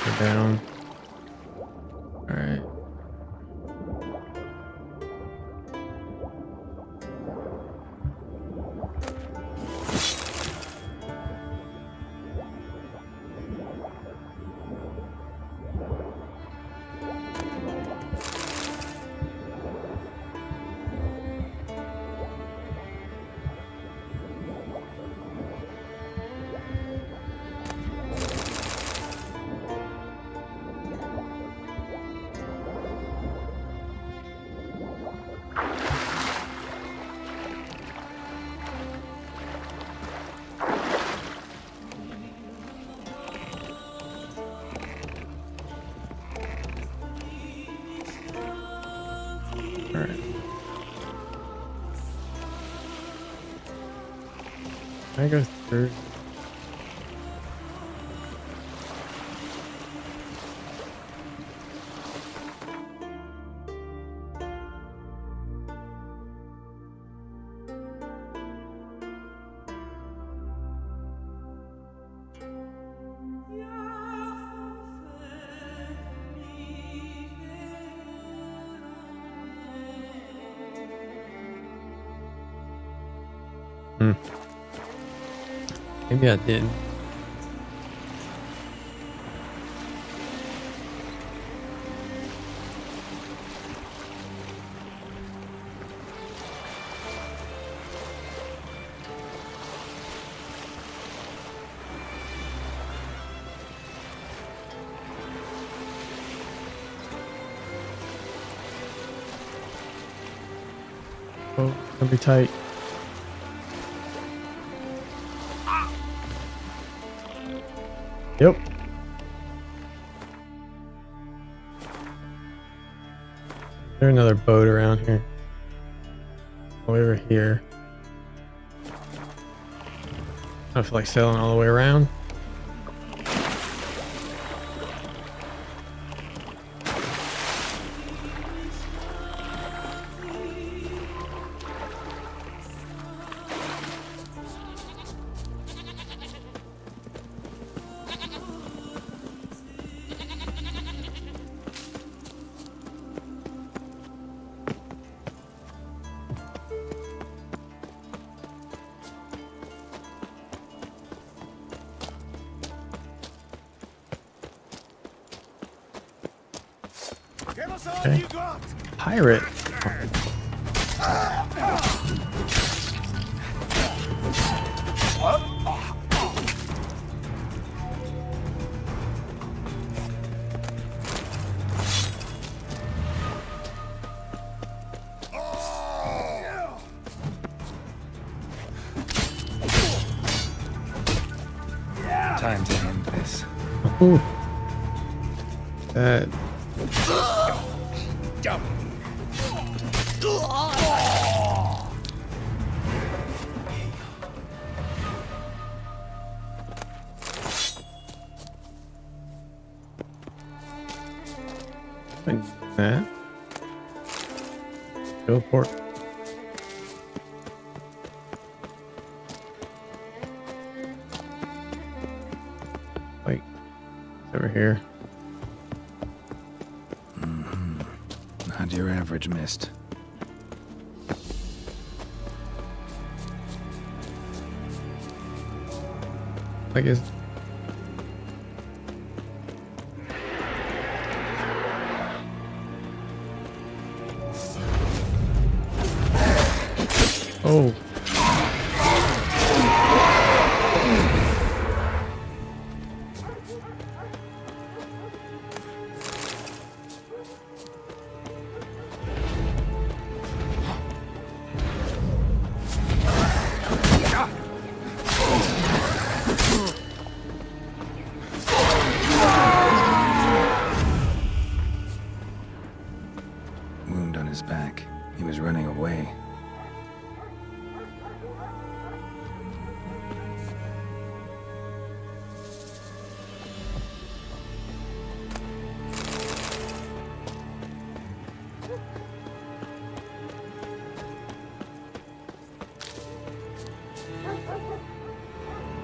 Go down. All right. All right. Can I go through? Maybe I didn't. Oh, it'll be tight. Yep. There's another boat around here. Over here. I feel like sailing all the way around. Okay. Pirate. Ooh. That. That. Go for it. Wait, it's over here. Not your average mist. I guess. Oh. Wound on his back. He was running away.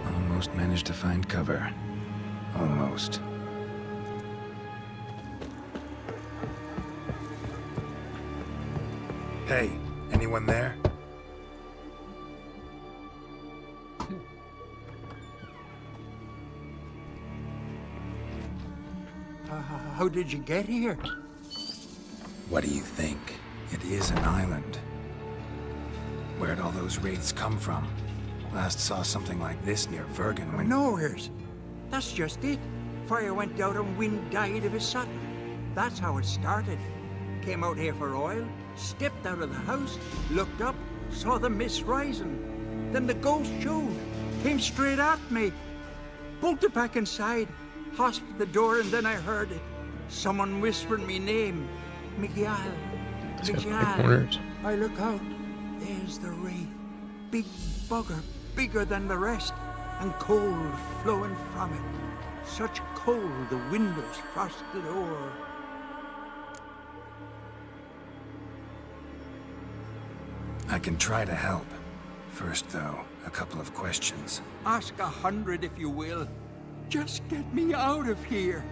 Almost managed to find cover. Almost. Hey, anyone there? How did you get here? What do you think? It is an island. Where'd all those wraiths come from? Last saw something like this near Vergen when... Nowheres. That's just it. Fire went out and wind died of a sudden. That's how it started. Came out here for oil, stepped out of the house, looked up, saw the mist rising. Then the ghost showed, came straight at me. Bolted back inside, hosped the door, and then I heard it. Someone whispering me name. Miguel. Miguel. I look out. There's the wraith. Big bugger, bigger than the rest, and cold flowing from it. Such cold the windows frosted o'er. I can try to help. First, though, a couple of questions. Ask 100 if you will. Just get me out of here.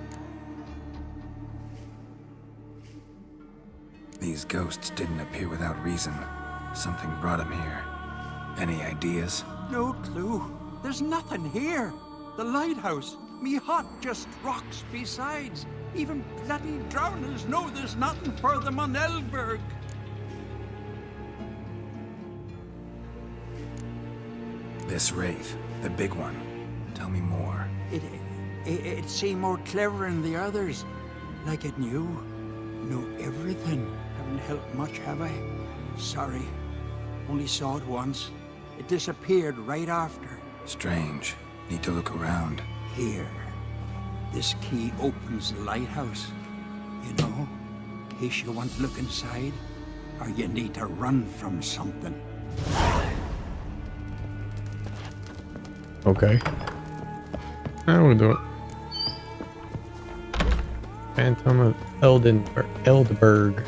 These ghosts didn't appear without reason. Something brought them here. Any ideas? No clue. There's nothing here. The lighthouse, me hut just rocks besides. Even bloody drowners know there's nothing for them on Elberg. This wraith, the big one. Tell me more. It seemed more clever than the others. Like it knew everything. Haven't helped much, have I? Sorry. Only saw it once. It disappeared right after. Strange. Need to look around. Here. This key opens the lighthouse. You know, in case you want to look inside, or you need to run from something. Okay. I will do it. Phantom of Eldberg.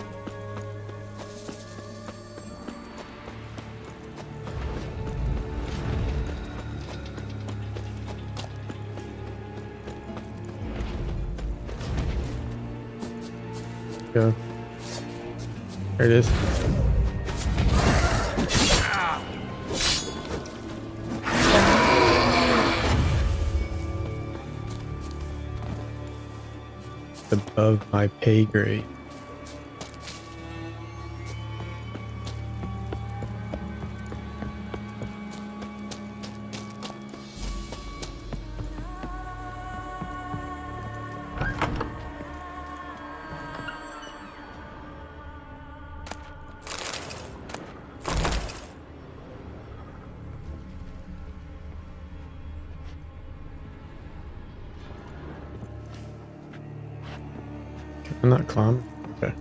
Go. There it is. Above my pay grade. I'm not climbing. Okay.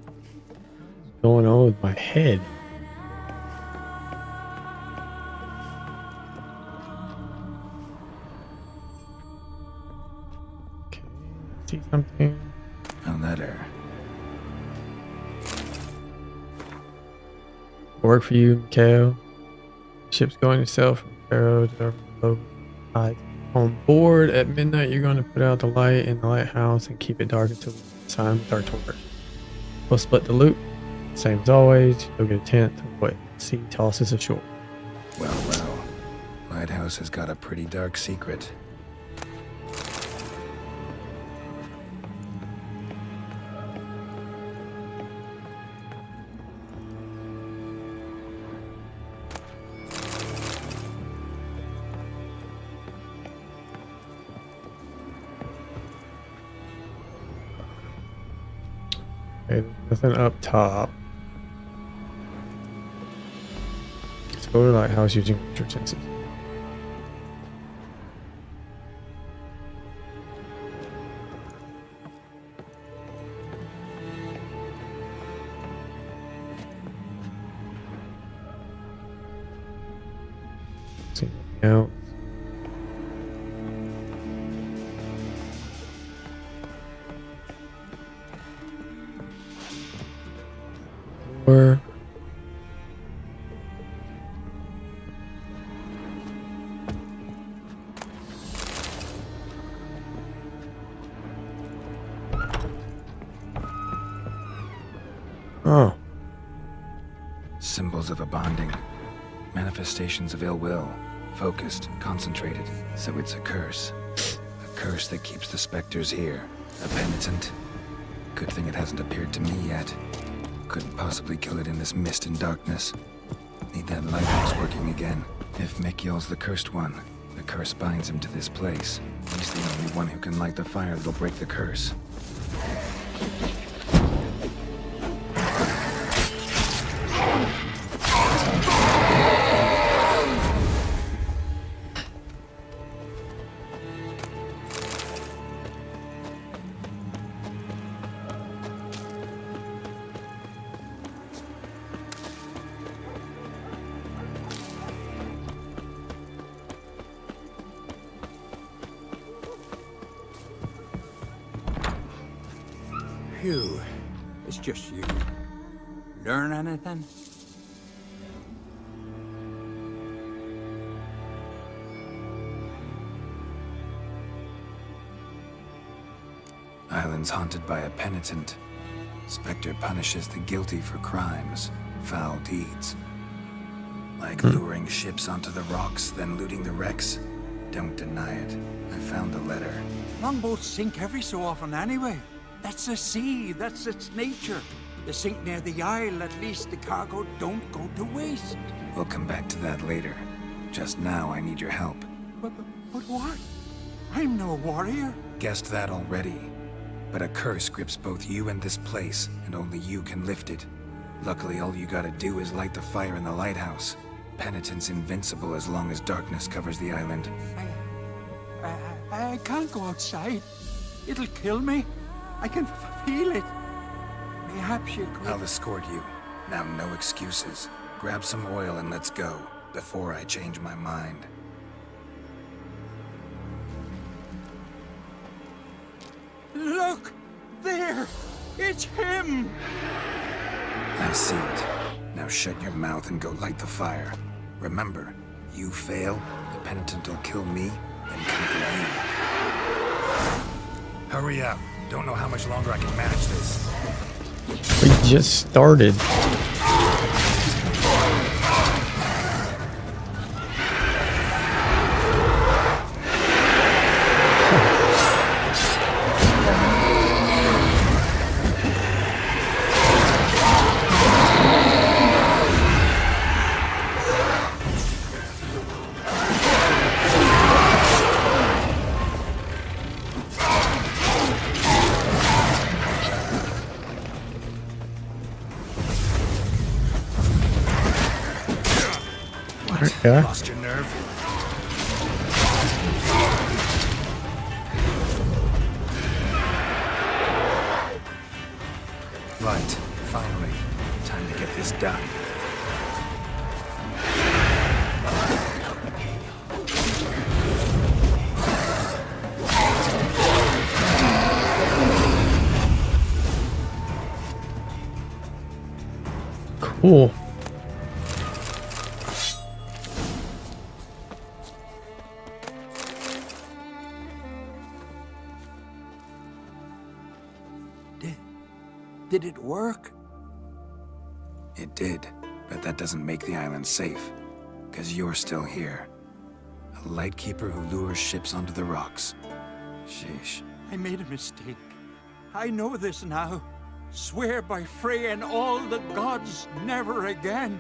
What's going on with my head? Okay, see something. A letter. Work for you, Mikhail. Ship's going to sail from Pharaoh to overnight. On board at midnight, you're going to put out the light in the lighthouse and keep it dark until we time with our tour. We'll split the loot. Same as always. You'll get a tenth of what sea tosses ashore. Well, well. Lighthouse has got a pretty dark secret. Okay, there's nothing up top. Let's go to the lighthouse using your senses. See anything else? Or oh, Symbols of a bonding. Manifestations of ill will. Focused, concentrated. So it's a curse. A curse that keeps the specters here. A penitent. Good thing it hasn't appeared to me yet. Couldn't possibly kill it in this mist and darkness. Need that lighthouse working again. If Mikhail's the cursed one, the curse binds him to this place. He's the only one who can light the fire that'll break the curse. Phew, it's just you. Learn anything? Island's haunted by a penitent. Spectre punishes the guilty for crimes, foul deeds. Like luring ships onto the rocks, then looting the wrecks. Don't deny it. I found the letter. Longboats sink every so often anyway. That's the sea, that's its nature. They sink near the isle, at least the cargo don't go to waste. We'll come back to that later. Just now, I need your help. But what? I'm no warrior. Guessed that already. But a curse grips both you and this place, and only you can lift it. Luckily, all you gotta do is light the fire in the lighthouse. Penitent's invincible as long as darkness covers the island. I can't go outside. It'll kill me. I can feel it. Perhaps you could... I'll escort you. Now, no excuses. Grab some oil and let's go, before I change my mind. Look! There! It's him! I see it. Now shut your mouth and go light the fire. Remember, you fail, the penitent will kill me and conquer you. Hurry up. Don't know how much longer I can manage this. we just started. Okay. Lost your nerve? Right, finally. Time to get this done. Cool. Did it work? It did, but that doesn't make the island safe. Because you're still here. A lightkeeper who lures ships onto the rocks. Sheesh. I made a mistake. I know this now. Swear by Frey and all the gods, never again.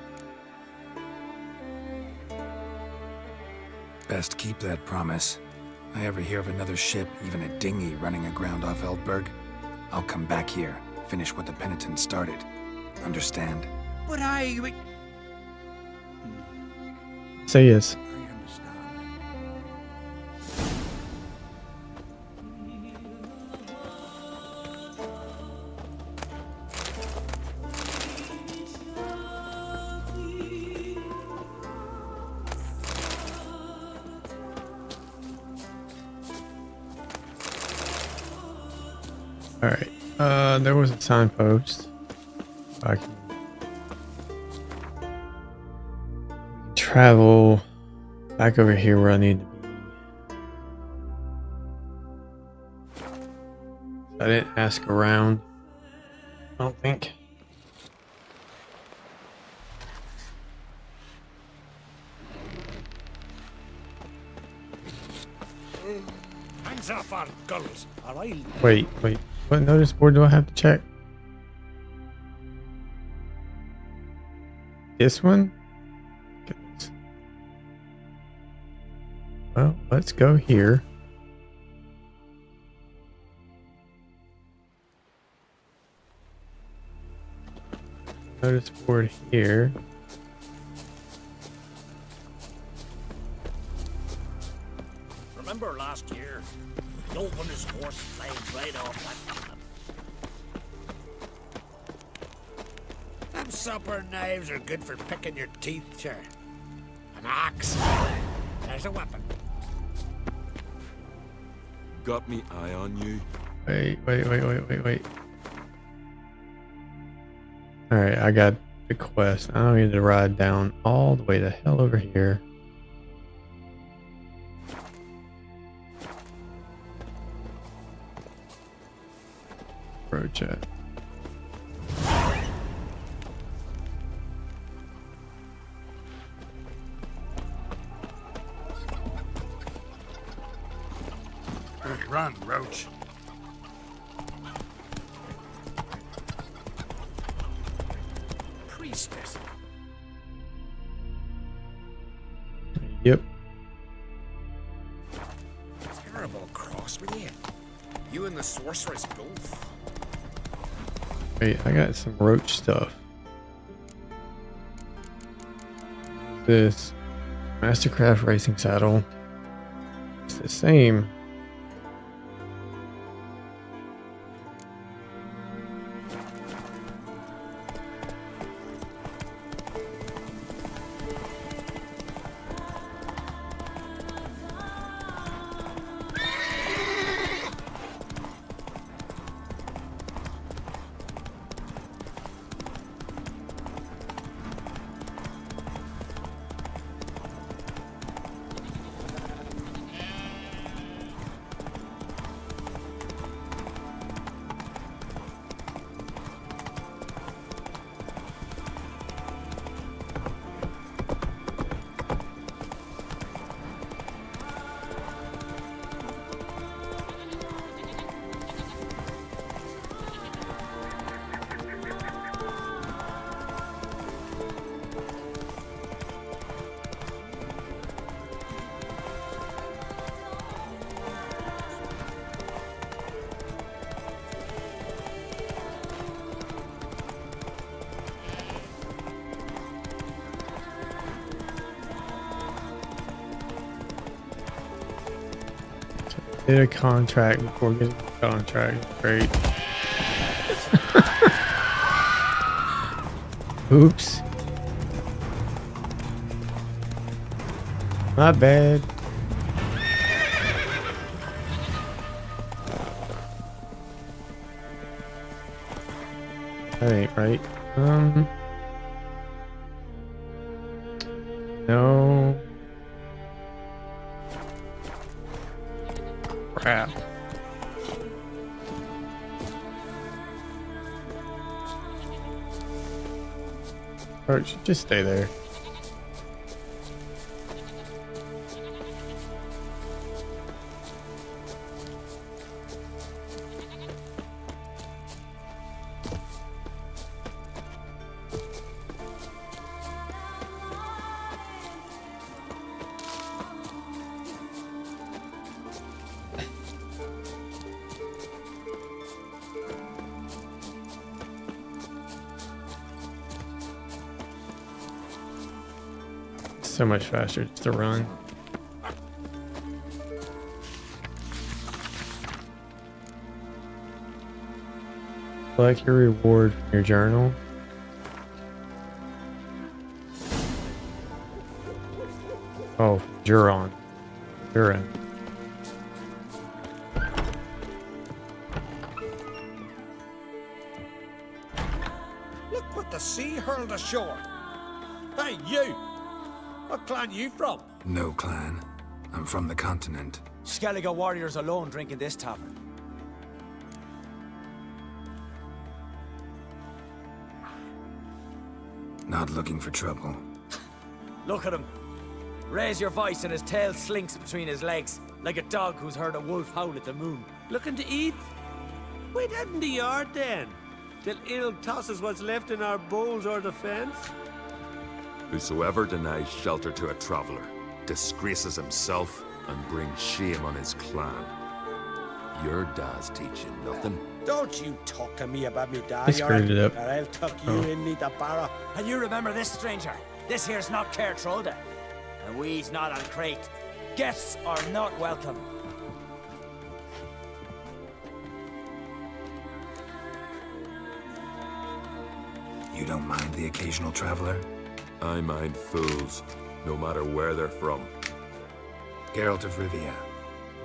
Best keep that promise. I ever hear of another ship, even a dinghy, running aground off Eldberg, I'll come back here, finish what the penitents started. Understand? But I... Say yes. All right. There was a signpost. I can travel back over here where I need to be. I didn't ask around. I don't think. Hands up on guns, or I'll... Wait. What notice board do I have to check? This one? Goodness. Well, let's go here. Notice board here. Remember last year? He opened his horse flames right off that. Them supper knives are good for picking your teeth, sure. An axe. There's a weapon. Got me eye on you. Wait. Alright, I got the quest. I don't need to ride down all the way to hell over here. Road chat. Run, Roach. Priestess. Yep. Terrible cross with you. You and the sorceress both. Wait, I got some roach stuff. This Mastercraft racing saddle. It's the same. Did a contract before getting a contract. Great. Oops. My bad. That ain't right. No. Crap. Or it should just stay there. So much faster just to run. Select your reward from your journal. Oh, Juron. Juron. Look what the sea hurled ashore. Hey, you! What clan you from? No clan. I'm from the continent. Skellige warriors alone drink in this tavern. Not looking for trouble. Look at him. Raise your voice and his tail slinks between his legs, like a dog who's heard a wolf howl at the moon. Looking to eat? Wait out in the yard then, till ill tosses what's left in our bowls or the fence. Whosoever denies shelter to a traveller disgraces himself and brings shame on his clan. Your dad's teaching nothing. Don't you talk to me about me dad, I screwed it up. or I'll tuck you Oh. in me the barra. And you remember this, stranger? This here's not Caer Trolde, and we's not on Crate. Guests are not welcome. You don't mind the occasional traveler? I mind fools, no matter where they're from. Geralt of Rivia,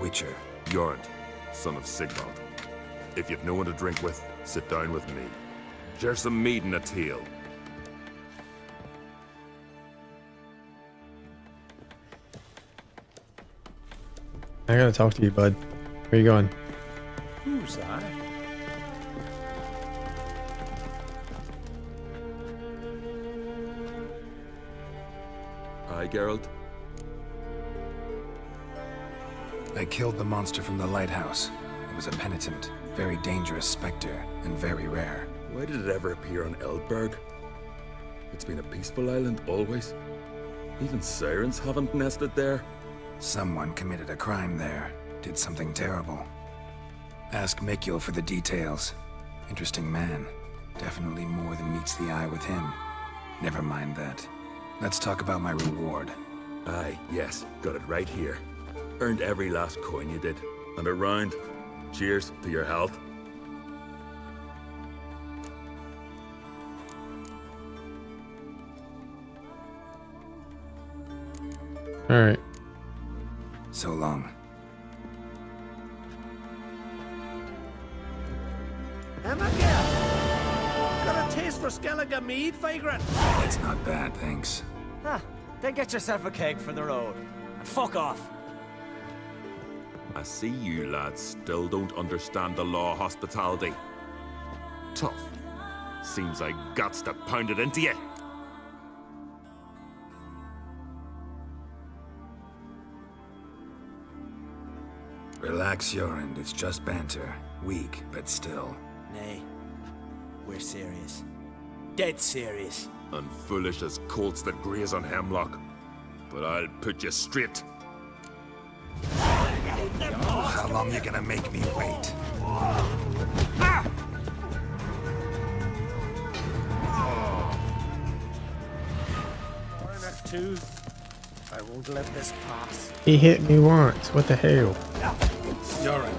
Witcher. Jorund, son of Sigmund. If you've no one to drink with, sit down with me. Share some mead and a teal. I gotta talk to you, bud. Where you going? Who's that? Aye, Geralt? I killed the monster from the lighthouse. It was a penitent, very dangerous specter, and very rare. Why did it ever appear on Eldberg? It's been a peaceful island always. Even sirens haven't nested there. Someone committed a crime there, did something terrible. Ask Mikul for the details. Interesting man. Definitely more than meets the eye with him. Never mind that. Let's talk about my reward. Aye, yes, got it right here. Earned every last coin you did. And a round. Cheers to your health. Alright. So long. Emma girl! Got a taste for Skellige mead, vagrant? It's not bad, thanks. Huh. Then get yourself a keg for the road. And fuck off. I see you lads still don't understand the law of hospitality. Tough. Seems like guts to pound it into you. Relax, Jorund. It's just banter. Weak, but still. Nay. We're serious. Dead serious. And foolish as colts that graze on hemlock. But I'll put you straight. How long you gonna make me wait? One or two. I won't let this pass. He hit me once. What the hell? Jorund.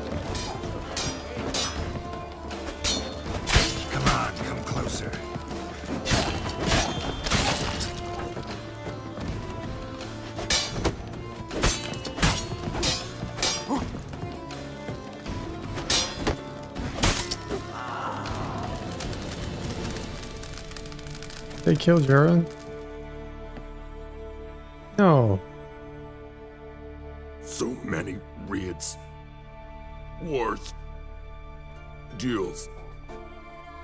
Come on, come closer. They killed Euron? No. So many raids, wars, duels,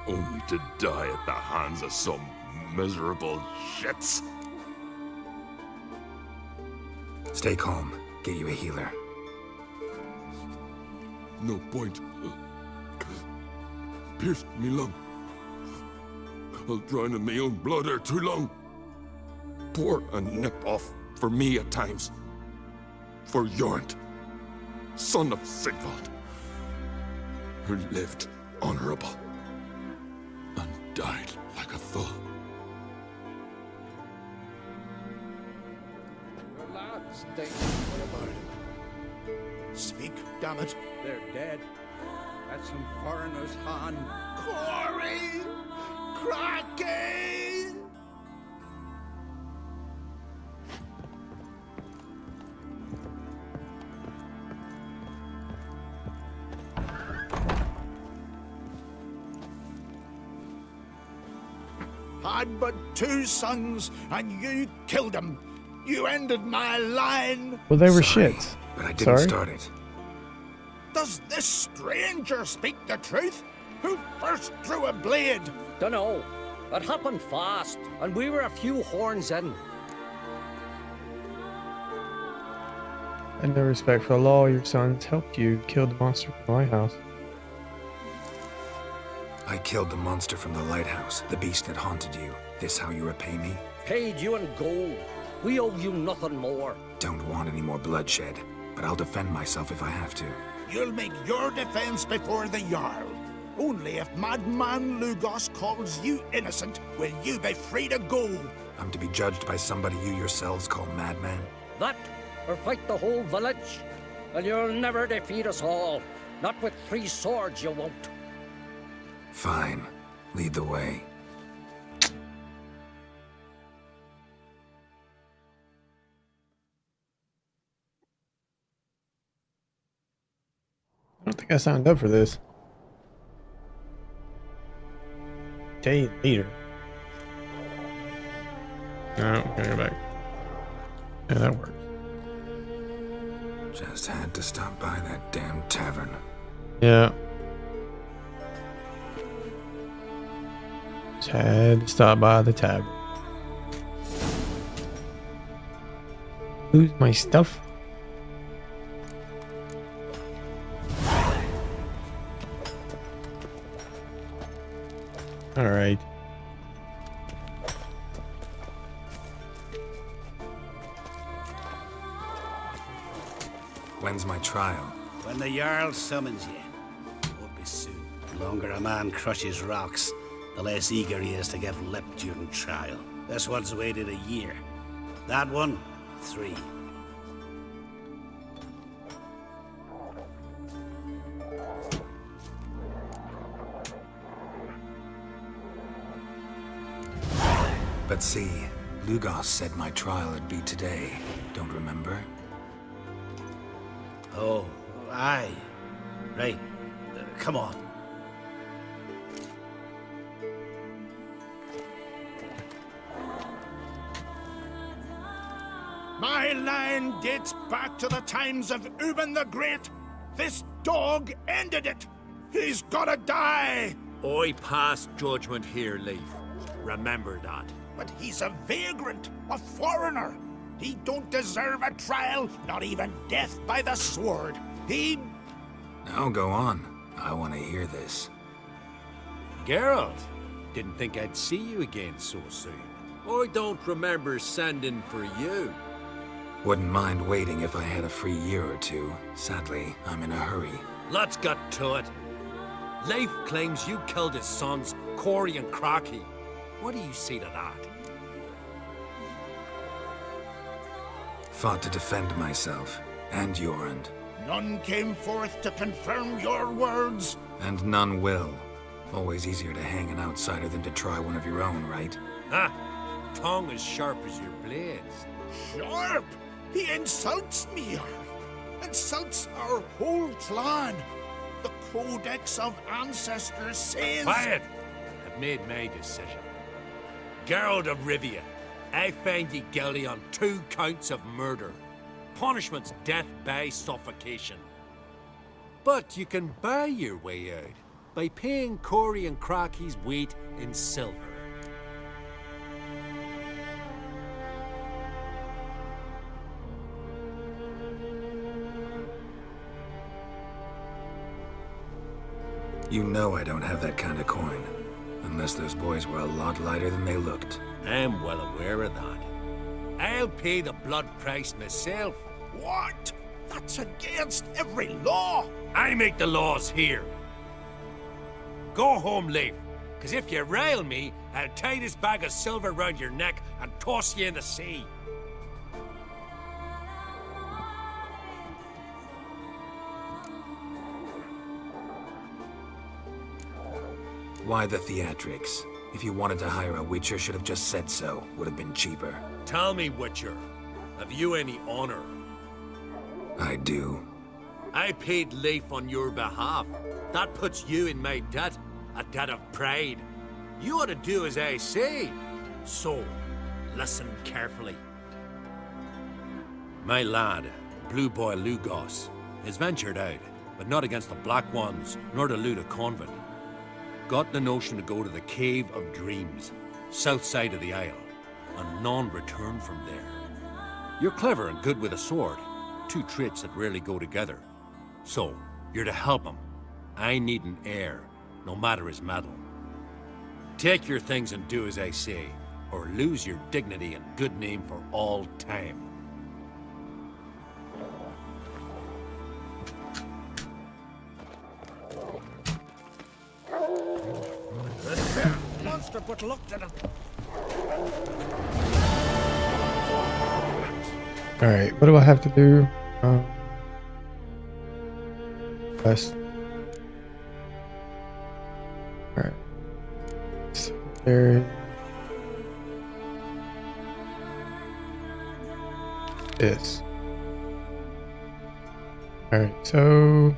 only to die at the hands of some miserable shits. Stay calm. Get you a healer. No point. Pierced me lung. I'll drown in my own blood ere too long. Pour a nip off for me at times. For Jornt, son of Sigvald, who lived honorable and died like a fool. Lads, what about him? Speak, damn it. They're dead. At some foreigner's hand. Corey! Cracky! Had but 2 sons, and you killed them. You ended my line. Well, they were Sorry, shits. But I didn't Sorry? start it. Does this stranger speak the truth? Who first drew a blade? Dunno. It happened fast, and we were a few horns in. And no respect for the law, your sons helped you kill the monster from my house. I killed the monster from the lighthouse, the beast that haunted you. This how you repay me? Paid you in gold. We owe you nothing more. Don't want any more bloodshed, but I'll defend myself if I have to. You'll make your defense before the Jarl. Only if Madman Lugos calls you innocent will you be free to go. I'm to be judged by somebody you yourselves call madman? That, or fight the whole village. And you'll never defeat us all. Not with 3 swords, you won't. Fine. Lead the way. I don't think I signed up for this. Day later. No, I'm gonna go back. Yeah, that works. Just had to stop by that damn tavern. Yeah. Just had to stop by the tavern. Lose my stuff. All right. When's my trial? When the Jarl summons you. Won't be soon. The longer a man crushes rocks, the less eager he is to give lip during trial. This one's waited a year. That one, 3. But see, Lugos said my trial would be today. Don't remember? Oh, aye. Right. Come on. My line dates back to the times of Ubin the Great. This dog ended it. He's gotta die. I pass judgment here, Leif. Remember that. But he's a vagrant, a foreigner. He don't deserve a trial, not even death by the sword. He... Now go on. I want to hear this. Geralt, didn't think I'd see you again so soon. I don't remember sending for you. Wouldn't mind waiting if I had a free year or 2. Sadly, I'm in a hurry. Let's get to it. Leif claims you killed his sons, Corey and Crocky. What do you say to that? Fought to defend myself, and Jorund. None came forth to confirm your words. And none will. Always easier to hang an outsider than to try one of your own, right? Ha! Tongue as sharp as your blades. Sharp? He insults me. Insults our whole clan. The Codex of Ancestors says... Quiet! I've made my decision. Gerald of Rivia, I find ye guilty on 2 counts of murder. Punishment's death by suffocation. But you can buy your way out by paying Corey and Crocky's weight in silver. You know I don't have that kind of coin. Unless those boys were a lot lighter than they looked. I'm well aware of that. I'll pay the blood price myself. What? That's against every law. I make the laws here. Go home, Leif, because if you rile me, I'll tie this bag of silver round your neck and toss you in the sea. Why the theatrics? If you wanted to hire a Witcher, should have just said so. Would have been cheaper. Tell me, Witcher, have you any honor? I do. I paid Leif on your behalf. That puts you in my debt, a debt of pride. You ought to do as I say. So, listen carefully. My lad, Blue Boy Lugos, has ventured out, but not against the Black Ones, nor to loot a convent. Got the notion to go to the Cave of Dreams, south side of the Isle, and none return from there. You're clever and good with a sword, 2 traits that rarely go together. So, you're to help him. I need an heir, no matter his mettle. Take your things and do as I say, or lose your dignity and good name for all time. Monster put luck to them. Alright, what do I have to do? Quest. Alright. So there. This. Alright, so.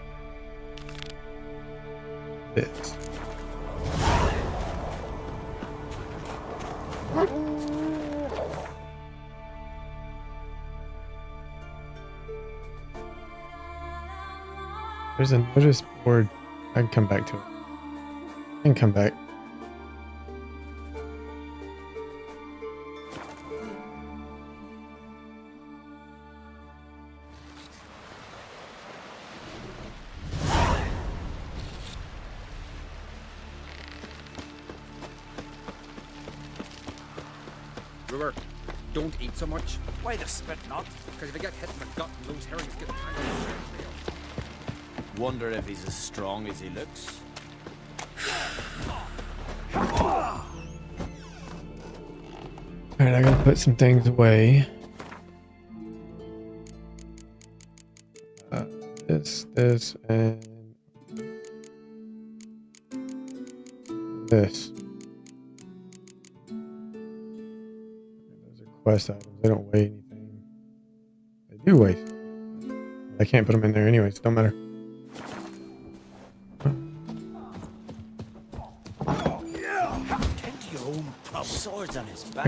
This. There's a notice board. I can come back to it. I can come back. Brewer, don't eat so much. Why the spit not? Because if you get hit in the gut and lose herrings, get tangled. Wonder if he's as strong as he looks. Alright, I gotta put some things away. This, and this. Those are quest items. They don't weigh anything. They do weigh stuff. I can't put them in there anyway, so it don't matter. Swords on his back.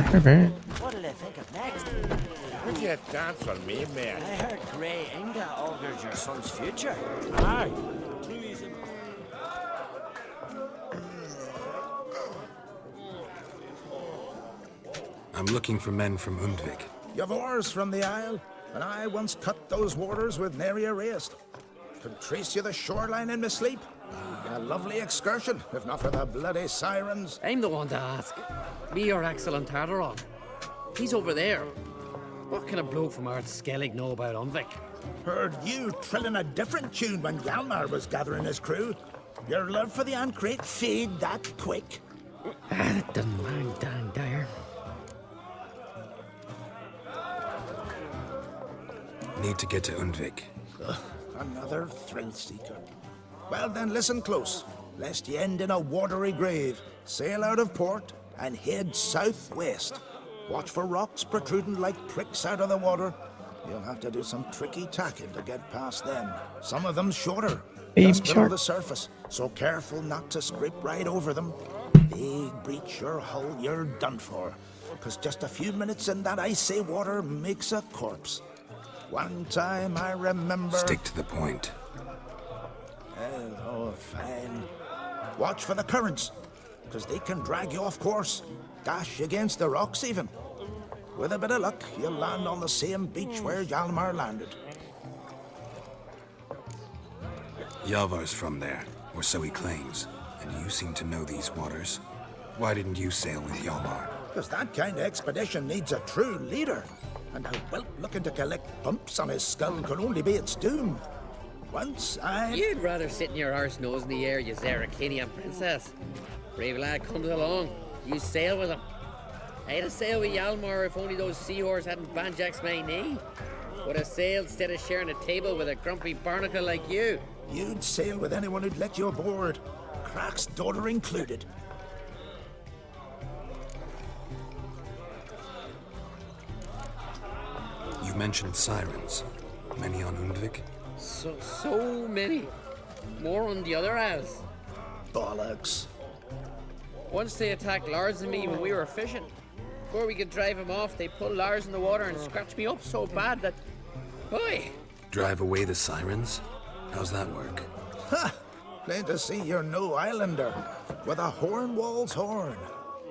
What'll they think of next? Would you dance for me, mate? I heard Grey Inga augured your son's future. Aye. I'm looking for men from Undvik. You've oars from the Isle, and I once cut those waters with nary a raist. Could trace you the shoreline in my sleep. A lovely excursion, if not for the bloody sirens. I'm the one to ask. Me your excellent Tartaron. He's over there. What can a bloke from Ard Skellig know about Undvik? Heard you trilling a different tune when Hjalmar was gathering his crew. Your love for the Ancrate fade that quick. That doesn't mind dang dire. Need to get to Undvik. Another thrill seeker. Well then, listen close, lest ye end in a watery grave. Sail out of port and head southwest. Watch for rocks protruding like pricks out of the water. You'll have to do some tricky tacking to get past them. Some of them shorter, just below the surface, so careful not to scrape right over them. big breach your hull, you're done for. Because just a few minutes in that icy water makes a corpse. One time I remember... Stick to the point. Oh, fine. Watch for the currents, because they can drag you off course. Dash against the rocks even. With a bit of luck, you'll land on the same beach where Hjalmar landed. Yavar's from there, or so he claims. And you seem to know these waters. Why didn't you sail with Hjalmar? Because that kind of expedition needs a true leader. And a whelp looking to collect bumps on his skull could only be its doom. Once I... You'd rather sit in your arse nose in the air, you Zeracanian princess. Brave lad comes along, you sail with him. I'd have sailed with Hjalmar if only those seahorses hadn't banjaxed my knee. Would have sailed instead of sharing a table with a grumpy barnacle like you. You'd sail with anyone who'd let you aboard. Crack's daughter included. You mentioned sirens. Many on Undvik? So many. More on the other house. Bollocks. Once they attacked Lars and me when we were fishing. Before we could drive him off, they pulled Lars in the water and scratched me up so bad that... Boy! Drive away the sirens? How's that work? Ha! Plain to see you're no islander. With a horn wall's horn.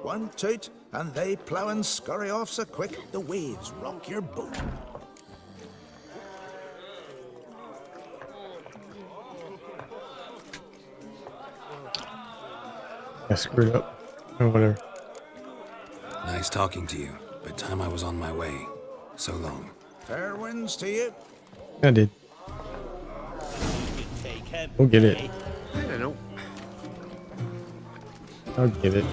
One toot, and they plough and scurry off so quick the waves rock your boat. I screwed up. Or whatever. Nice talking to you, but time I was on my way. So long. Fair winds to you. I did. We'll get it. I don't know. I'll get it.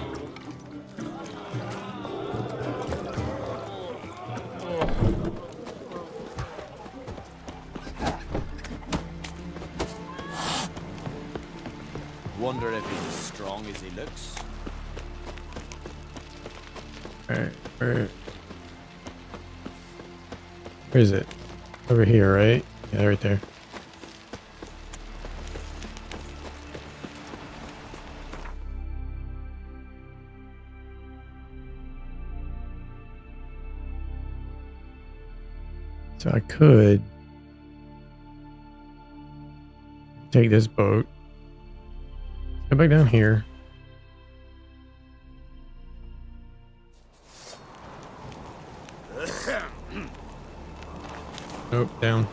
Wonder if he's as strong as he looks. Alright, where is it? Over here, right? Yeah, right there. So I could take this boat, go back down here. Nope, down.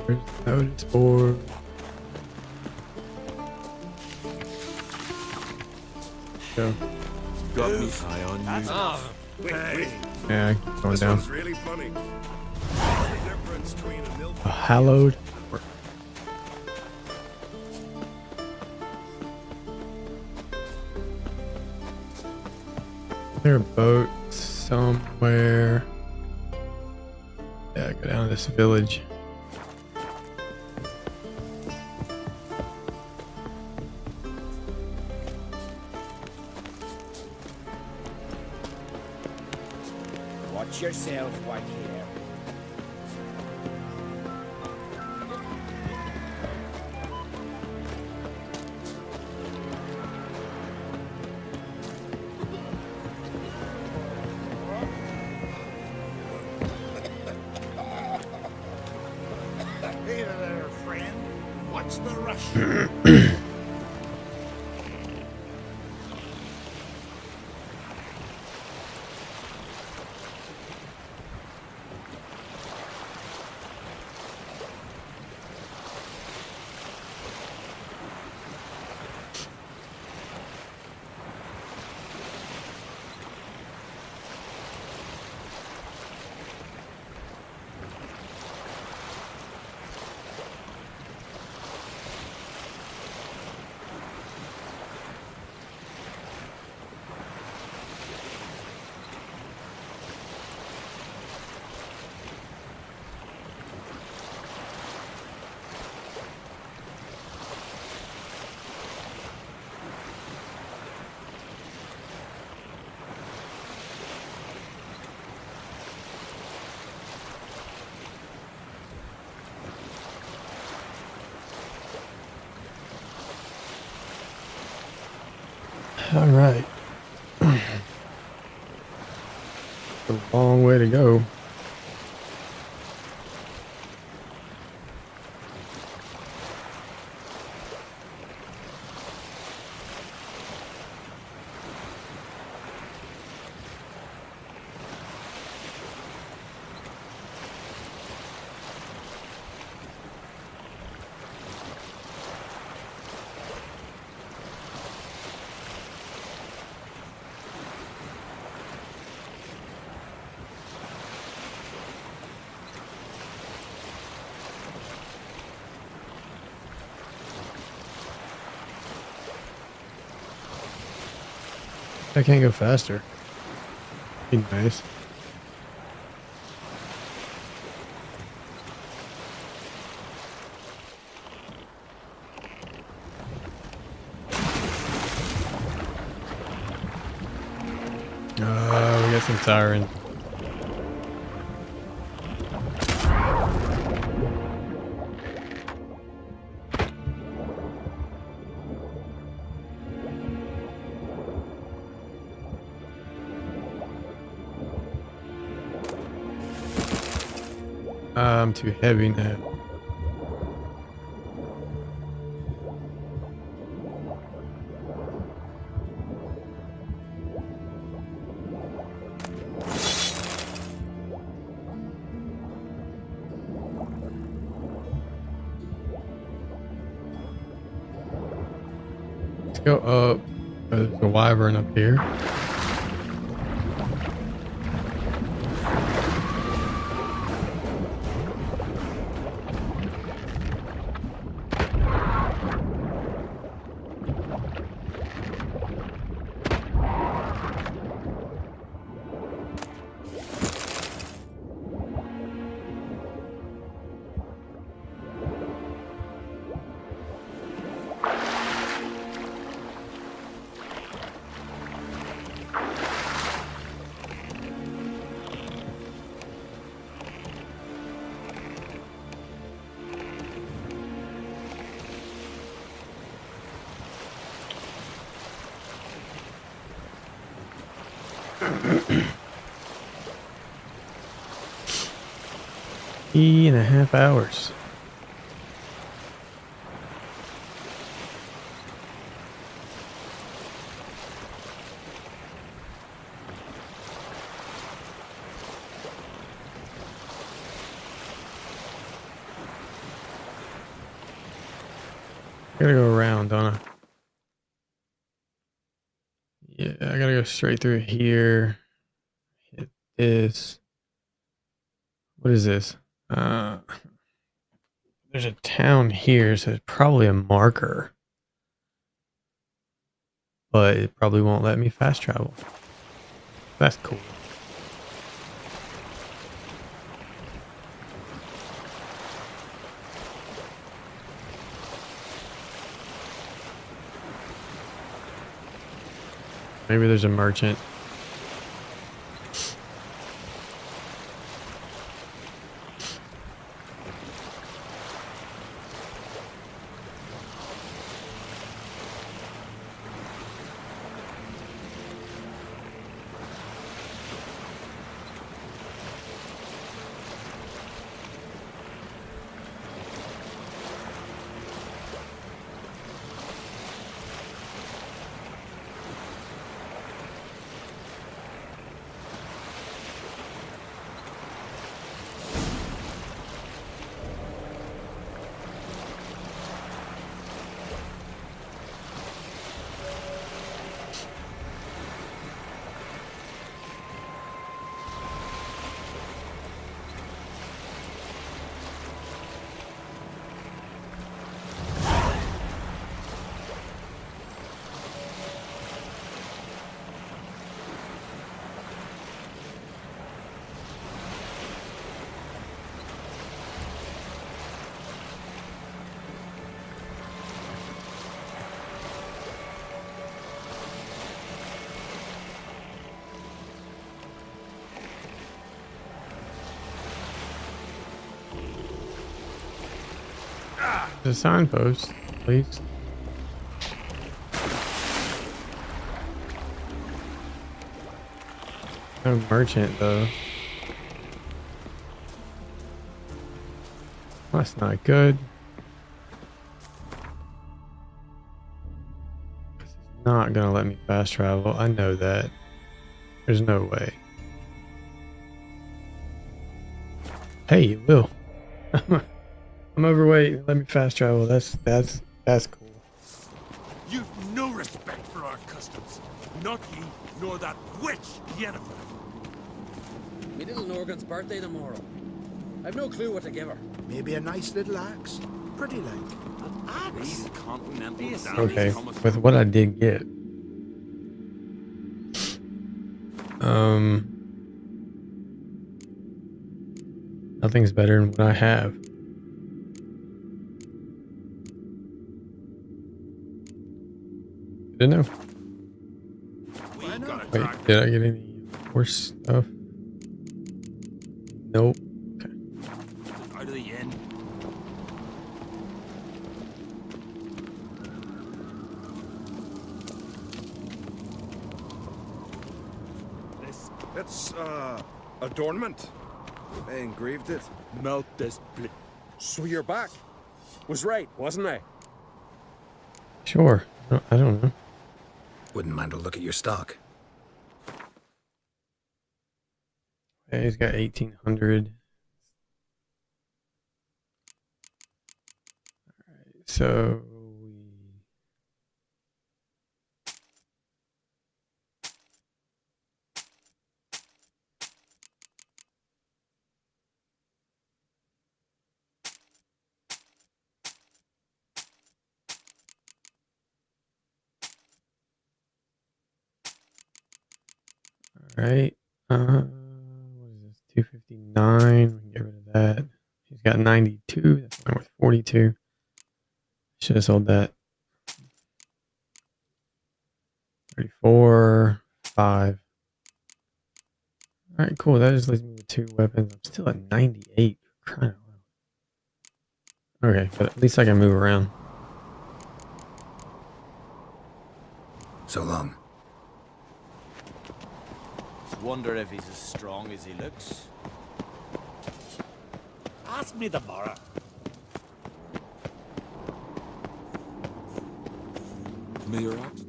There's the notice board. Go. Got me eye on you. Oh, hey. Yeah, going This down. one's really funny. What's the difference between a milk... A hallowed. Is there a boat somewhere? Yeah, go down to this village. Watch yourself, white hair. Hey there, friend. What's the rush? All right. A long way to go. I can't go faster. Be nice. We got some sirens. I'm too heavy now. Let's go up. There's a wyvern up here. E and a half hours. I gotta go around, don't I? Yeah, I gotta go straight through here. Hit this. What is this? There's a town here, so it's probably a marker. But it probably won't let me fast travel. That's cool. Maybe there's a merchant. The signpost, please. No merchant though. That's not good. It's not gonna let me fast travel. I know that. There's no way. Hey, it will. I'm overweight. Let me fast travel. That's cool. You've no respect for our customs. Not ye, nor that witch, Yennefer. Me little Norgan's birthday tomorrow. I've no clue what to give her. Maybe a nice little axe. Pretty like. An axe? These continental Okay, with what I did get. Nothing's better than what I have. Good to know. Wait, did I get any horse stuff? Nope. Okay. Out of the inn. It's, adornment. They engraved it. Melt this So you're back. Was right, wasn't I? Sure. I don't know. Wouldn't mind a look at your stock. Okay, he's got 1,800. Alright, so alright. What is this? 259. We can get rid of that. He's got 92. That's only worth 42. Should have sold that. 34. 5. Alright, cool. That just leaves me with 2 weapons. I'm still at 98. Crying out loud. Okay, but at least I can move around. So long. Wonder if he's as strong as he looks. Ask me the morrow. May your axe?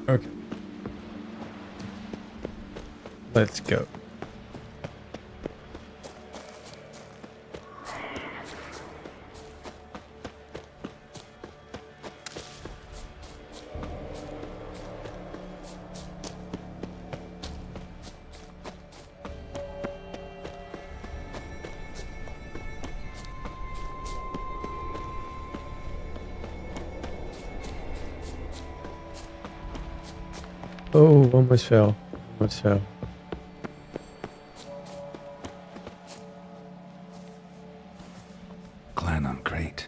Okay. Let's go. Oh, almost fell. Almost fell. Clan on crate.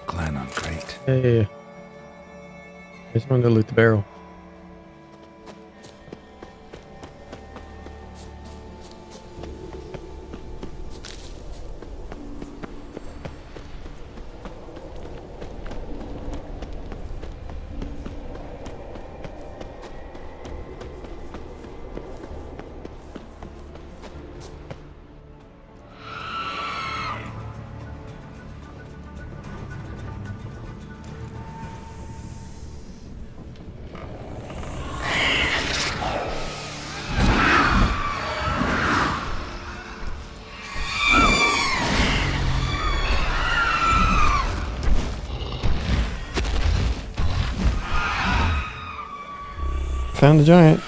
Clan on crate. Yeah. I just wanted to loot the barrel. Found a giant.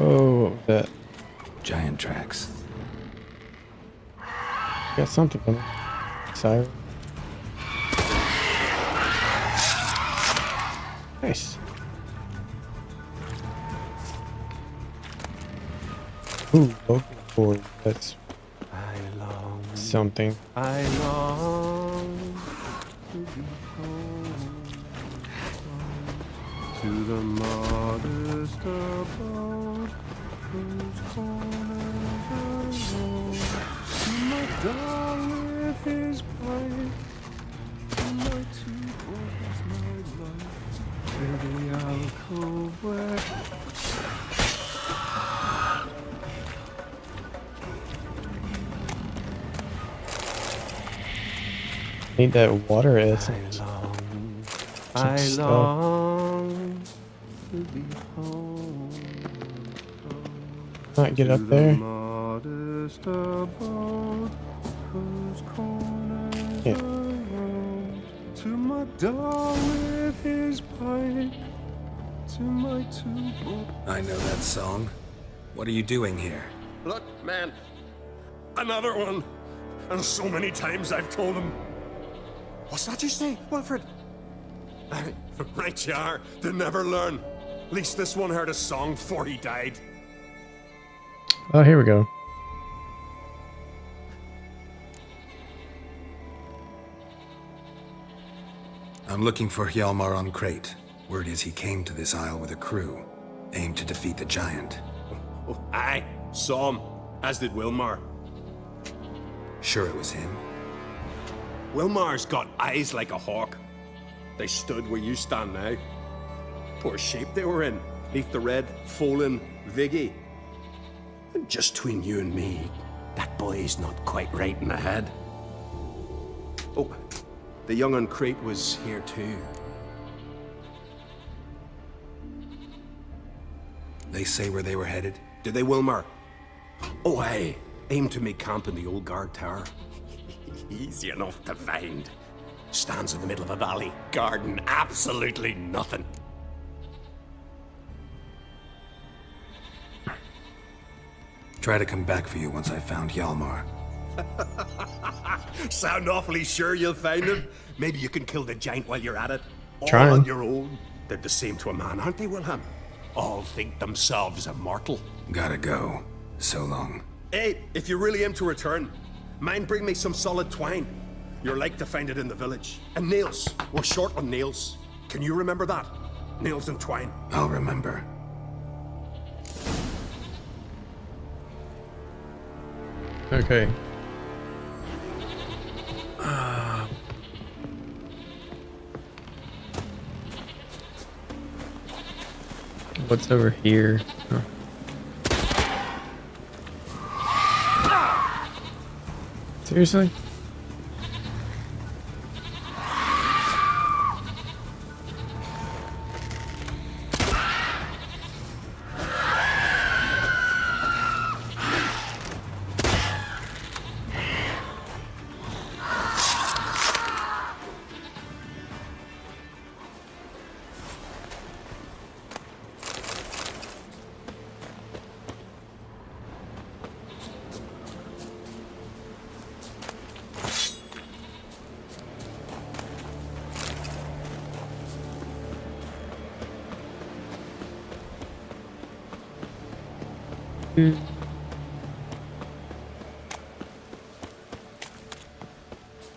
Oh, what was that? Giant tracks. Got something coming. Siren. Nice. Ooh, vocal cord. That's something. I long to be home, to the modest abode whose corners are low, to my dog with his pipe, to my two boys, my life, to the alcove where Need that water essence. I Some long to be home. Not get up there. Modest abode, whose corners Yeah. are round, to my dog with his pipe, to my two boys. I know that song. What are you doing here? Look, man. Another one. And so many times I've told him. What's that you say, Wilfred? Right you are. They never learn. At least this one heard a song before he died. Oh, here we go. I'm looking for Hjalmar on Crate. Word is he came to this isle with a crew, aimed to defeat the giant. Oh, aye, saw him. As did Wilmar. Sure it was him? Wilmar's got eyes like a hawk. They stood where you stand now. Poor shape they were in, neath the red, Folin, Viggy. And just between you and me, that boy's not quite right in the head. Oh, the young on Crate was here too. They say where they were headed? Did they, Wilmar? Oh, aye. Aim to make camp in the old guard tower. Easy enough to find. Stands in the middle of a valley, garden, absolutely nothing. Try to come back for you once I found Hjalmar. Sound awfully sure you'll find him? Maybe you can kill the giant while you're at it. All Trying. on your own. They're the same to a man, aren't they, Wilhelm? All think themselves immortal. Gotta go. So long. Hey, if you really aim to return, mind bring me some solid twine. You're like to find it in the village. And nails. We're short on nails. Can you remember that? Nails and twine. I'll remember. Okay. What's over here? Huh. Seriously?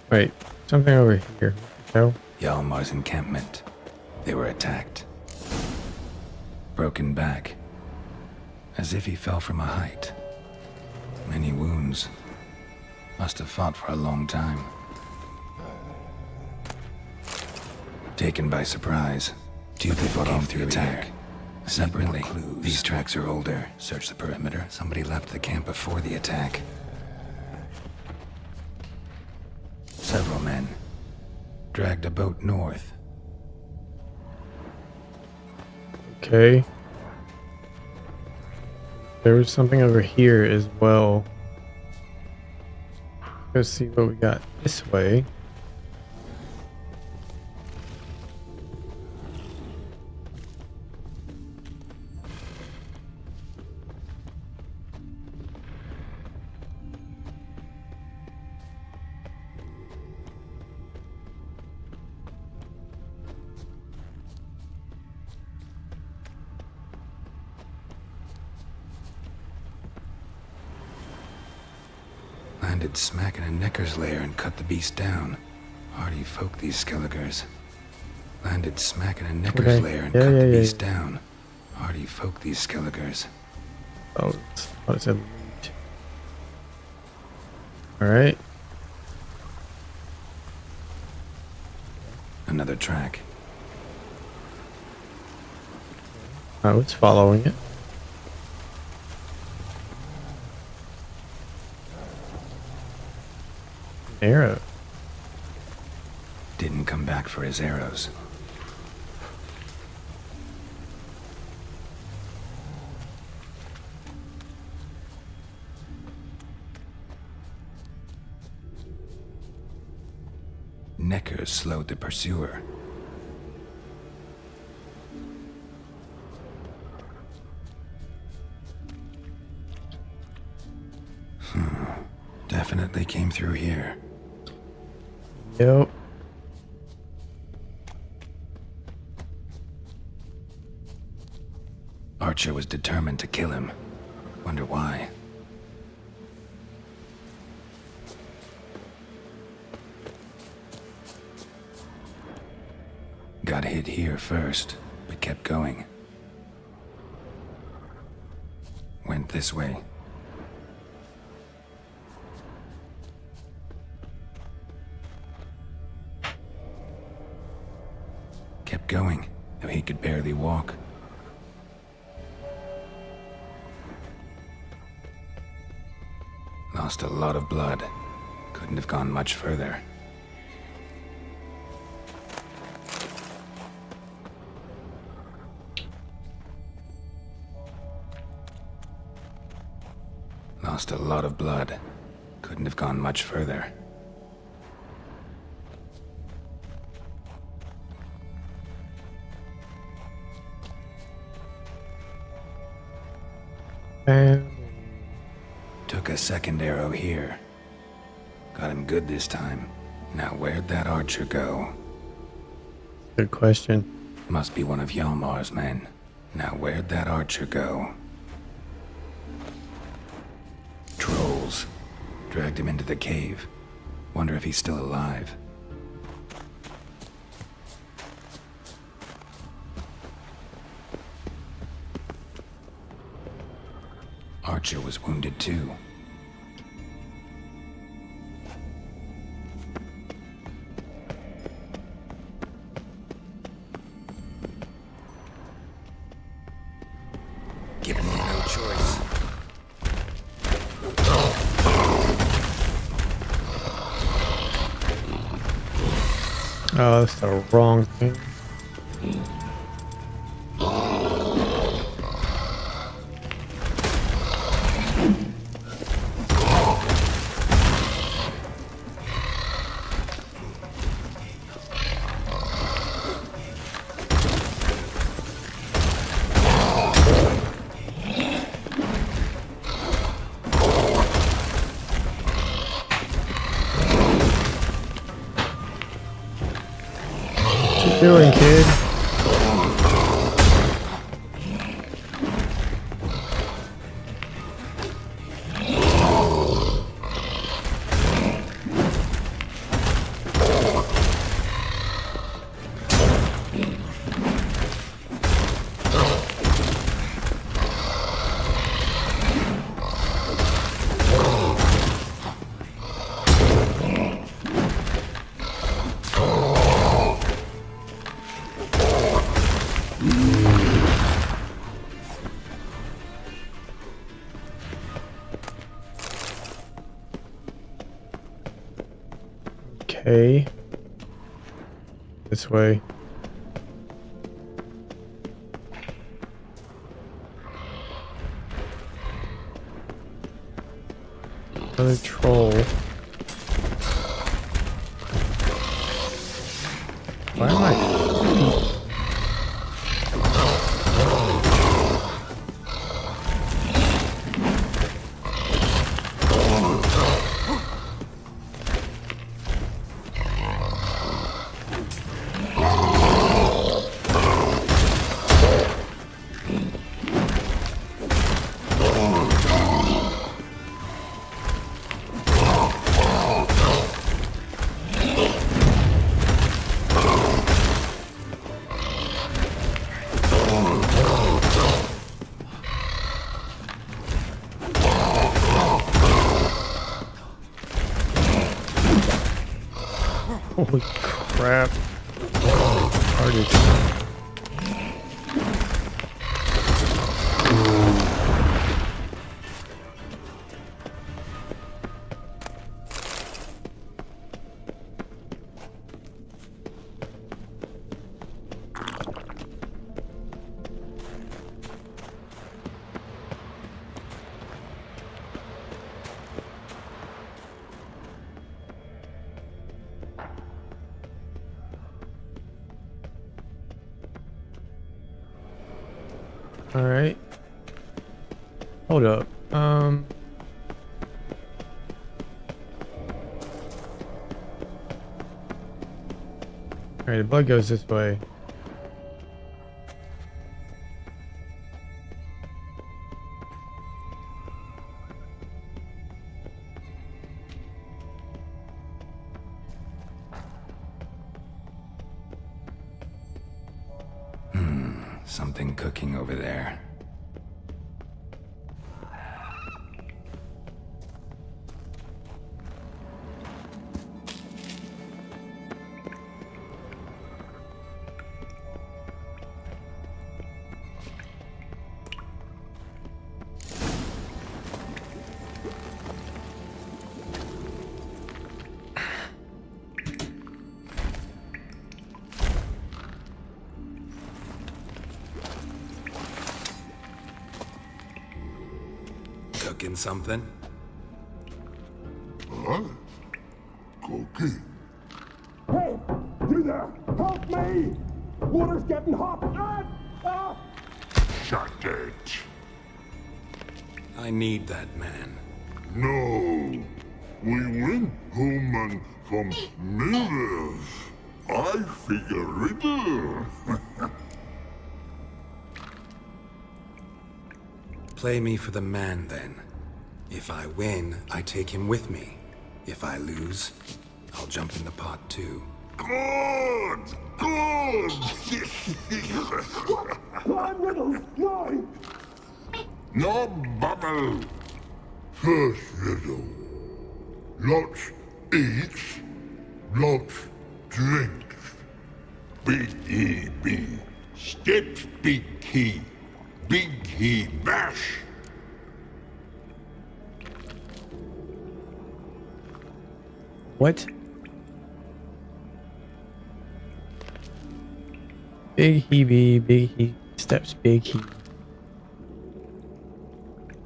Wait, something over here. No? Hjalmar's encampment. They were attacked. Broken back. As if he fell from a height. Many wounds. Must have fought for a long time. Taken by surprise. Two people came through the attack. Separately, these tracks are older. Search the perimeter. Somebody left the camp before the attack. Several men. Dragged a boat north. Okay. There was something over here as well. Let's see what we got this way. Landed smack in a Necker's lair and cut the beast down. Hardy folk, these Skelligers. Landed smack in a Necker's lair and cut the beast down. Hardy folk, these Skelligers. Oh, it's a loot. Alright. Another track. I was following it. Arrow. Didn't come back for his arrows. Necker slowed the pursuer. Definitely came through here. Yep. Archer was determined to kill him. Wonder why. Got hit here first, but kept going. Went this way. Kept going, though he could barely walk. Lost a lot of blood. Couldn't have gone much further. Lost a lot of blood. Couldn't have gone much further. Took a second arrow here. Got him good this time. Now where'd that archer go? Good question. Must be one of Hjalmar's men. Now where'd that archer go? Trolls. Dragged him into the cave. Wonder if he's still alive. Archer was wounded too. Given me no choice. Oh, that's the wrong thing. What you doing, kid? Okay. This way. Another troll. Why am I... Holy crap. Hardest. All right. Hold up. All right, the blood goes this way. Something cooking over there. Cooking something? Huh? Cookie? Hey! You there! Help me! Water's getting hot! Shut it! I need that man. No! We went home and from mirrors. I figure riddle. Play me for the man, then. If I win, I take him with me. If I lose, I'll jump in the pot, too. Good! Good! Climb riddles! No! No bubble! First riddle. Lots eats, lots drinks. Big E.B. Steps big key. Big key bash. What? Big he big he steps, big he.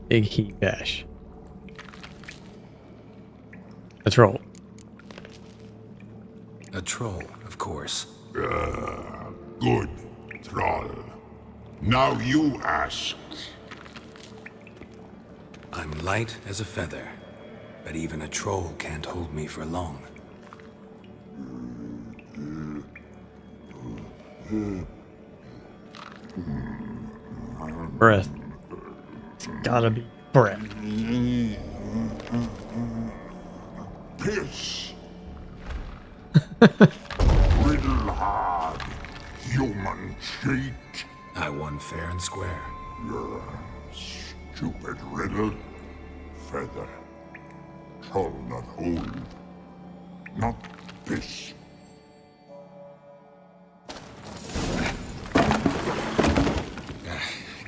Big he bash. A troll. A troll, of course. Good, troll. Now you ask. I'm light as a feather, but even a troll can't hold me for long. Breath. It's gotta be breath. Piss. Riddle hard. Human cheat. I won fair and square. Stupid riddle. Feather. Troll not hold. Not piss.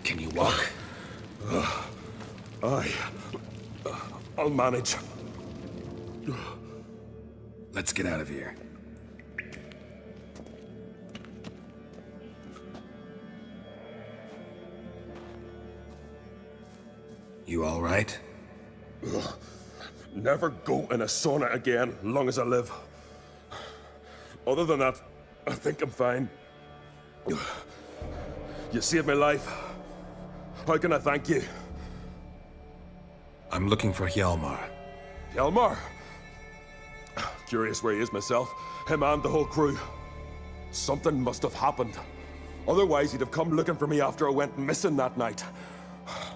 Can you walk? I'll manage. Let's get out of here. You all right? Never go in a sauna again, long as I live. Other than that, I think I'm fine. You saved my life. How can I thank you? I'm looking for Hjalmar. Hjalmar? Curious where he is myself. Him and the whole crew. Something must have happened. Otherwise, he'd have come looking for me after I went missing that night.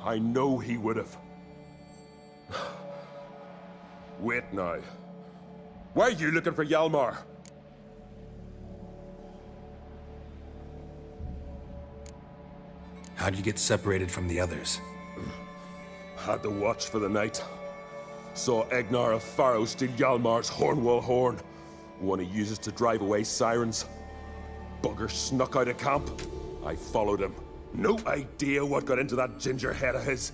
I know he would have. Wait now. Why are you looking for Hjalmar? How'd you get separated from the others? Had to watch for the night. Saw Egnar of Pharaoh steal Hjalmar's Hornwall horn, one he uses to drive away sirens. Bugger snuck out of camp. I followed him. No idea what got into that ginger head of his.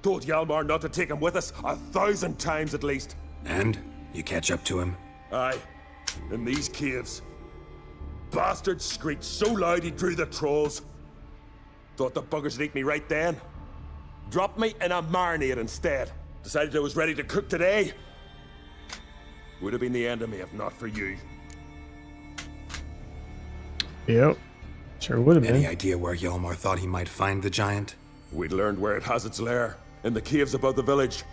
Told Hjalmar not to take him with us 1,000 times at least. And? You catch up to him? Aye. In these caves. Bastard screeched so loud he drew the trolls. Thought the buggers would eat me right then. Dropped me in a marinade instead. Decided I was ready to cook today. Would have been the end of me if not for you. Yep. Sure would have been. Any idea where Hjalmar thought he might find the giant? We'd learned where it has its lair, in the caves above the village.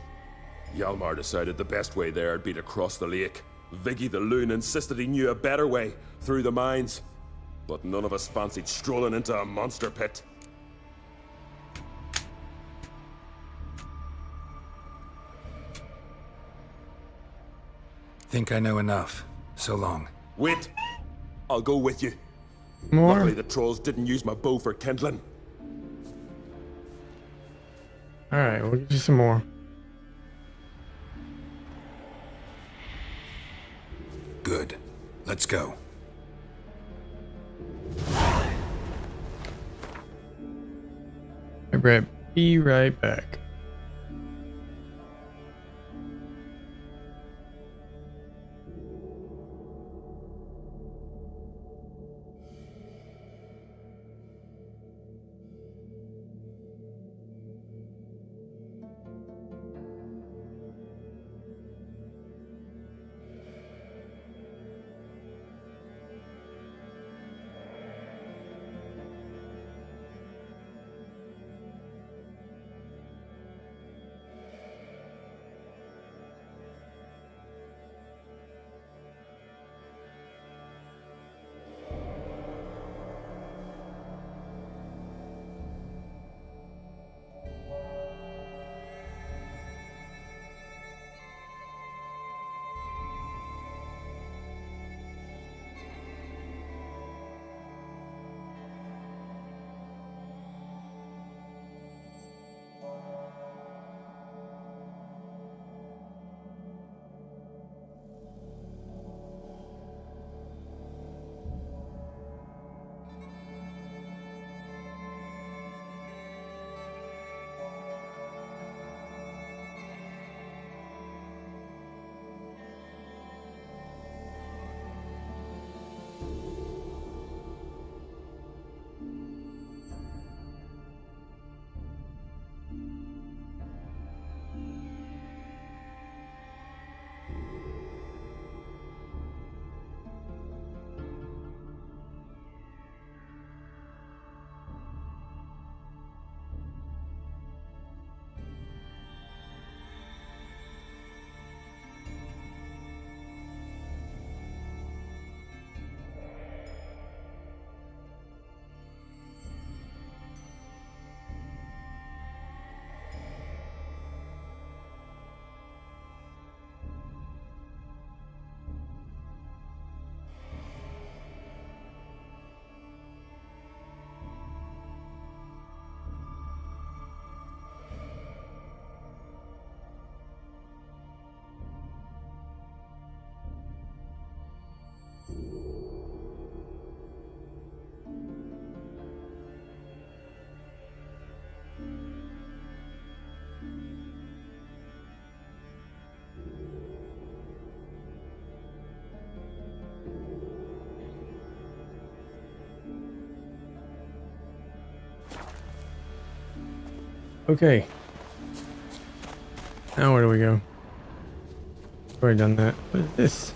Hjalmar decided the best way there would be to cross the lake. Viggy the loon insisted he knew a better way, through the mines. But none of us fancied strolling into a monster pit. Think I know enough. So long. Wait! I'll go with you. More? Luckily the trolls didn't use my bow for kindling. Alright, we'll get you some more. Good. Let's go. Hey, Brett, be right back. Okay. Now where do we go? Already done that. What is this?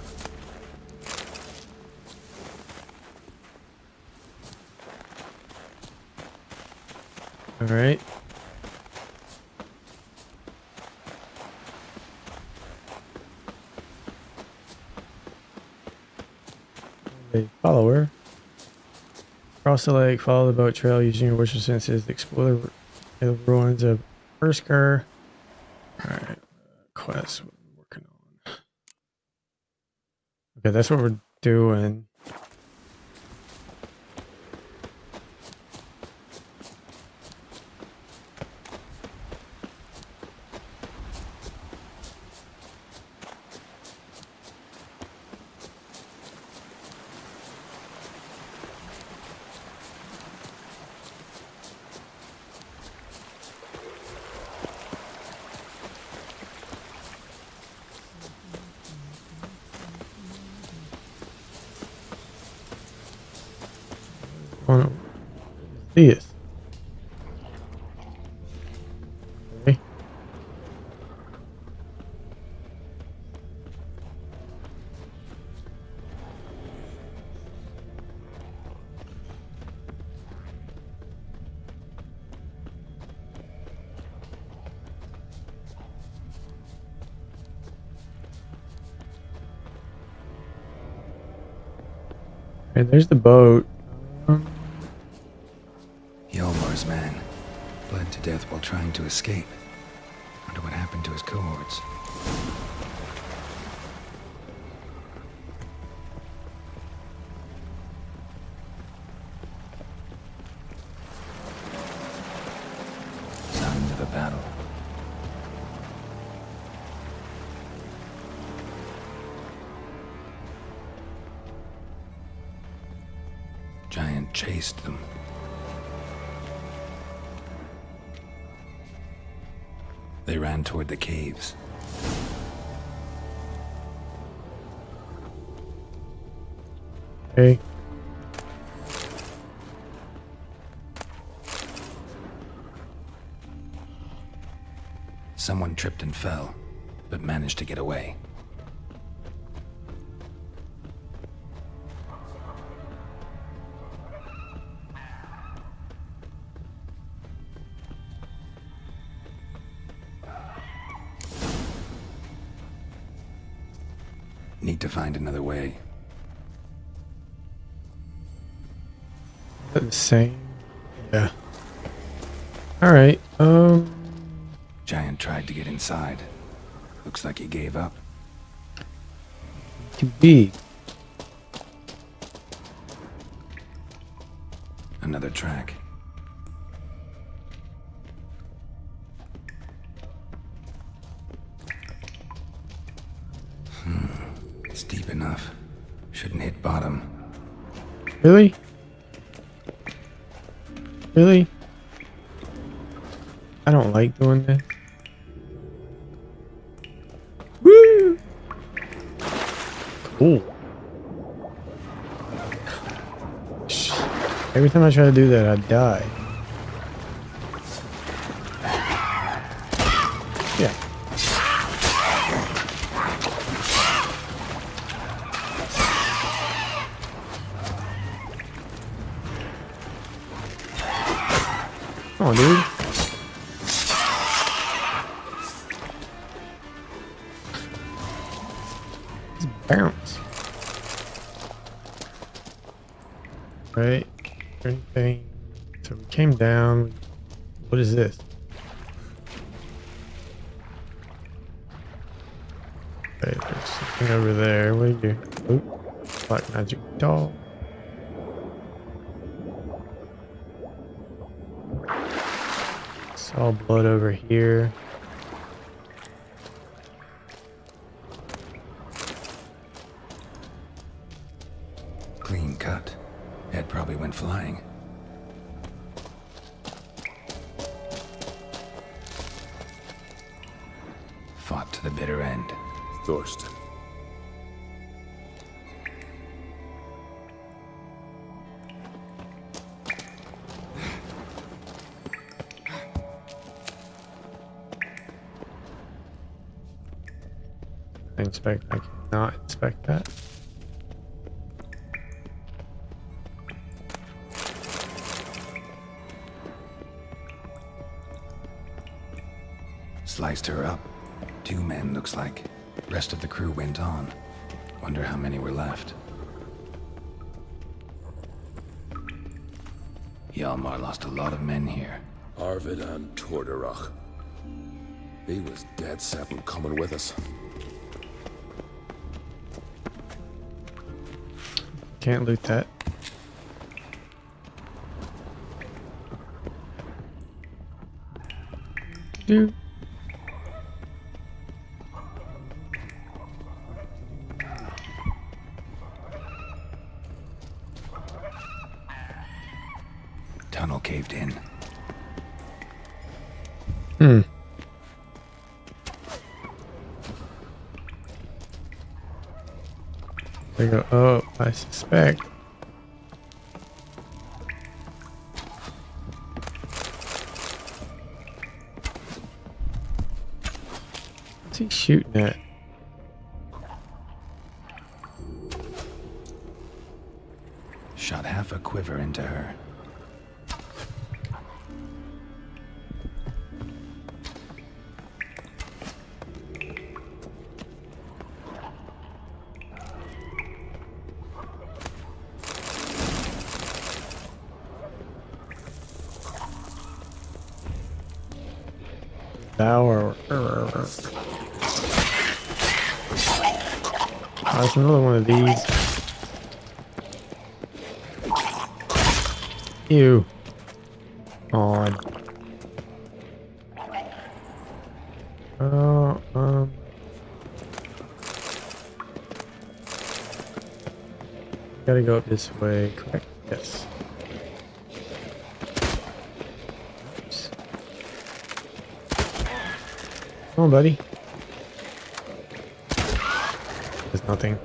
All right. A follower. Cross the lake, follow the boat trail using your wishing senses, explore the ruins of Erskar. Alright, quest we're working on. Okay, that's what we're doing. see us. Okay. Okay, there's the boat. Yolmar's man bled to death while trying to escape. Wonder what happened to his cohorts. Signs of a battle. Giant chased them. They ran toward the caves. Okay. Someone tripped and fell, but managed to get away. Need to find another way. The same. Yeah. All right. Giant tried to get inside. Looks like he gave up. To be. Another track. It's deep enough. Shouldn't hit bottom. Really? Really? I don't like doing this. Woo! Cool. Every time I try to do that, I die. Yeah. Come on, dude. Just bounce. Right. Anything. So we came down. What is this? Okay, there's something over there. What do you do? Oop. Black magic doll. Saw blood over here. Clean cut. Head probably went flying. Fought to the bitter end. Thorsten. I cannot inspect that. Sliced her up. 2 men, looks like. Rest of the crew went on. Wonder how many were left. Hjalmar lost a lot of men here. Arvid and Torderach. He was dead set on coming with us. Can't loot that. Dude. Tunnel caved in. Hmm. There you go. Oh, I suspect. What's he shooting at? Shot half a quiver into her. Tower. Oh, that's another one of these. Ew. On. Gotta go up this way, correct? Yes. Oops. Come on, buddy. There's nothing.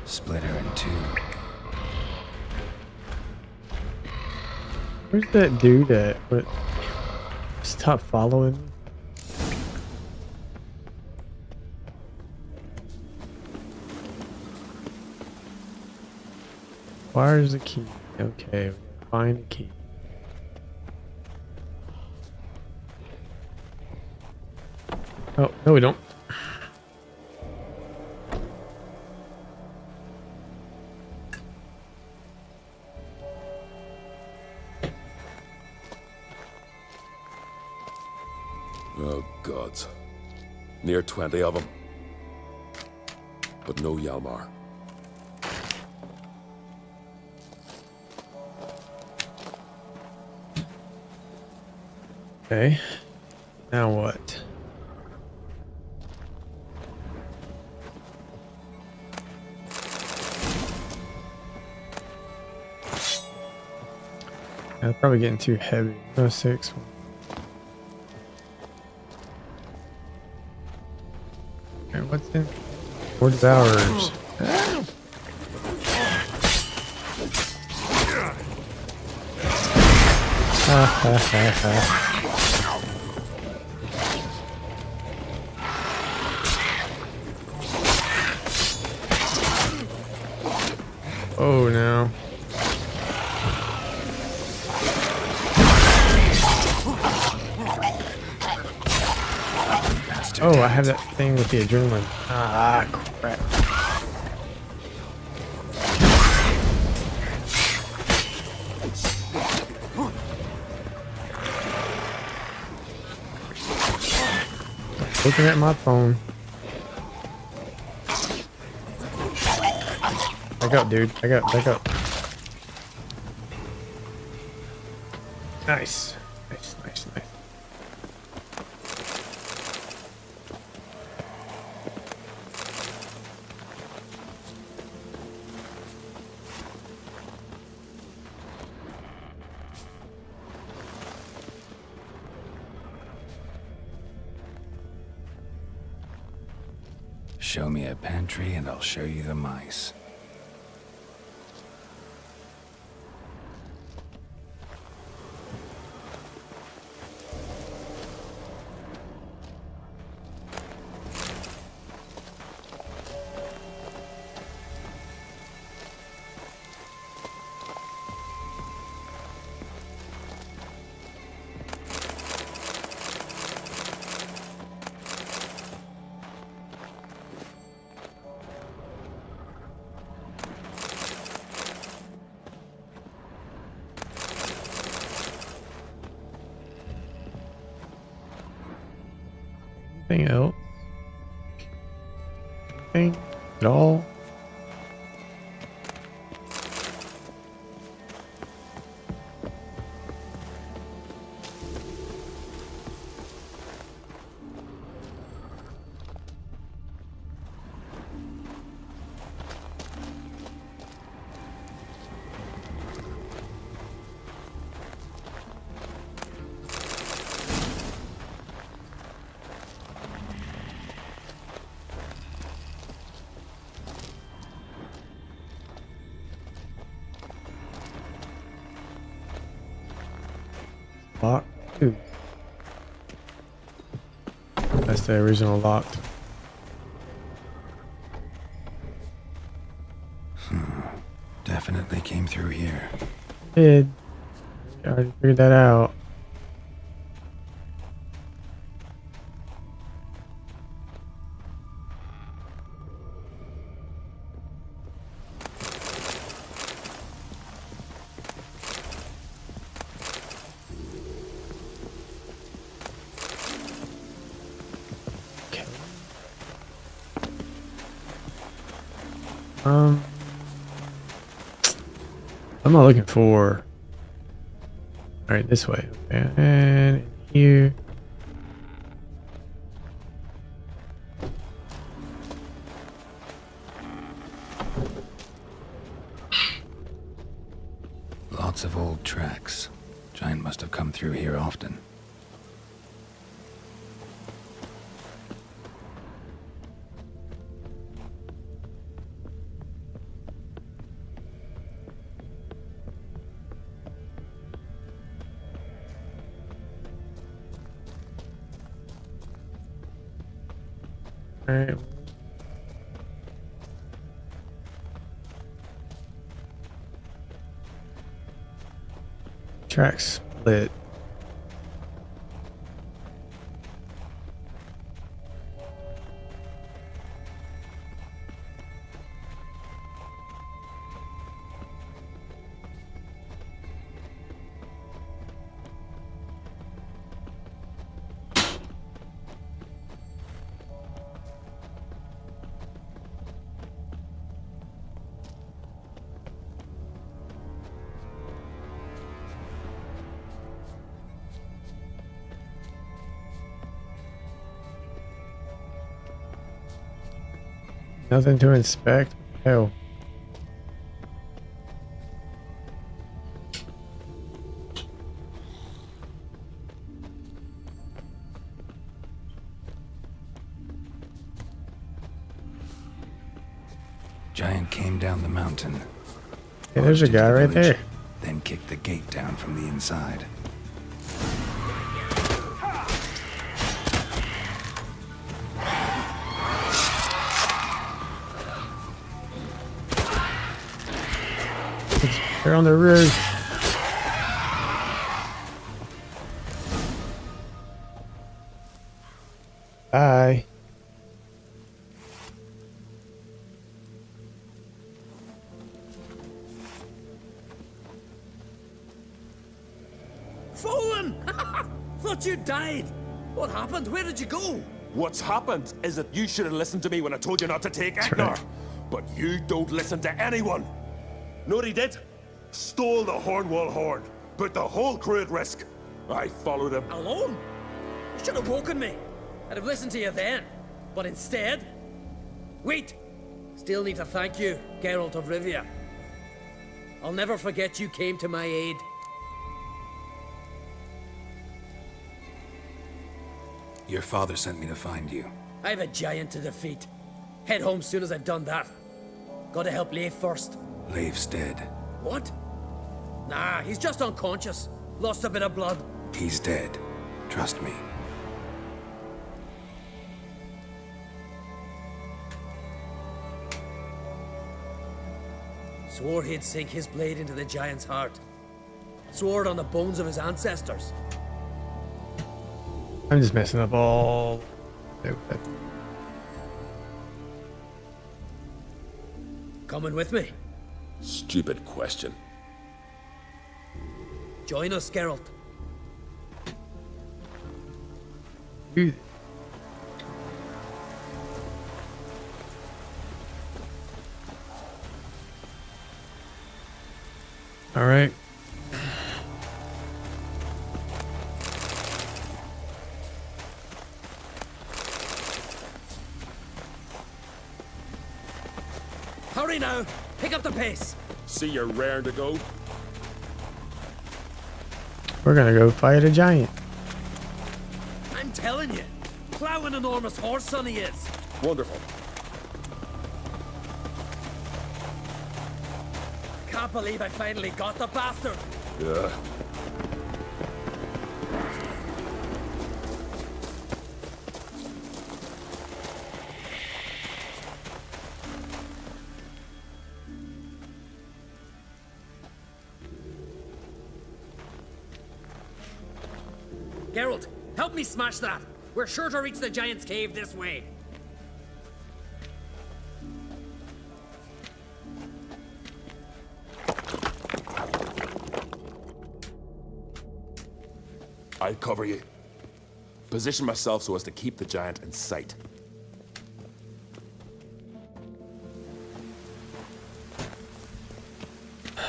Split her in two. Where's that dude at? What? Stop following me. Where's the key? Okay, find the key. Oh, no we don't. Oh, gods. Near 20 of them. But no Yalmar. Okay. Now what? That's probably getting too heavy. No 6. Okay, what's in? 4 devourers. Ha ha ha ha. Oh no. Oh, I have that thing with the adrenaline. Ah, crap. Looking at my phone. Back up, dude. Back up. Nice. Nice. Show me a pantry and I'll show you the mice. Anything else? Anything at all? Lock 2. That's the original locked. Definitely came through here. Did. I already figured that out. I'm not looking for. All right, this way. Okay. And here. Lots of old tracks. Giant must have come through here often. All right. Tracks split. Nothing to inspect. Hell. Giant came down the mountain. Hey, there's a Into guy the right village, there. Then kicked the gate down from the inside. They're on the roof. Bye. Fallen! Thought you died. What happened? Where did you go? What's happened is that you should have listened to me when I told you not to take Eknar. right. But you don't listen to anyone. Know what he did? Stole the Hornwall horn. Put the whole crew at risk. I followed him. Alone? You should have woken me. I'd have listened to you then. But instead... Wait! Still need to thank you, Geralt of Rivia. I'll never forget you came to my aid. Your father sent me to find you. I have a giant to defeat. Head home soon as I've done that. Gotta help Leif first. Leif's dead. What? Nah, he's just unconscious. Lost a bit of blood. He's dead. Trust me. Swore he'd sink his blade into the giant's heart. Swore it on the bones of his ancestors. I'm just messing up all. Coming with me? Stupid question. Join us, Geralt. Dude. All right. Hurry now! Pick up the pace! See you're raring to go. We're gonna go fight a giant. I'm telling you, plow an enormous horse son he is. Wonderful. Can't believe I finally got the bastard. Yeah. Geralt, help me smash that. We're sure to reach the Giant's Cave this way. I'll cover you. Position myself so as to keep the giant in sight.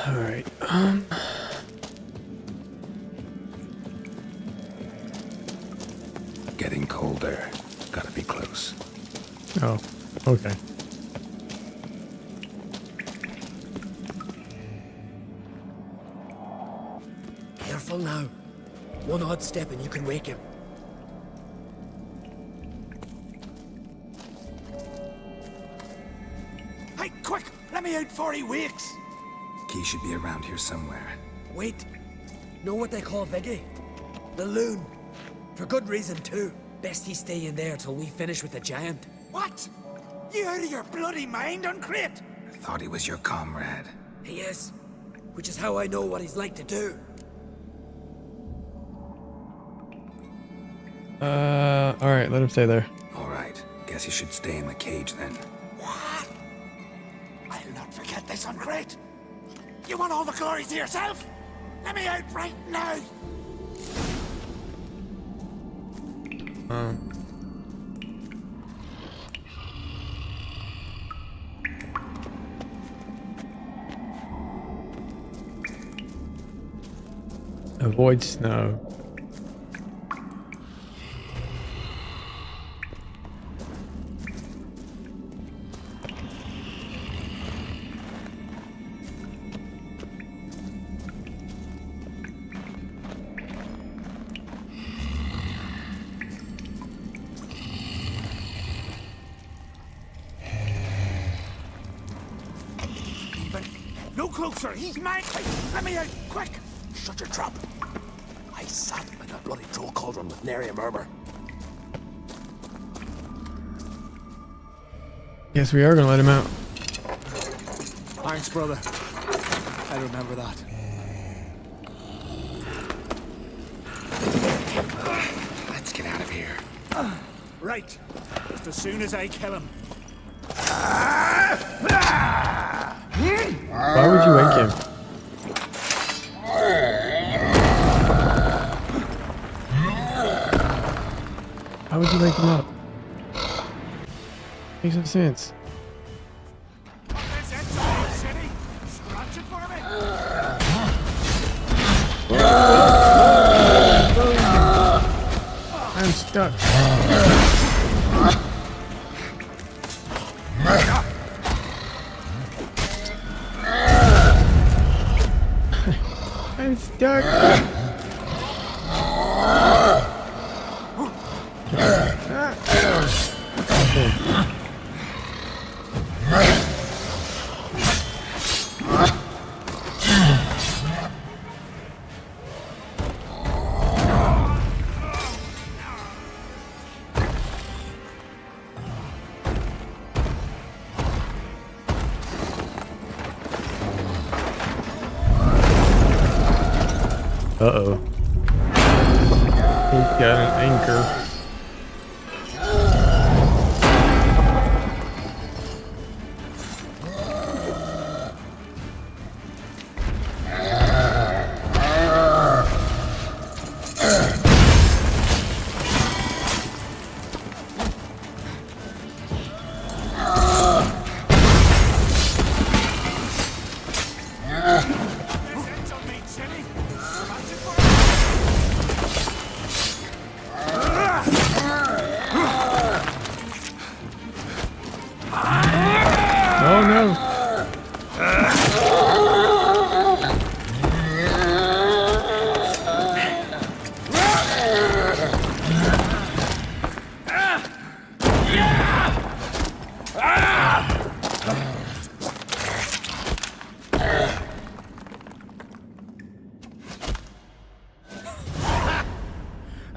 All right. Getting colder. Gotta be close. Oh, okay. Careful now. One odd step and you can wake him. Hey, quick! Let me out before he wakes! Key should be around here somewhere. Wait. Know what they call Viggy? The loon. For good reason, too. Best he stay in there till we finish with the giant. What? You out of your bloody mind, Uncrate? I thought he was your comrade. He is. Which is how I know what he's like to do. All right, let him stay there. All right. Guess he should stay in the cage then. What? I'll not forget this, Uncrate. You want all the glory to yourself? Let me out right now! Avoid snow. No closer! He's mine! Let me out! Quick! Shut your trap! I sat like a bloody troll cauldron with nary a murmur. Yes, we are gonna let him out. Thanks, brother. I remember that. Let's get out of here. Right. Just as soon as I kill him. Why would you wake him? Why would you wake him up? Makes no sense. I'm stuck. I'm stuck. Uh-oh. He's got an anchor.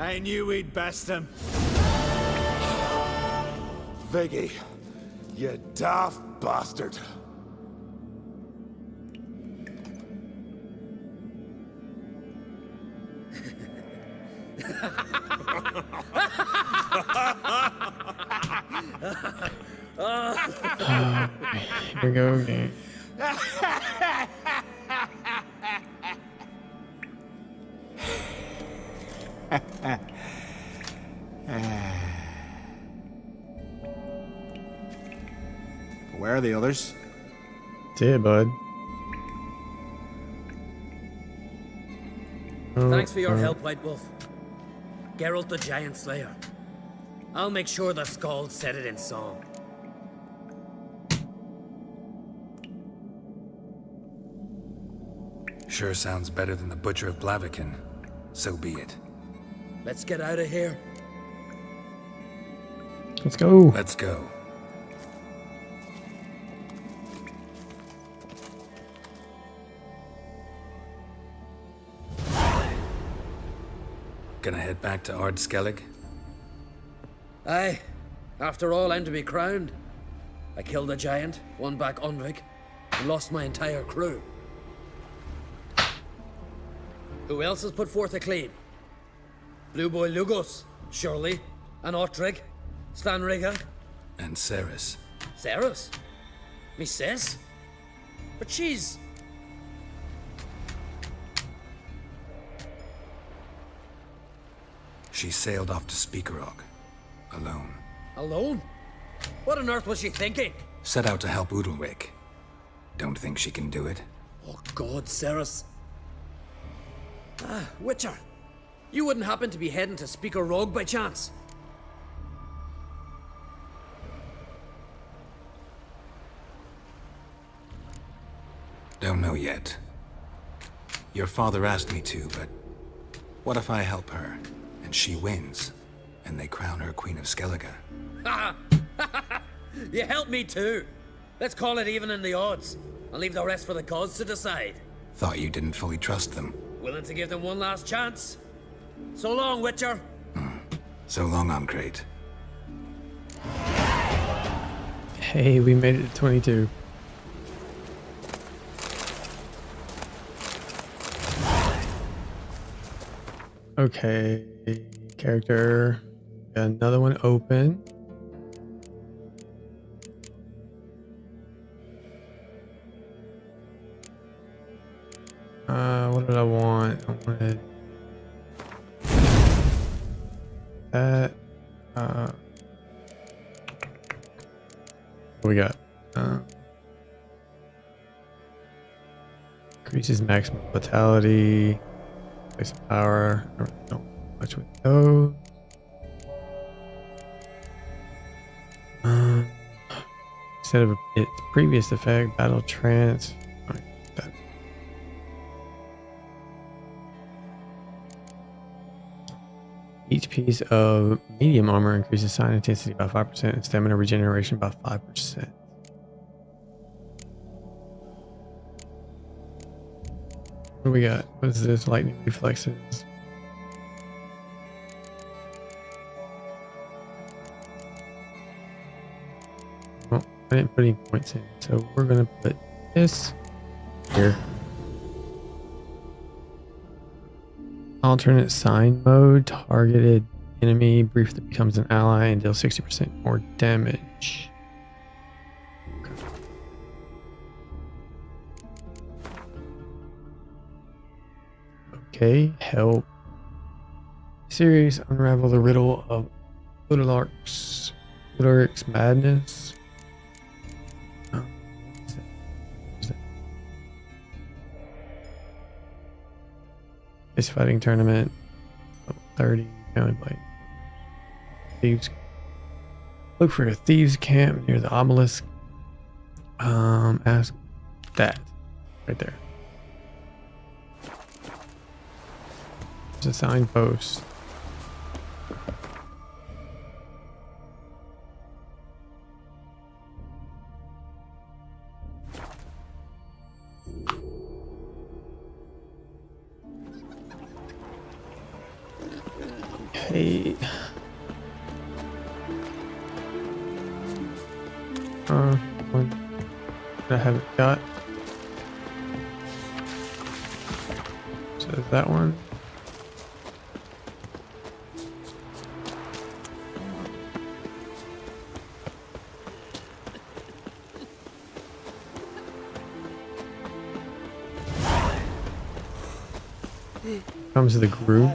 I knew we'd best him. Viggy, you daft bastard. Here we go again. Where are the others? That's it, bud. Thanks for your help, White Wolf. Geralt the Giant Slayer. I'll make sure the Skald said it in song. Sure sounds better than the Butcher of Blaviken. So be it. Let's get out of here. Let's go. Let's go. Gonna head back to Ard Skellig? Aye. After all, I'm to be crowned. I killed a giant, won back Unvik, and lost my entire crew. Who else has put forth a claim? Blue Boy Lugos, surely, and Ottrig, Svanrigga. And Ceres. Ceres? Me sis? But she's... She sailed off to Speakerog. Alone. Alone? What on earth was she thinking? Set out to help Udalwick. Don't think she can do it? Oh God, Ceres. Ah, Witcher. You wouldn't happen to be heading to Speaker Rogue by chance? Don't know yet. Your father asked me to, but what if I help her, and she wins, and they crown her Queen of Skellige? You helped me too. Let's call it even in the odds, and leave the rest for the gods to decide. Thought you didn't fully trust them. Willing to give them one last chance? So long, Witcher. So long, Omcrate. Hey, we made it to 22. Okay, character. Got another one open. What did I want? I wanted that. What we got? Increases maximum vitality. Place of power. I really don't know much with those. Instead of its previous effect, battle trance. Each piece of medium armor increases sign intensity by 5% and stamina regeneration by 5%. What do we got? What is this? Lightning reflexes. Well, I didn't put any points in, so we're gonna put this here. Alternate sign mode. Targeted enemy briefly becomes an ally and deals 60% more damage. Okay, help. Series unravel the riddle of Udalric's madness. What is that? This fighting tournament, level 30, counted by thieves. Look for a thieves camp near the obelisk. Ask that right there. There's a signpost. Hey. One that I haven't got. So that one. Comes the groove.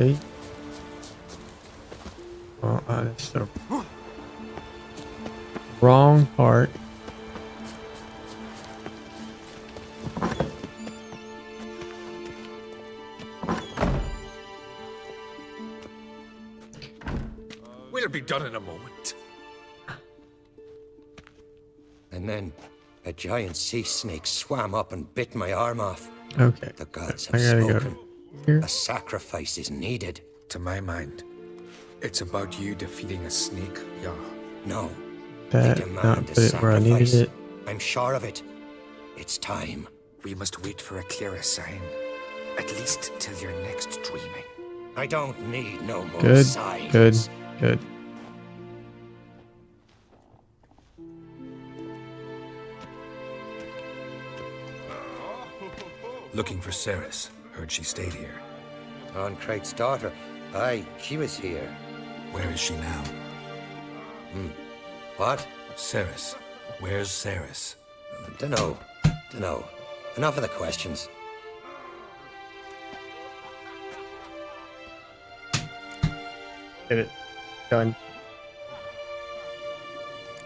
Okay. Well, that's the wrong part. We'll be done in a moment. And then a giant sea snake swam up and bit my arm off. Okay. The gods I have gotta spoken. go here. A sacrifice is needed. To my mind, it's about you defeating a snake, yeah. No. That, they not demand a put it where I needed sacrifice. it. I'm sure of it. It's time. We must wait for a clearer sign. At least till your next dreaming. I don't need no more Good, signs. good. Looking for Ceres. Heard she stayed here. On Craig's daughter. Aye, she was here. Where is she now? What? Ceres. Where's Ceres? Dunno. Enough of the questions. Get it. Done.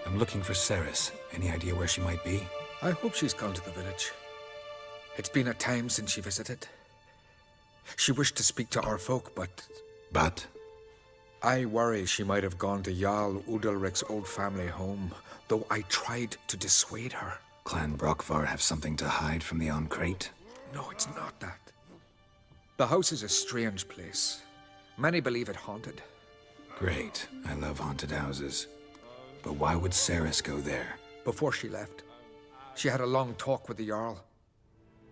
I'm looking for Ceres. Any idea where she might be? I hope she's gone to the village. It's been a time since she visited. She wished to speak to our folk, but... But? I worry she might have gone to Jarl Udalric's old family home, though I tried to dissuade her. Clan Brockvar have something to hide from the Oncrate? No, it's not that. The house is a strange place. Many believe it haunted. Great. I love haunted houses. But why would Ceres go there? Before she left, she had a long talk with the Jarl.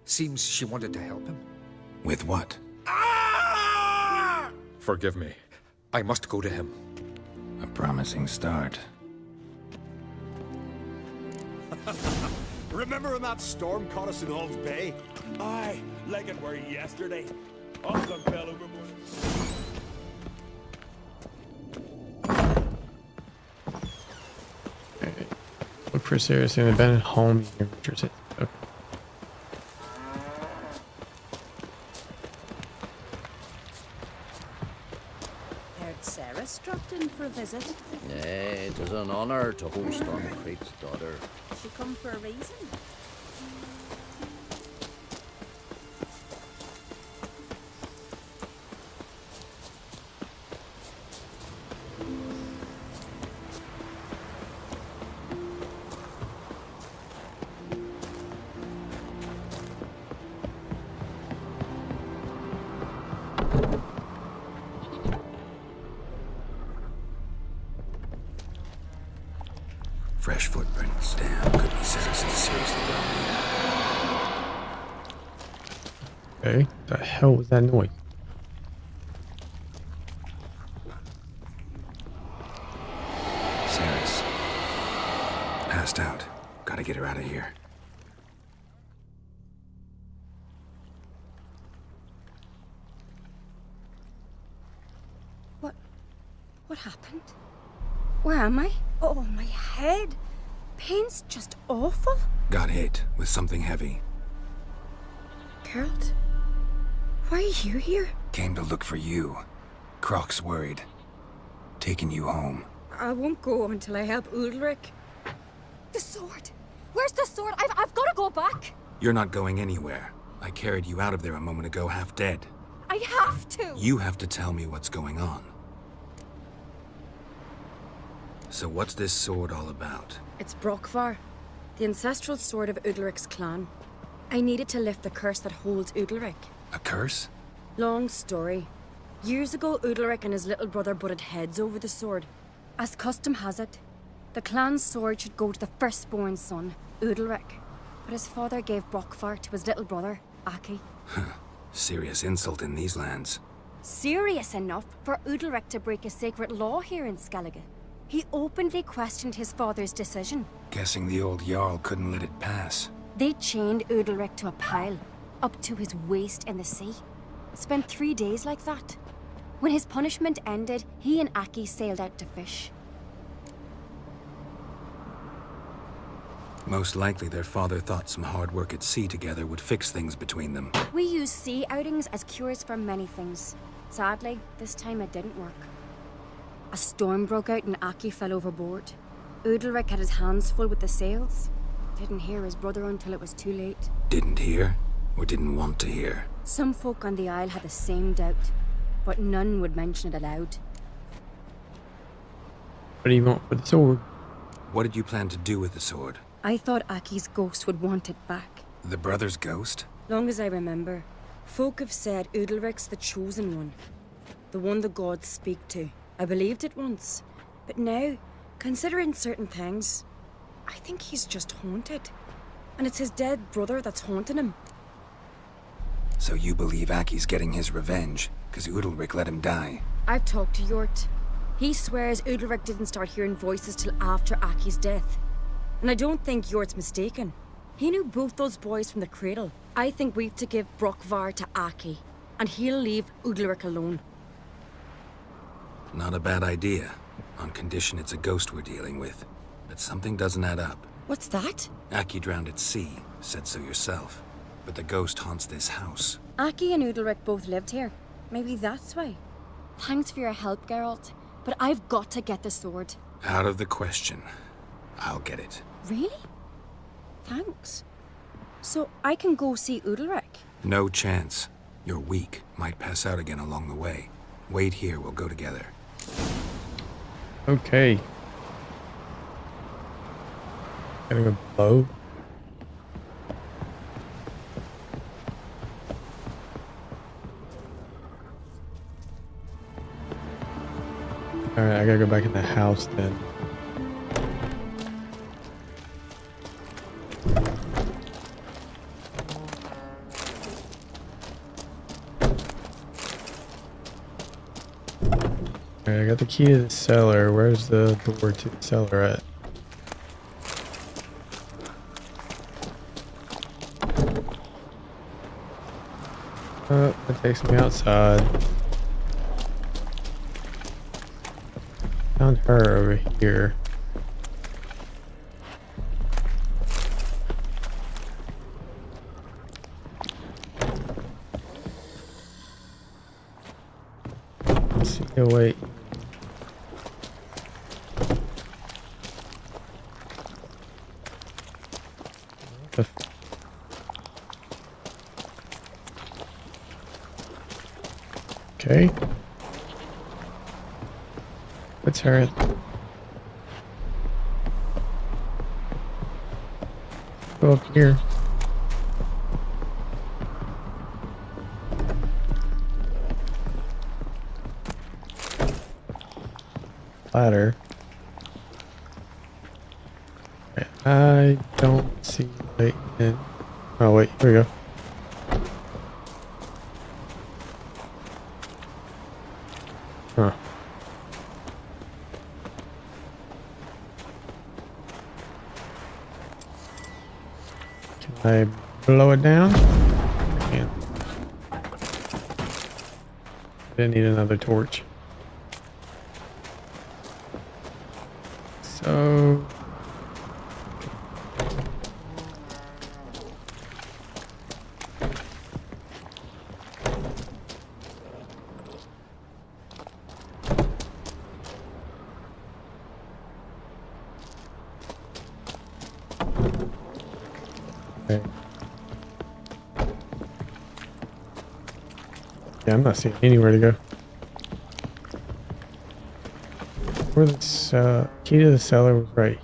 Seems she wanted to help him. With what? Forgive me. I must go to him. A promising start. Remember when that storm caught us in Hall's Bay? Aye, like it were yesterday. All of them fell overboard. Okay. Look for Ceres in an abandoned home near Richardson. Okay. Heard Ceres dropped in for a visit. It is an honor to host on Craig's daughter. She come for a reason. Fresh footprints. Damn, could be Ceres is seriously around here. Okay. The hell was that noise? Ceres. Passed out. Gotta get her out of here. What happened? Where am I? Oh, my head. Pain's just awful. Got hit with something heavy. Geralt? Why are you here? Came to look for you. Croc's worried. Taking you home. I won't go until I help Udalric. The sword! Where's the sword? I've got to go back! You're not going anywhere. I carried you out of there a moment ago half dead. I have to! You have to tell me what's going on. So what's this sword all about? It's Brockvar, the ancestral sword of Udalric's clan. I needed to lift the curse that holds Udalric. A curse? Long story. Years ago, Udalric and his little brother butted heads over the sword. As custom has it, the clan's sword should go to the firstborn son, Udalric. But his father gave Brockvar to his little brother, Aki. Serious insult in these lands. Serious enough for Udalric to break a sacred law here in Skellige. He openly questioned his father's decision. Guessing the old Jarl couldn't let it pass. They chained Udalric to a pile, up to his waist in the sea. Spent 3 days like that. When his punishment ended, he and Aki sailed out to fish. Most likely their father thought some hard work at sea together would fix things between them. We use sea outings as cures for many things. Sadly, this time it didn't work. A storm broke out and Aki fell overboard. Udalric had his hands full with the sails. Didn't hear his brother until it was too late. Didn't hear? Or didn't want to hear? Some folk on the Isle had the same doubt, but none would mention it aloud. What do you want for the sword? What did you plan to do with the sword? I thought Aki's ghost would want it back. The brother's ghost? Long as I remember, folk have said Udalric's the chosen one. The one the gods speak to. I believed it once. But now, considering certain things, I think he's just haunted. And it's his dead brother that's haunting him. So you believe Aki's getting his revenge, because Udalric let him die? I've talked to Yort. He swears Udalric didn't start hearing voices till after Aki's death. And I don't think Yort's mistaken. He knew both those boys from the cradle. I think we've to give Brockvar to Aki, and he'll leave Udalric alone. Not a bad idea, on condition it's a ghost we're dealing with. But something doesn't add up. What's that? Aki drowned at sea, said so yourself. But the ghost haunts this house. Aki and Udalric both lived here. Maybe that's why. Thanks for your help, Geralt. But I've got to get the sword. Out of the question. I'll get it. Really? Thanks. So I can go see Udalric? No chance. You're weak. Might pass out again along the way. Wait here, we'll go together. Okay. Gonna go blow. Alright, I gotta go back in the house then. Alright, I got the key to the cellar. Where's the door to the cellar at? Oh, that takes me outside. Found her over here. Let's see. Oh, wait. The okay. What's her? Go up here. Ladder. Okay, I don't see light in. Oh wait, here we go. Huh. Can I blow it down? I can. I need another torch. So okay. Yeah, I'm not seeing anywhere to go. Where this key to the cellar was right here.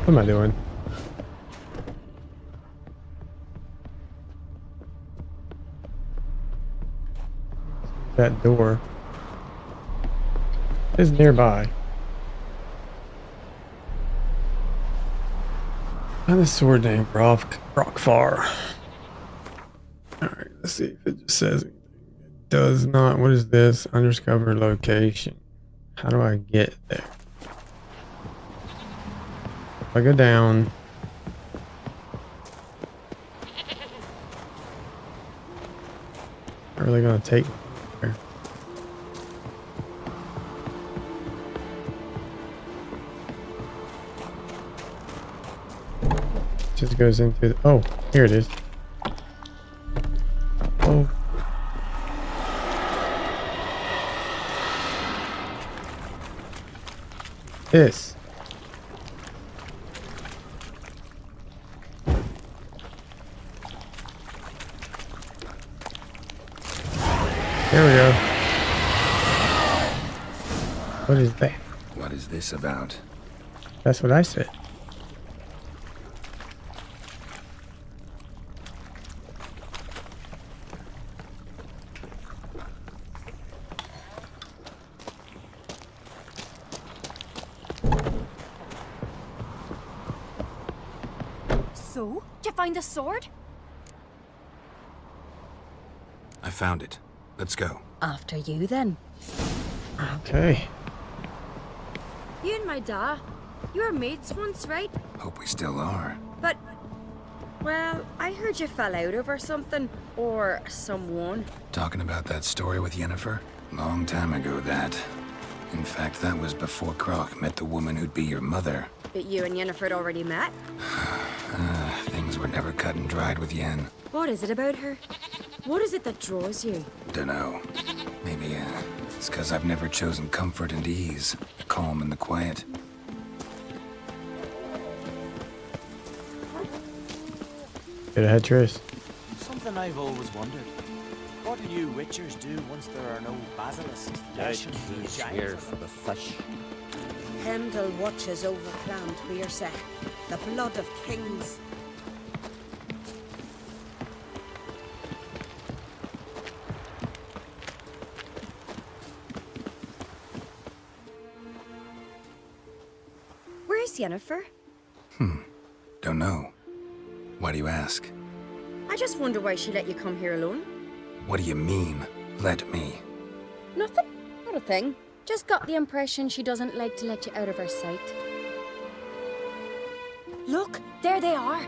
What am I doing? That door is nearby. Find the sword named Brockfar. Alright, let's see if it just says anything. It does not. What is this? Undiscovered location. How do I get there? If I go down. Are they gonna take me there? Just goes into the, oh, here it is. Oh. This. There we go. What is that? What is this about? That's what I said. So, did you find the sword? I found it. Let's go. After you, then. Okay. You and my da, you were mates once, right? Hope we still are. But, well, I heard you fell out over something. Or someone. Talking about that story with Yennefer? Long time ago, that. In fact, that was before Croc met the woman who'd be your mother. But you and Yennefer had already met? Things were never cut and dried with Yen. What is it about her? What is it that draws you? Dunno. Maybe, it's because I've never chosen comfort and ease. The calm and the quiet. Get ahead, Triss. Something I've always wondered. What do you witchers do once there are no basilisks? lashing the He's giants here of- for the fish. Pendle watches over Clan Tweersech, the blood of kings. Where's Yennefer? Don't know. Why do you ask? I just wonder why she let you come here alone. What do you mean, let me? Nothing. Not a thing. Just got the impression she doesn't like to let you out of her sight. Look, there they are.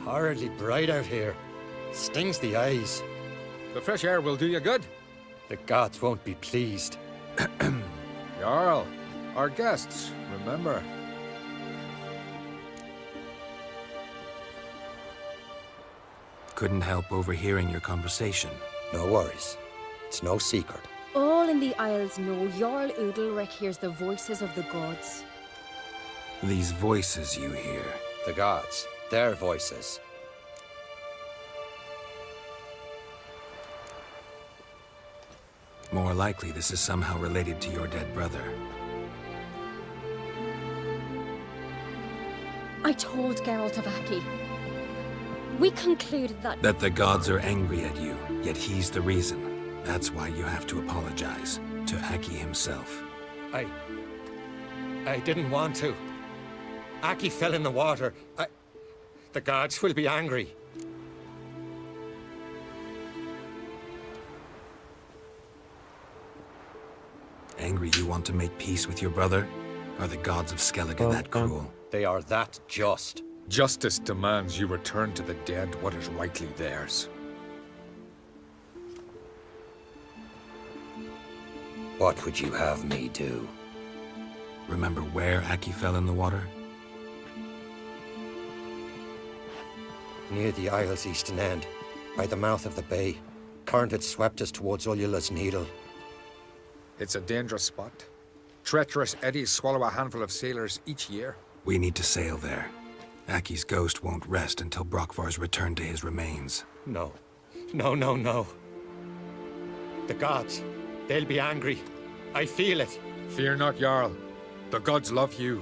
Horridly bright out here. Stings the eyes. The fresh air will do you good. The gods won't be pleased. Jarl, our guests, remember. Couldn't help overhearing your conversation. No worries. It's no secret. All in the Isles know Jarl Udalric hears the voices of the gods. These voices you hear. The gods. Their voices. More likely this is somehow related to your dead brother. I told Geralt of Aki. We concluded that... That the gods are angry at you, yet he's the reason. That's why you have to apologize to Aki himself. I didn't want to. Aki fell in the water. The gods will be angry. Angry you want to make peace with your brother? Are the gods of Skellige that cruel? They are that just. Justice demands you return to the dead what is rightly theirs. What would you have me do? Remember where Aki fell in the water? Near the Isle's eastern end, by the mouth of the bay. Current had swept us towards Ullula's Needle. It's a dangerous spot. Treacherous eddies swallow a handful of sailors each year. We need to sail there. Aki's ghost won't rest until Brockvar's returned to his remains. No. No, no, no. The gods, they'll be angry. I feel it. Fear not, Jarl. The gods love you,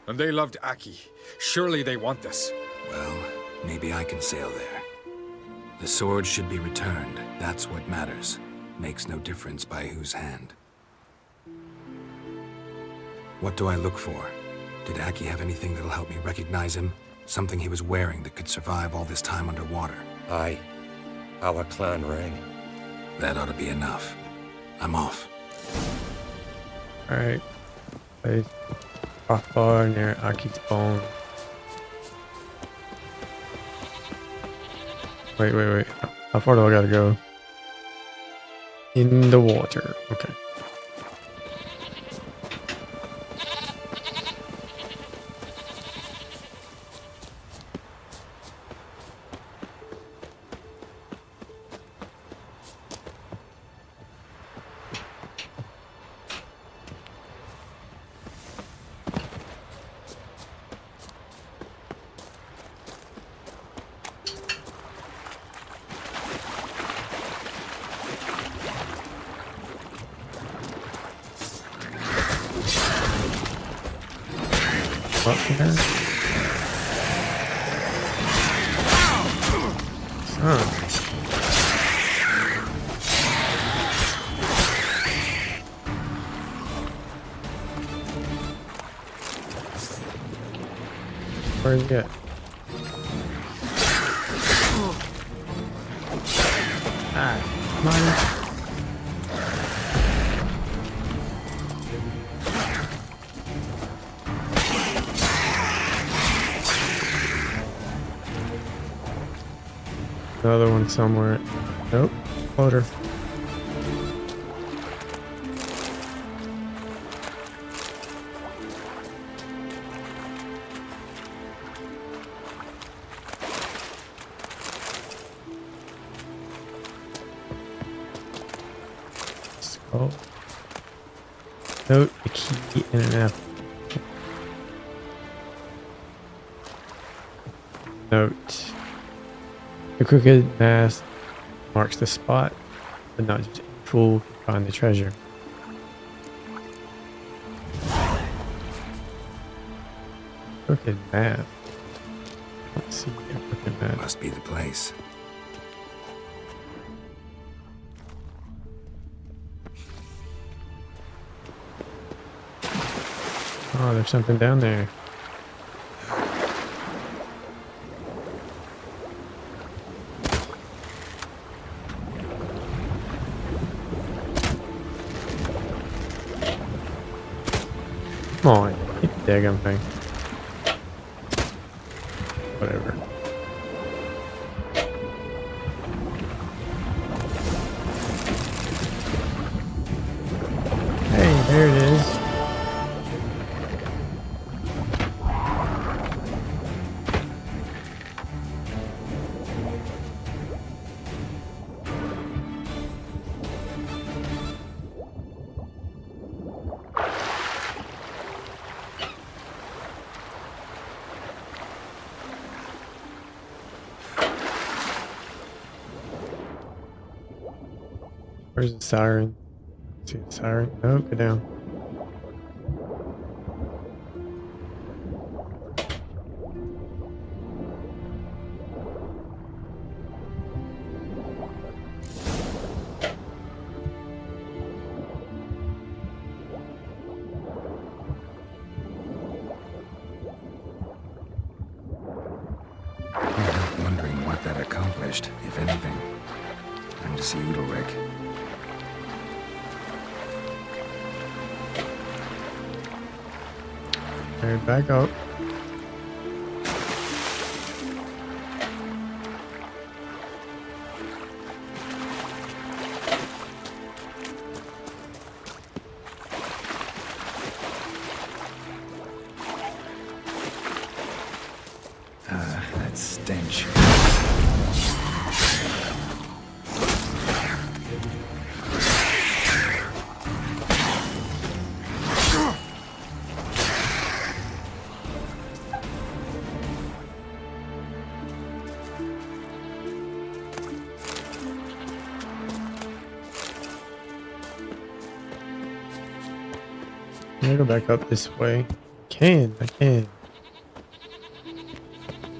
and they loved Aki. Surely they want this. Well, maybe I can sail there. The sword should be returned. That's what matters. Makes no difference by whose hand. What do I look for? Did Aki have anything that'll help me recognize him? Something he was wearing that could survive all this time underwater? Aye. Our clan ring. That ought to be enough. I'm off. Alright. Place crossbar near Aki's bone. Wait. How far do I gotta go? In the water. Okay. Up here. Where's he at? Ah, come on. Another one somewhere. Nope. Floater. So, note the key and an apple. Note. The crooked mast marks the spot, but not just a fool can find the treasure. Crooked mast. Let's see. Crooked mast. Must be the place. Oh, there's something down there. Come on, hit the daggum thing. Whatever. Hey, there it is. Where's the siren? See the siren? No, go down. I'm wondering what that accomplished, if anything. Time to see Udalric. Alright, back up. That stench. Can I go back up this way? I can.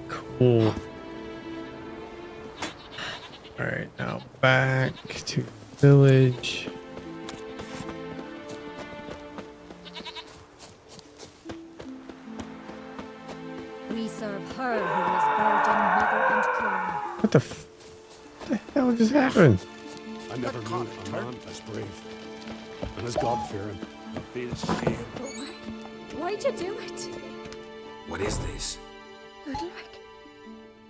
Cool. Alright, now back to the village. her who is virgin, mother, and queen. What the hell just happened? I never knew a man as brave and as God-fearing. I feel shame. Why'd you do it? What is this? Udalric.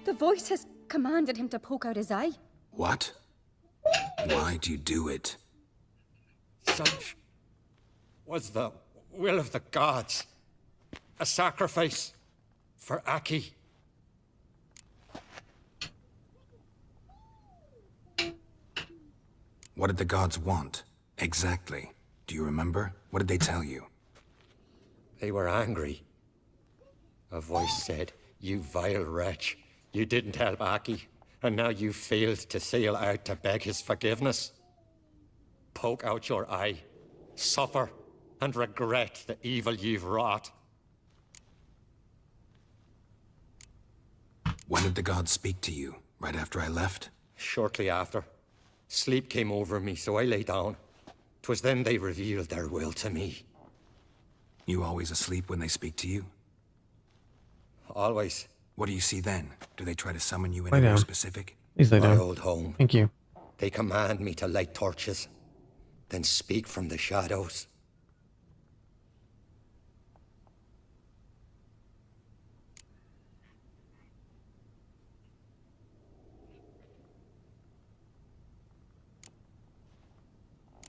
The voice has commanded him to poke out his eye. What? Why'd you do it? Such was the will of the gods. A sacrifice for Aki. What did the gods want? Exactly. Do you remember? What did they tell you? They were angry. A voice said, "You vile wretch, you didn't help Aki, and now you failed to sail out to beg his forgiveness. Poke out your eye, suffer, and regret the evil you've wrought." When did the gods speak to you? Right after I left? Shortly after. Sleep came over me, so I lay down. 'Twas then they revealed their will to me. You always asleep when they speak to you? Always. What do you see then? Do they try to summon you Lay anywhere down. specific? Please lay My down. old home. Thank you. They command me to light torches, then speak from the shadows.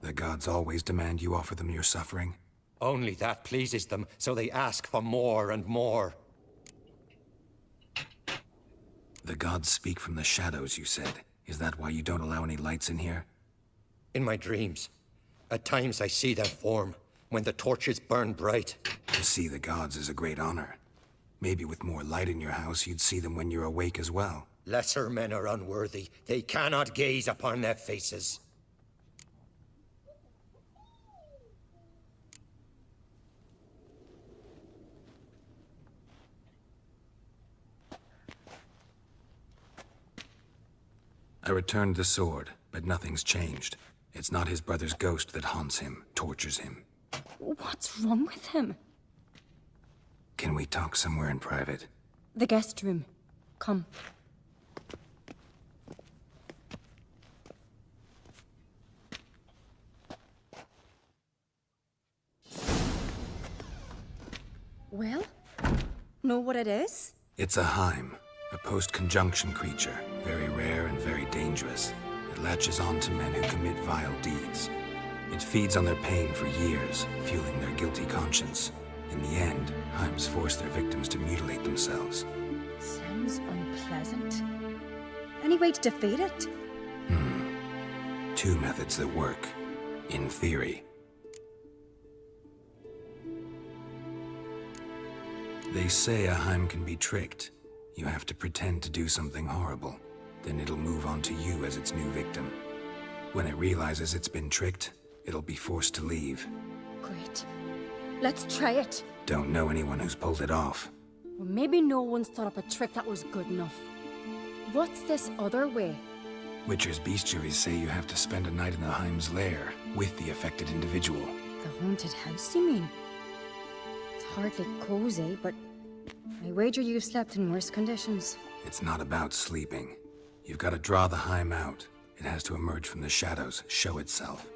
The gods always demand you offer them your suffering? Only that pleases them, so they ask for more and more. The gods speak from the shadows, you said. Is that why you don't allow any lights in here? In my dreams, at times I see their form, when the torches burn bright. To see the gods is a great honor. Maybe with more light in your house, you'd see them when you're awake as well. Lesser men are unworthy. They cannot gaze upon their faces. I returned the sword, but nothing's changed. It's not his brother's ghost that haunts him, tortures him. What's wrong with him? Can we talk somewhere in private? The guest room. Come. Well, know what it is? It's a Heim, a post-conjunction creature, very rare and very dangerous. It latches on to men who commit vile deeds. It feeds on their pain for years, fueling their guilty conscience. In the end, Heims force their victims to mutilate themselves. Sounds unpleasant. Any way to defeat it? Two methods that work, in theory. They say a Heim can be tricked. You have to pretend to do something horrible. Then it'll move on to you as its new victim. When it realizes it's been tricked, it'll be forced to leave. Great. Let's try it. Don't know anyone who's pulled it off. Or maybe no one's thought up a trick that was good enough. What's this other way? Witcher's bestiaries say you have to spend a night in the Heim's lair with the affected individual. The haunted house, you mean? It's hardly cozy, but I wager you slept in worse conditions. It's not about sleeping. You've got to draw the Heim out. It has to emerge from the shadows, show itself.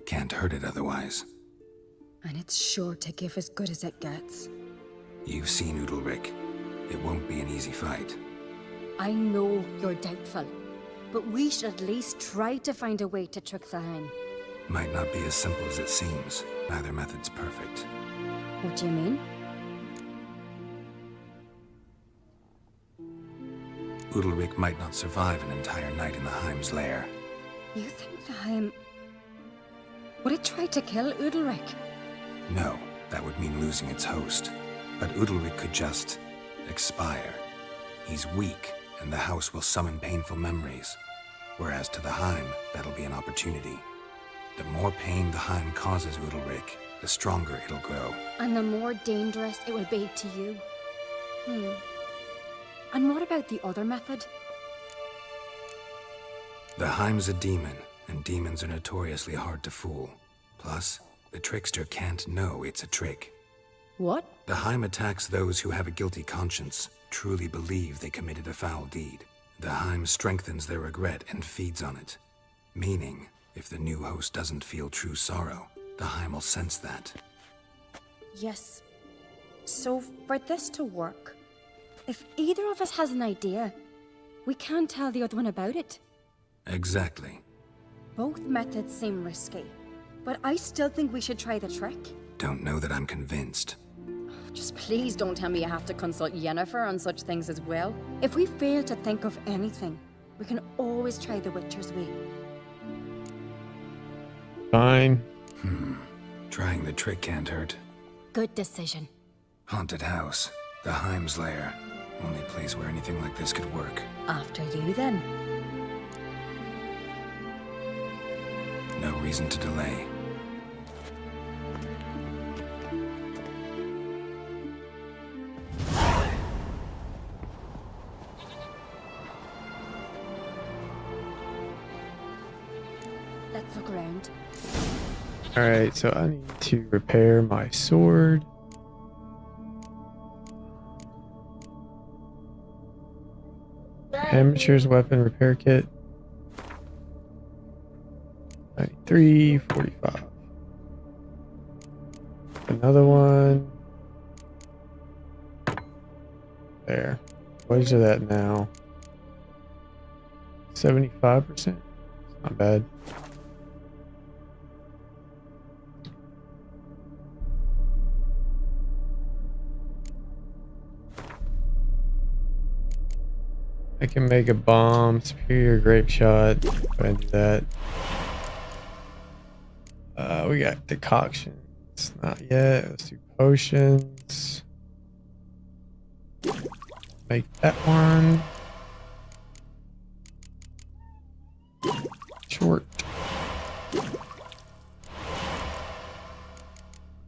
Can't hurt it otherwise. And it's sure to give as good as it gets. You've seen Udalric. It won't be an easy fight. I know you're doubtful, but we should at least try to find a way to trick the Heim. Might not be as simple as it seems. Neither method's perfect. What do you mean? Udalric might not survive an entire night in the Heim's lair. You think the Heim... Would it try to kill Udalric? No, that would mean losing its host. But Udalric could just... expire. He's weak, and the house will summon painful memories. Whereas to the Heim, that'll be an opportunity. The more pain the Heim causes Udalric, the stronger it'll grow. And the more dangerous it will be to you. And what about the other method? The Heim's a demon, and demons are notoriously hard to fool. Plus, the trickster can't know it's a trick. What? The Heim attacks those who have a guilty conscience, truly believe they committed a foul deed. The Heim strengthens their regret and feeds on it. Meaning, if the new host doesn't feel true sorrow, the Heim will sense that. Yes. So, for this to work, if either of us has an idea, we can't tell the other one about it. Exactly. Both methods seem risky, but I still think we should try the trick. Don't know that I'm convinced. Just please don't tell me you have to consult Yennefer on such things as well. If we fail to think of anything, we can always try the Witcher's way. Fine. Trying the trick can't hurt. Good decision. Haunted house. The Heim's lair. Only place where anything like this could work. After you, then. No reason to delay. Let's look around. Alright, so I need to repair my sword. Amateur's weapon repair kit. 93, 45. Another one. There. What is that now? 75%? Not bad. I can make a bomb, superior grape shot. Go ahead and do that. We got decoctions. Not yet. Let's do potions. Make that one. Short.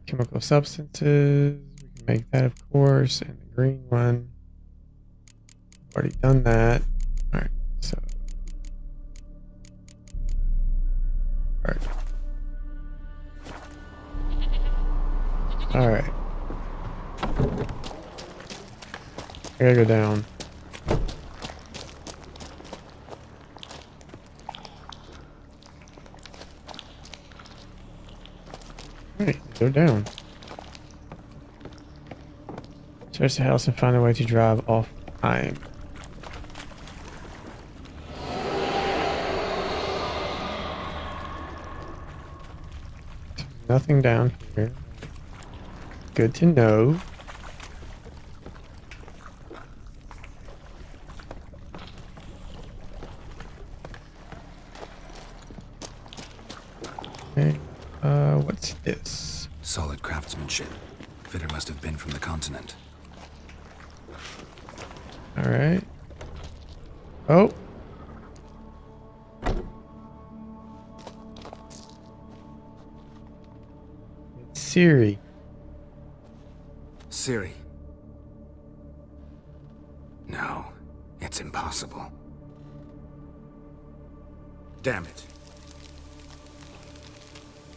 Chemical substances. We can make that, of course. And the green one. Already done that. Alright, so. Alright. Alright. I gotta go down. Alright, go down. Search the house and find a way to drive off time. Nothing down here. Good to know. Okay. What's this? Solid craftsmanship. Fitter must have been from the continent. Alright. Oh. It's Siri. Siri. No, it's impossible. Damn it.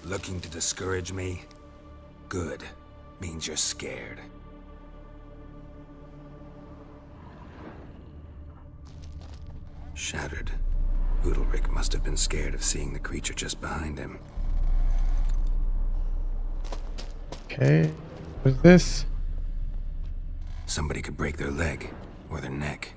Looking to discourage me? Good. Means you're scared. Shattered. Udalric must have been scared of seeing the creature just behind him. Okay. What's this? Somebody could break their leg or their neck.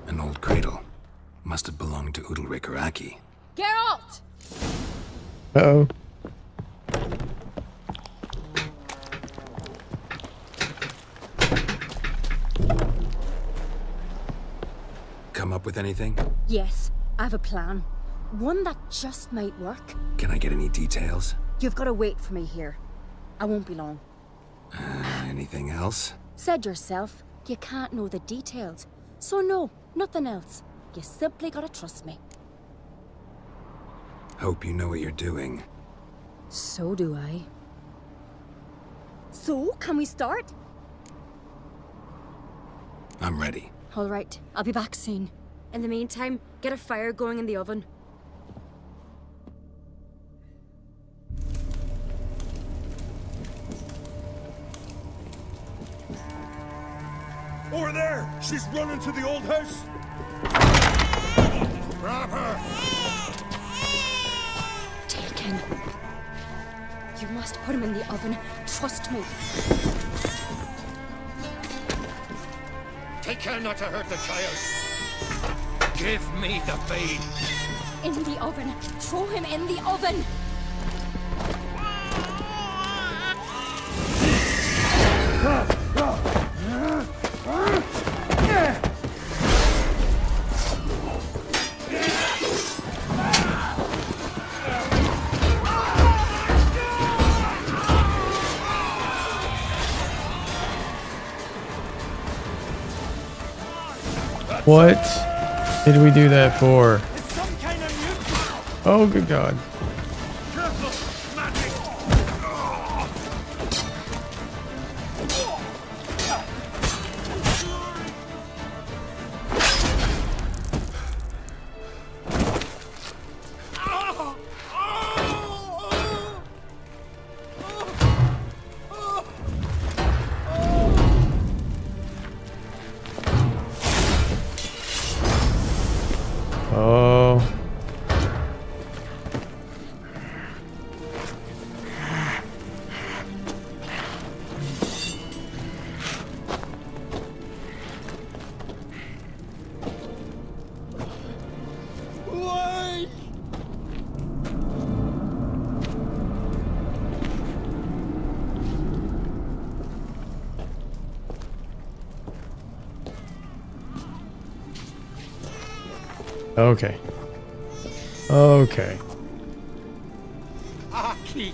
An old cradle. Must have belonged to Udalric or Aki. Geralt! Uh-oh. Come up with anything? Yes, I have a plan. One that just might work. Can I get any details? You've got to wait for me here. I won't be long. Anything else? Said yourself, you can't know the details. So no, nothing else. You simply gotta trust me. Hope you know what you're doing. So do I. So, can we start? I'm ready. All right, I'll be back soon. In the meantime, get a fire going in the oven. Over there! She's running to the old house! Grab her! Taken. You must put him in the oven. Trust me. Take care not to hurt the child. Give me the feed. In the oven. Throw him in the oven. What did we do that for? Oh, good God. Oh. Okay. Okay. Aki.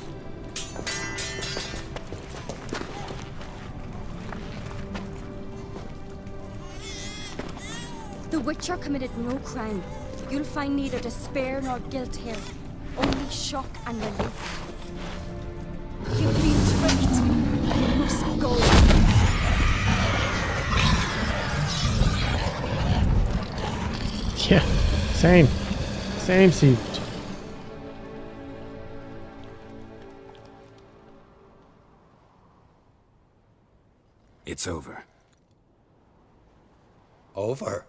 The Witcher committed no crime. You'll find neither despair nor guilt here. Only shock and relief. You've been tricked. You must go. Yeah. Same. Same siege. It's over. Over?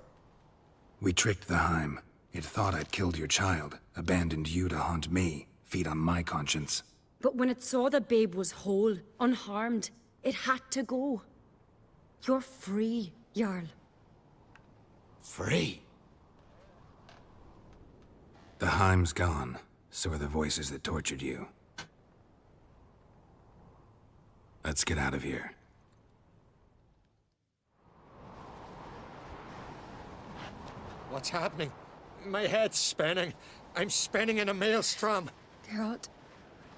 We tricked the Heim. It thought I'd killed your child, abandoned you to haunt me, feed on my conscience. But when it saw the babe was whole, unharmed, it had to go. You're free, Jarl. Free? The Heim's gone, so are the voices that tortured you. Let's get out of here. What's happening? My head's spinning. I'm spinning in a maelstrom. Geralt,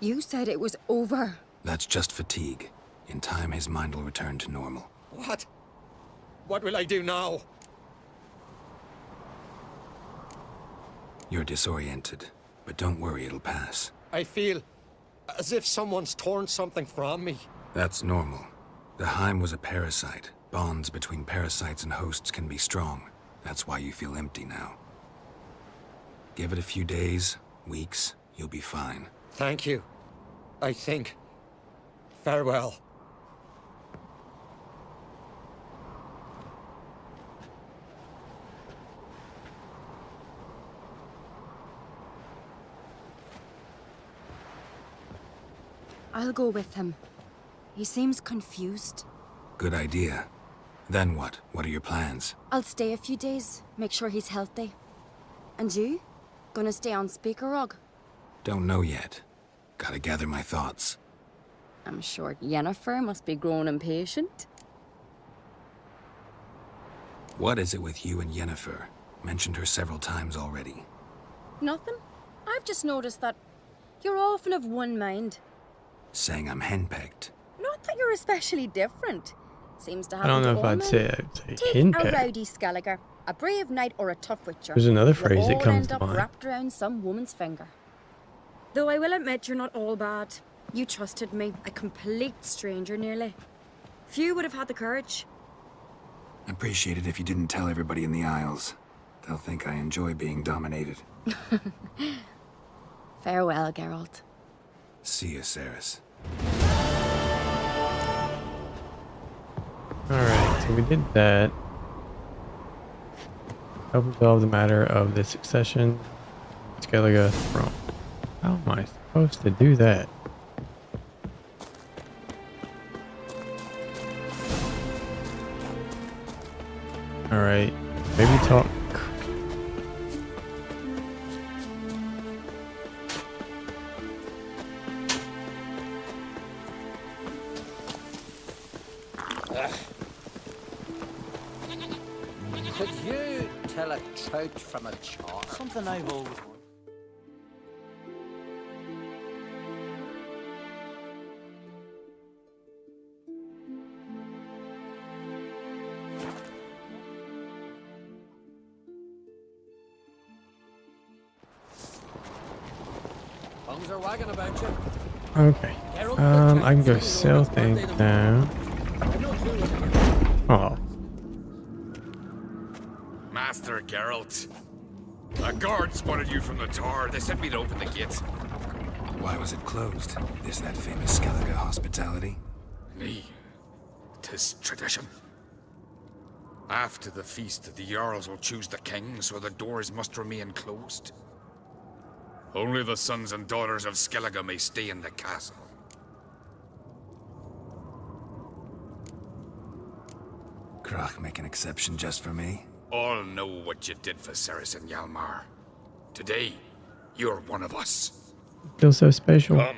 you said it was over. That's just fatigue. In time, his mind will return to normal. What? What will I do now? You're disoriented, but don't worry, it'll pass. I feel as if someone's torn something from me. That's normal. The Heim was a parasite. Bonds between parasites and hosts can be strong. That's why you feel empty now. Give it a few days, weeks, you'll be fine. Thank you. I think. Farewell. I'll go with him. He seems confused. Good idea. Then what? What are your plans? I'll stay a few days, make sure he's healthy. And you? Gonna stay on Speaker Rog? Don't know yet. Gotta gather my thoughts. I'm sure Yennefer must be growing impatient. What is it with you and Yennefer? Mentioned her several times already. Nothing. I've just noticed that you're often of one mind. Saying I'm henpecked. Not that you're especially different. Seems to have I don't know if I'd say Take henpecked. a rowdy Skelliger, a brave knight, or a tough witcher. There's another phrase You'll that all comes end to up mind. wrapped around some woman's finger. Though I will admit you're not all bad. You trusted me, a complete stranger nearly. Few would have had the courage. Appreciate it if you didn't tell everybody in the Isles. They'll think I enjoy being dominated. Farewell, Geralt. See you, Ceres. Alright, so we did that. Help resolve the matter of the succession. Skellige throne. How am I supposed to do that? Alright, maybe talk. Could you tell a trout from a char? Something I've always wanted. Tongues are wagging about you. Okay. I can go sell things now. Oh. Master Geralt. A guard spotted you from the tower. They sent me to open the gates. Why was it closed? Is that famous Skellige hospitality? Nay, 'tis tradition. After the feast, the Jarls will choose the king, so the doors must remain closed. Only the sons and daughters of Skellige may stay in the castle. Krach make an exception just for me? All know what you did for Ceres and Hjalmar. Today, you're one of us. Feel so special. Come.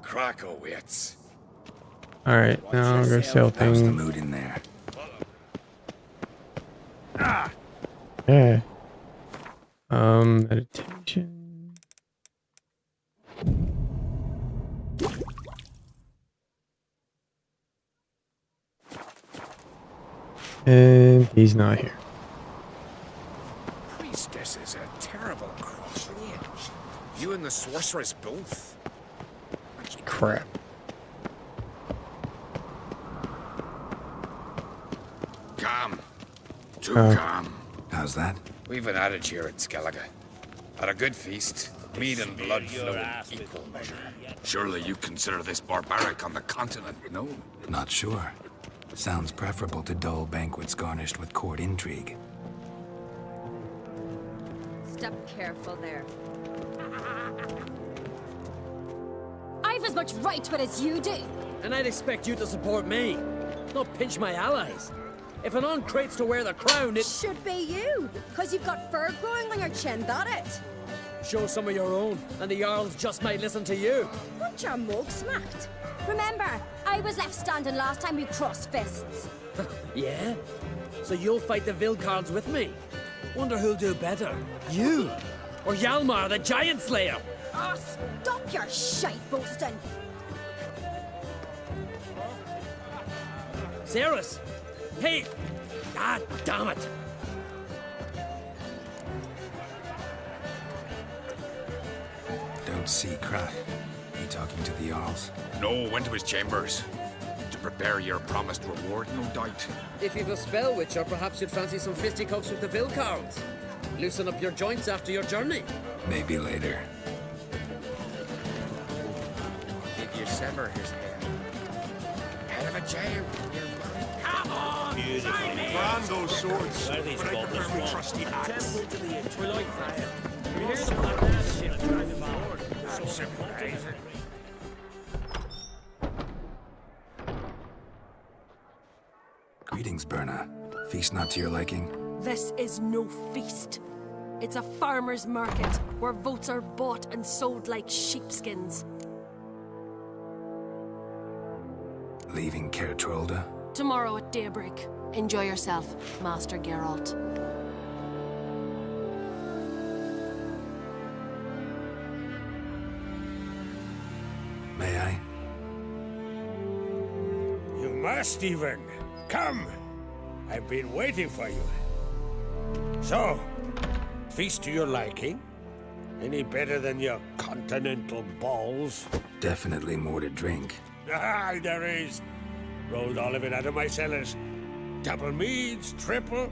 Krach awaits. Alright, now I'll go sell How's the things. mood in there? Yeah. Meditation. And he's not here. Priestess is a terrible crossroad. You and the sorceress both. Crap. Calm. Too Oh. calm. How's that? We've an adage here at Skellige. At a good feast, mead and blood flow in equal measure. Surely you consider this barbaric on the continent, no? Not sure. Sounds preferable to dull banquets garnished with court intrigue. Step careful there. I've as much right to it as you do. And I'd expect you to support me, not pinch my allies. If an crates to wear the crown, it should be you, because you've got fur growing on your chin, that it? Show some of your own, and the Jarls just might listen to you. Want your mug smacked? Remember, I was left standing last time we crossed fists. Yeah? So you'll fight the Vilcards with me? Wonder who'll do better, you or Hjalmar the Giant Slayer? Oh, stop your shite boasting. Ceres! Hey! Ah, damn it! Don't see Krach. He talking to the Jarls? No, went to his chambers. To prepare your promised reward, no doubt. If you've a spell witcher, perhaps you'd fancy some fisticuffs with the Vilcards. Loosen up your joints after your journey. Maybe later. Did you sever his head? Head of a giant. Come on! Beautiful. Brand those swords. Where are these goblins from? Trusty axe. We like that. You hear the So simple, eh? Greetings, Berna. Feast not to your liking? This is no feast. It's a farmer's market where votes are bought and sold like sheepskins. Leaving Caer Trolda? Tomorrow at daybreak. Enjoy yourself, Master Geralt. May I? You must even. Come. I've been waiting for you. So, feast to your liking? Any better than your continental balls? Definitely more to drink. Ah, there is. Rolled all of it out of my cellars. double meads, triple,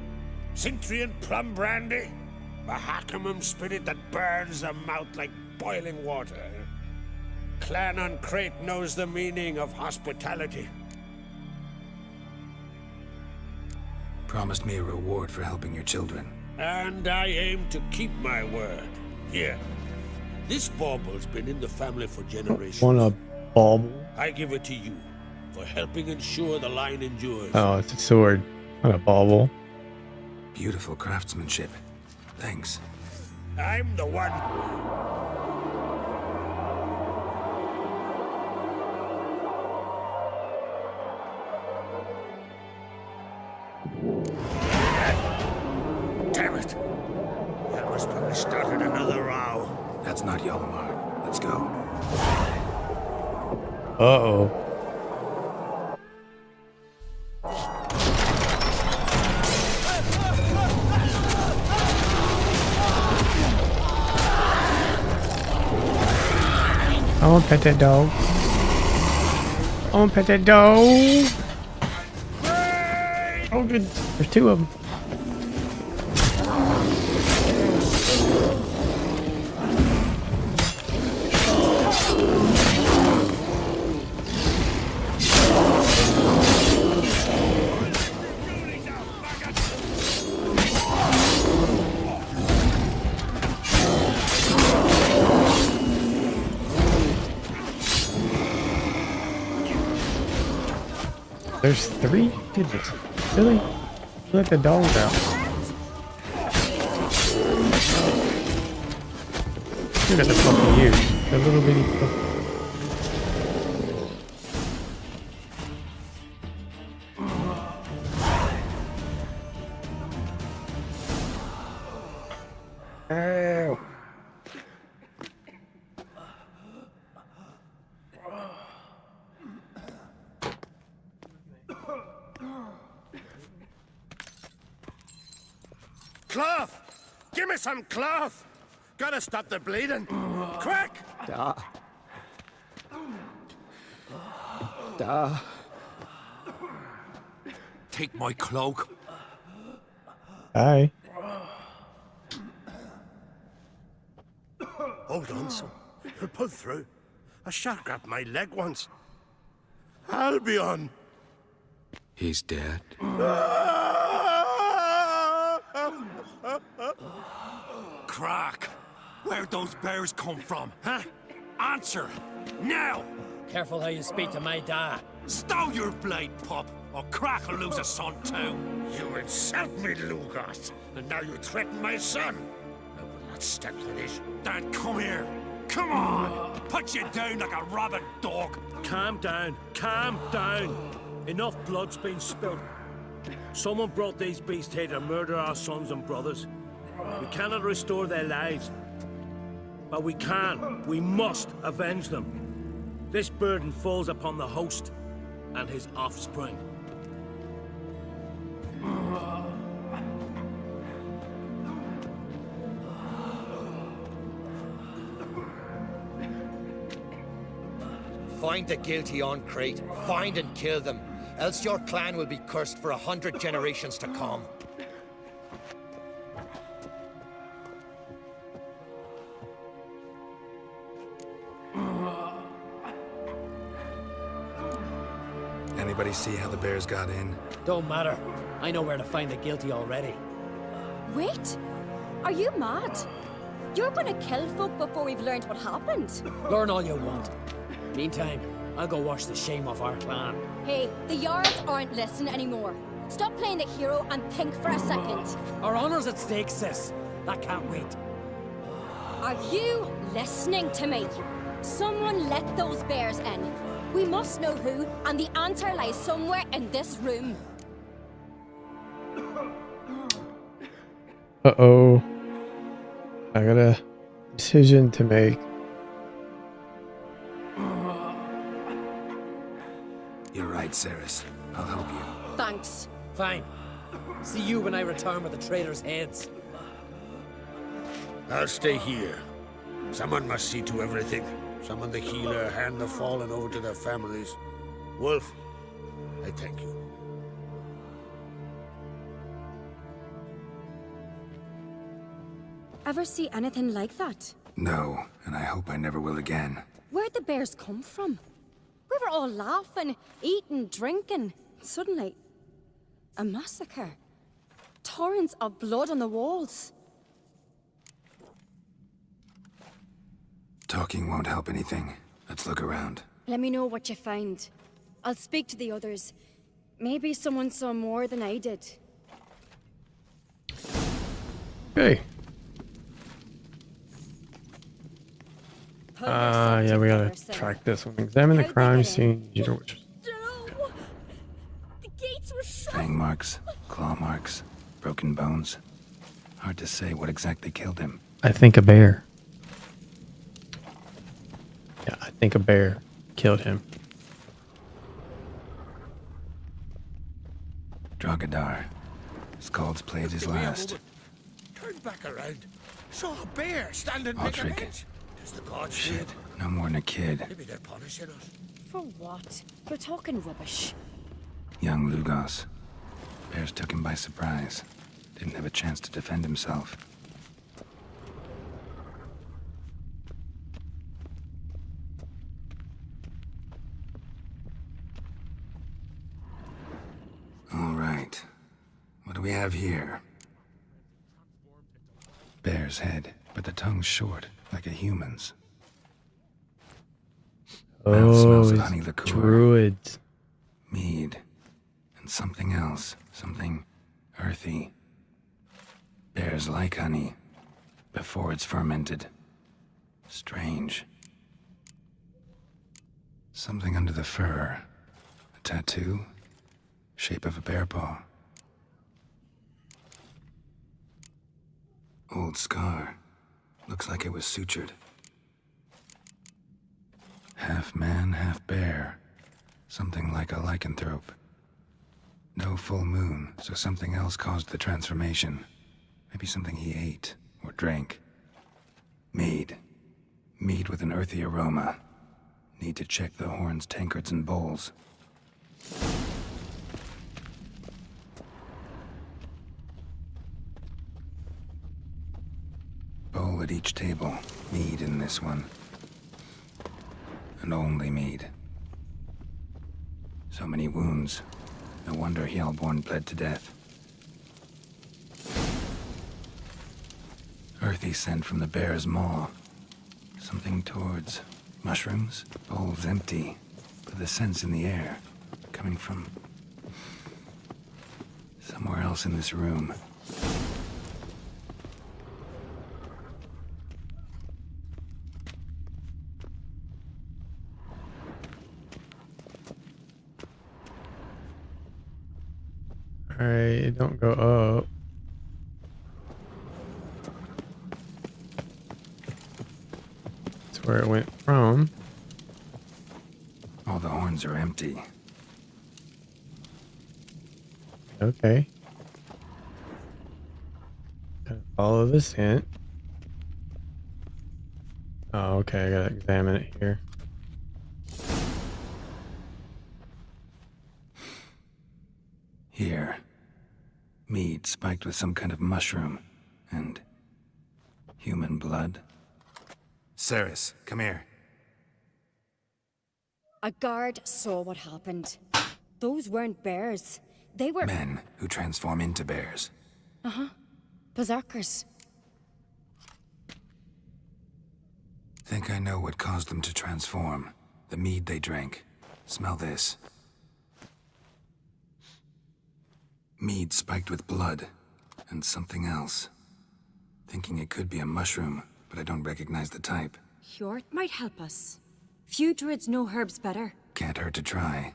Cintrian plum brandy, Mahakimum spirit that burns the mouth like boiling water. Clan on Crate knows the meaning of hospitality. Promised me a reward for helping your children. And I aim to keep my word. Here. This bauble's been in the family for generations. Want a bauble? I give it to you for helping ensure the line endures. Oh, it's a sword, not a bauble. Beautiful craftsmanship. Thanks. I'm the one. Damn it! That was probably started another row. That's not Yolmar. Let's go. Uh-oh. I want to pet that dog. I want to pet that dog. Oh, good. There's two of them. There's three? Goodness. Really? Let the dogs out. Look at the puppy ears. The little bitty puppy. Ow. Cloth! Give me some cloth! Gotta stop the bleeding. Quick! Da. Da. Take my cloak. Hi. Hold on, son. You'll pull through. A shark grabbed my leg once. Albion! He's dead. Crack! Where'd those bears come from, huh? Answer! Now! Careful how you speak to my dad. Stow your blade, pup, or Crack will lose a son too. You insult me, Lugos, and now you threaten my son. I will not step to this. Dan, come here. Come on! Put you down like a rabid dog. Calm down. Calm down. Enough blood's been spilled. Someone brought these beasts here to murder our sons and brothers. We cannot restore their lives. But we can. We must avenge them. This burden falls upon the host and his offspring. Find the guilty on Crate. Find and kill them. Else your clan will be cursed for 100 generations to come. Anybody see how the bears got in? Don't matter. I know where to find the guilty already. Wait! Are you mad? You're gonna kill folk before we've learned what happened. Learn all you want. Meantime, I'll go wash the shame off our clan. Hey, the Yards aren't listening anymore. Stop playing the hero and think for a second. Our honor's at stake, sis. That can't wait. Are you listening to me? Someone let those bears in. We must know who, and the answer lies somewhere in this room. Uh-oh. I got a decision to make. You're right, Ceres. I'll help you. Thanks. Fine. See you when I return with the traitors' heads. I'll stay here. Someone must see to everything. Summon the healer, hand the fallen over to their families. Wolf, I thank you. Ever see anything like that? No, and I hope I never will again. Where'd the bears come from? We were all laughing, eating, drinking. Suddenly, a massacre. Torrents of blood on the walls. Talking won't help anything. Let's look around. Let me know what you find. I'll speak to the others. Maybe someone saw more than I did. Okay. Yeah, we gotta track this one. Examine the crime scene. You know which. The gates were shut. Fang marks, claw marks, broken bones. Hard to say what exactly killed him. I think a bear. Yeah, I think a bear killed him. Drogadar. Skald's played his last. Turned back around. Saw a bear standing near the Otrick. hedge. Does the gods Shit, no more than a kid. Maybe they're punishing us. For what? You're talking rubbish. Young Lugos. Bears took him by surprise. Didn't have a chance to defend himself. All right. What do we have here? Bear's head, but the tongue's short, like a human's. Mouth smells of honey liqueur. Druids. Mead. And something else. Something earthy. Bears like honey. Before it's fermented. Strange. Something under the fur. A tattoo. Shape of a bear paw. Old scar. Looks like it was sutured. Half man, half bear. Something like a lycanthrope. No full moon, so something else caused the transformation. Maybe something he ate or drank. Mead. Mead with an earthy aroma. Need to check the horns, tankards, and bowls. Bowl at each table. Mead in this one. And only mead. So many wounds. No wonder Hellborn bled to death. Earthy scent from the bear's maw. Something towards mushrooms. Bowl's empty, but the scent's in the air. Coming from somewhere else in this room. Alright, don't go up. That's where it went from. All the horns are empty. Okay. Gotta follow the scent. Oh, okay, I gotta examine it here. Here. Mead spiked with some kind of mushroom. And human blood. Ceres, come here. A guard saw what happened. Those weren't bears. They were... Men who transform into bears. Uh-huh. Berserkers. Think I know what caused them to transform. The mead they drank. Smell this. Mead spiked with blood. And something else. Thinking it could be a mushroom, but I don't recognize the type. Hjort might help us. Few druids know herbs better. Can't hurt to try.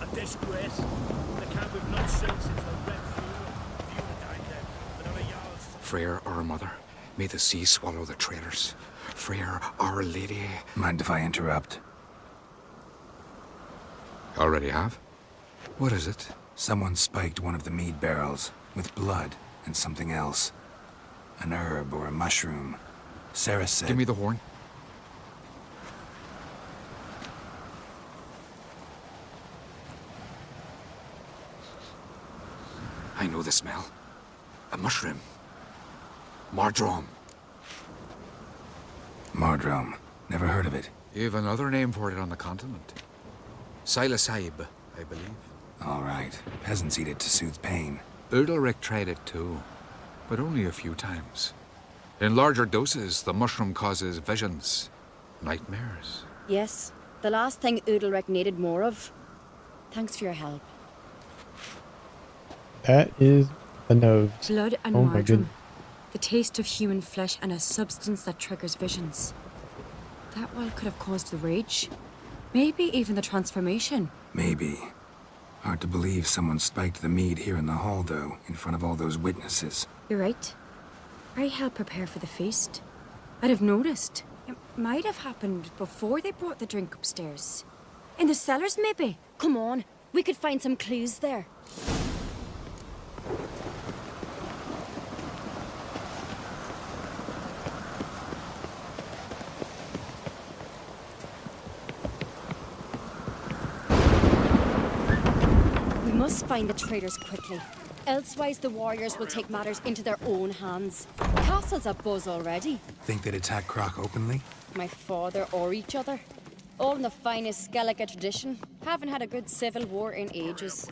A disgrace. The camp we've not seen since the Red Fuel died there. But on a Jarl's Freyr, our mother, may the sea swallow the traitors. Freyr, our lady. Mind if I interrupt? Already have? What is it? Someone spiked one of the mead barrels with blood and something else. An herb or a mushroom. Sarah said... Give me the horn. I know the smell. A mushroom. Mardrome. Mardrome. Never heard of it. You've another name for it on the continent. Psilocybe, I believe. All right. Peasants eat it to soothe pain. Udalric tried it too, but only a few times. In larger doses, the mushroom causes visions, nightmares. Yes, the last thing Udalric needed more of. Thanks for your help. That is a nose. Blood and Oh my marjoram. goodness. The taste of human flesh and a substance that triggers visions. That well could have caused the rage. Maybe even the transformation. Maybe. Hard to believe someone spiked the mead here in the hall, though, in front of all those witnesses. You're right. I helped prepare for the feast. I'd have noticed. It might have happened before they brought the drink upstairs. In the cellars, maybe. Come on, we could find some clues there. We must find the traitors quickly. Elsewise, the warriors will take matters into their own hands. Castle's abuzz already. Think they'd attack Croc openly? My father or each other. All in the finest Skellige tradition. Haven't had a good civil war in ages.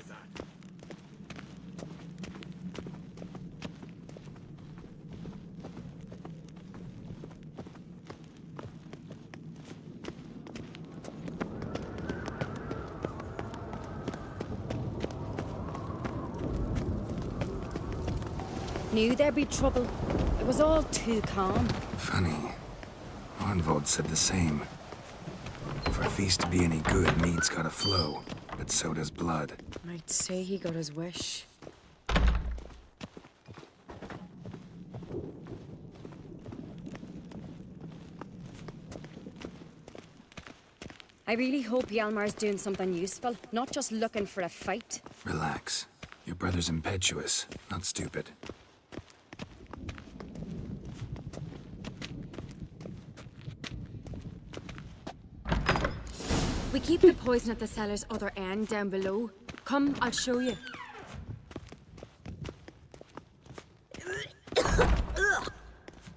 Knew there'd be trouble. It was all too calm. Funny. Arnvold said the same. For a feast to be any good, mead's gotta flow, but so does blood. I'd say he got his wish. I really hope Hjalmar's doing something useful, not just looking for a fight. Relax. Your brother's impetuous, not stupid. We keep the poison at the cellar's other end down below. Come, I'll show you.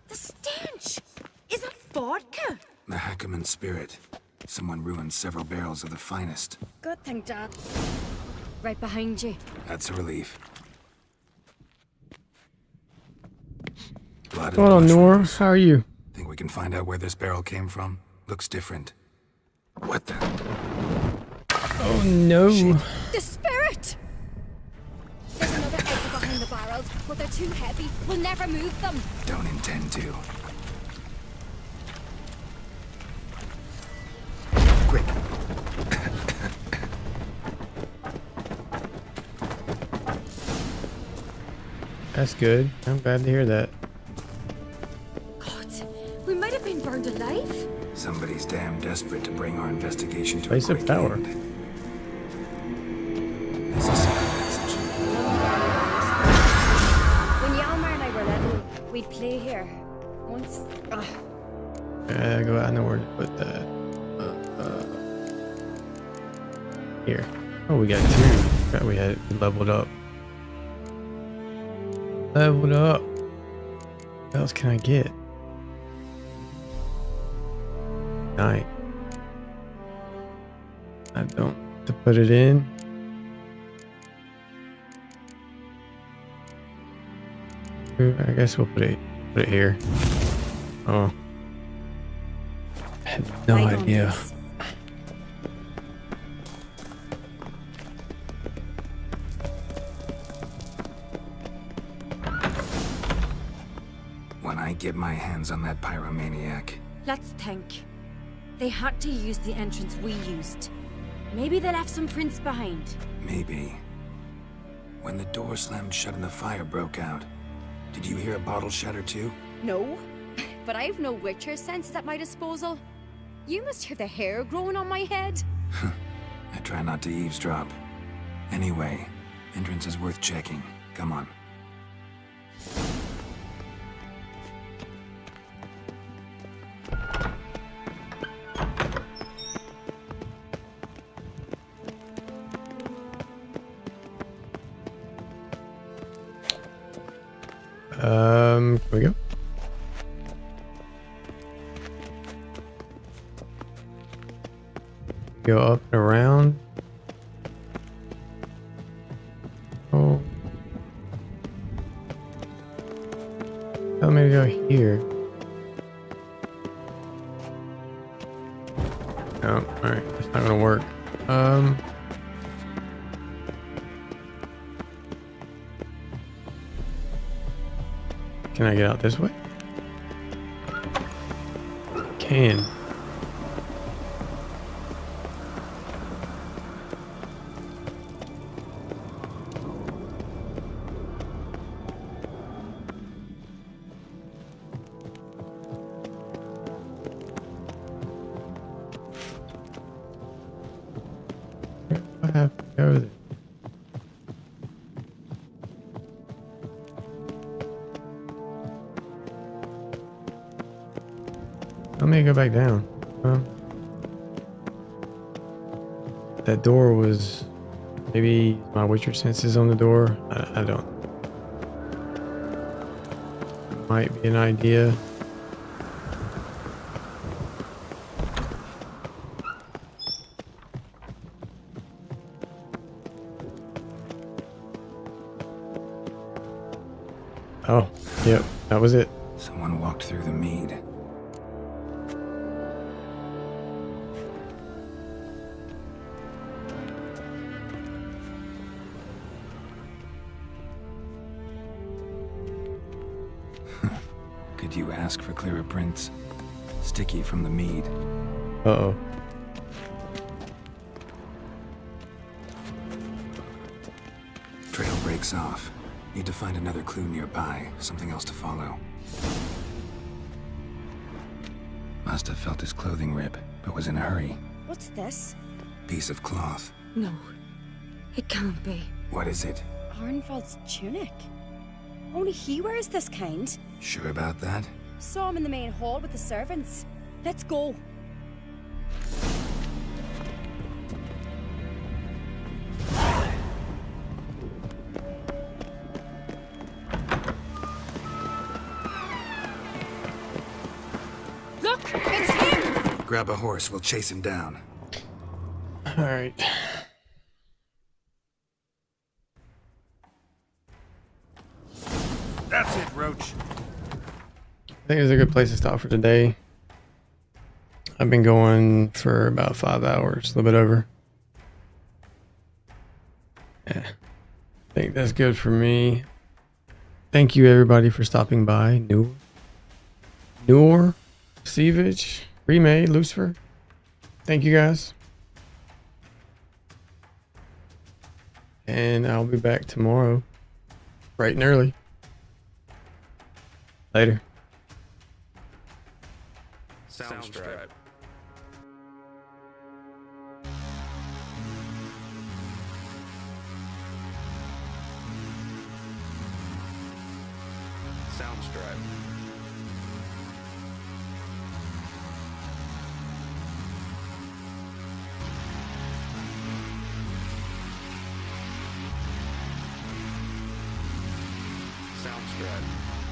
The stench! Is that vodka? The Hackerman spirit. Someone ruined several barrels of the finest. Good thing, Dad. Right behind you. That's a relief. Blood Hold on, Nora. How are you? Think we can find out where this barrel came from? Looks different. What the? Oh no. Shit. The spirit! There's another exit behind the barrels, but they're too heavy. We'll never move them. Don't intend to. Quick. That's good. I'm glad to hear that. God, we might have been burned alive. Somebody's damn desperate to bring our investigation to Place a of quick power. end. This is a message. When Hjalmar and I were little, we'd play here. Once. I go out know where to put that. Here. Oh, we got two. Forgot we had it leveled up. Leveled up. What else can I get? Night. I don't to put it in. I guess we'll put it here. Oh. I have no idea. When I get my hands on that pyromaniac, Let's think. They had to use the entrance we used. Maybe they left some prints behind. maybe. When the door slammed shut and the fire broke out, did you hear a bottle shatter too? No, but I've no witcher senses at my disposal. You must hear the hair growing on my head. I try not to eavesdrop. Anyway, entrance is worth checking. Come on. Can we go? Go up and around. Oh. Tell me to go here. No, alright, that's not gonna work. Can I get out this way? Can. I have to go there. Let me go back down. That door was maybe my Witcher senses on the door. I don't. Might be an idea. Oh, yep, that was it. Someone walked through the mead. Could you ask for clearer prints? Sticky from the mead. Uh-oh. Trail breaks off. Need to find another clue nearby, something else to follow. Must have felt his clothing rip, but was in a hurry. What's this? Piece of cloth. No, it can't be. What is it? Arnvald's tunic. Only he wears this kind. Sure about that? Saw him in the main hall with the servants. Let's go. Look, it's him! Grab a horse, we'll chase him down. Alright. That's it, Roach. I think it's a good place to stop for today. I've been going for about 5 hours, a little bit over. Yeah, I think that's good for me. Thank you everybody for stopping by. Noor, Sievage, Remade, Lucifer. Thank you guys. And I'll be back tomorrow, bright and early. Later. Soundstripe. Soundstripe. Soundstripe.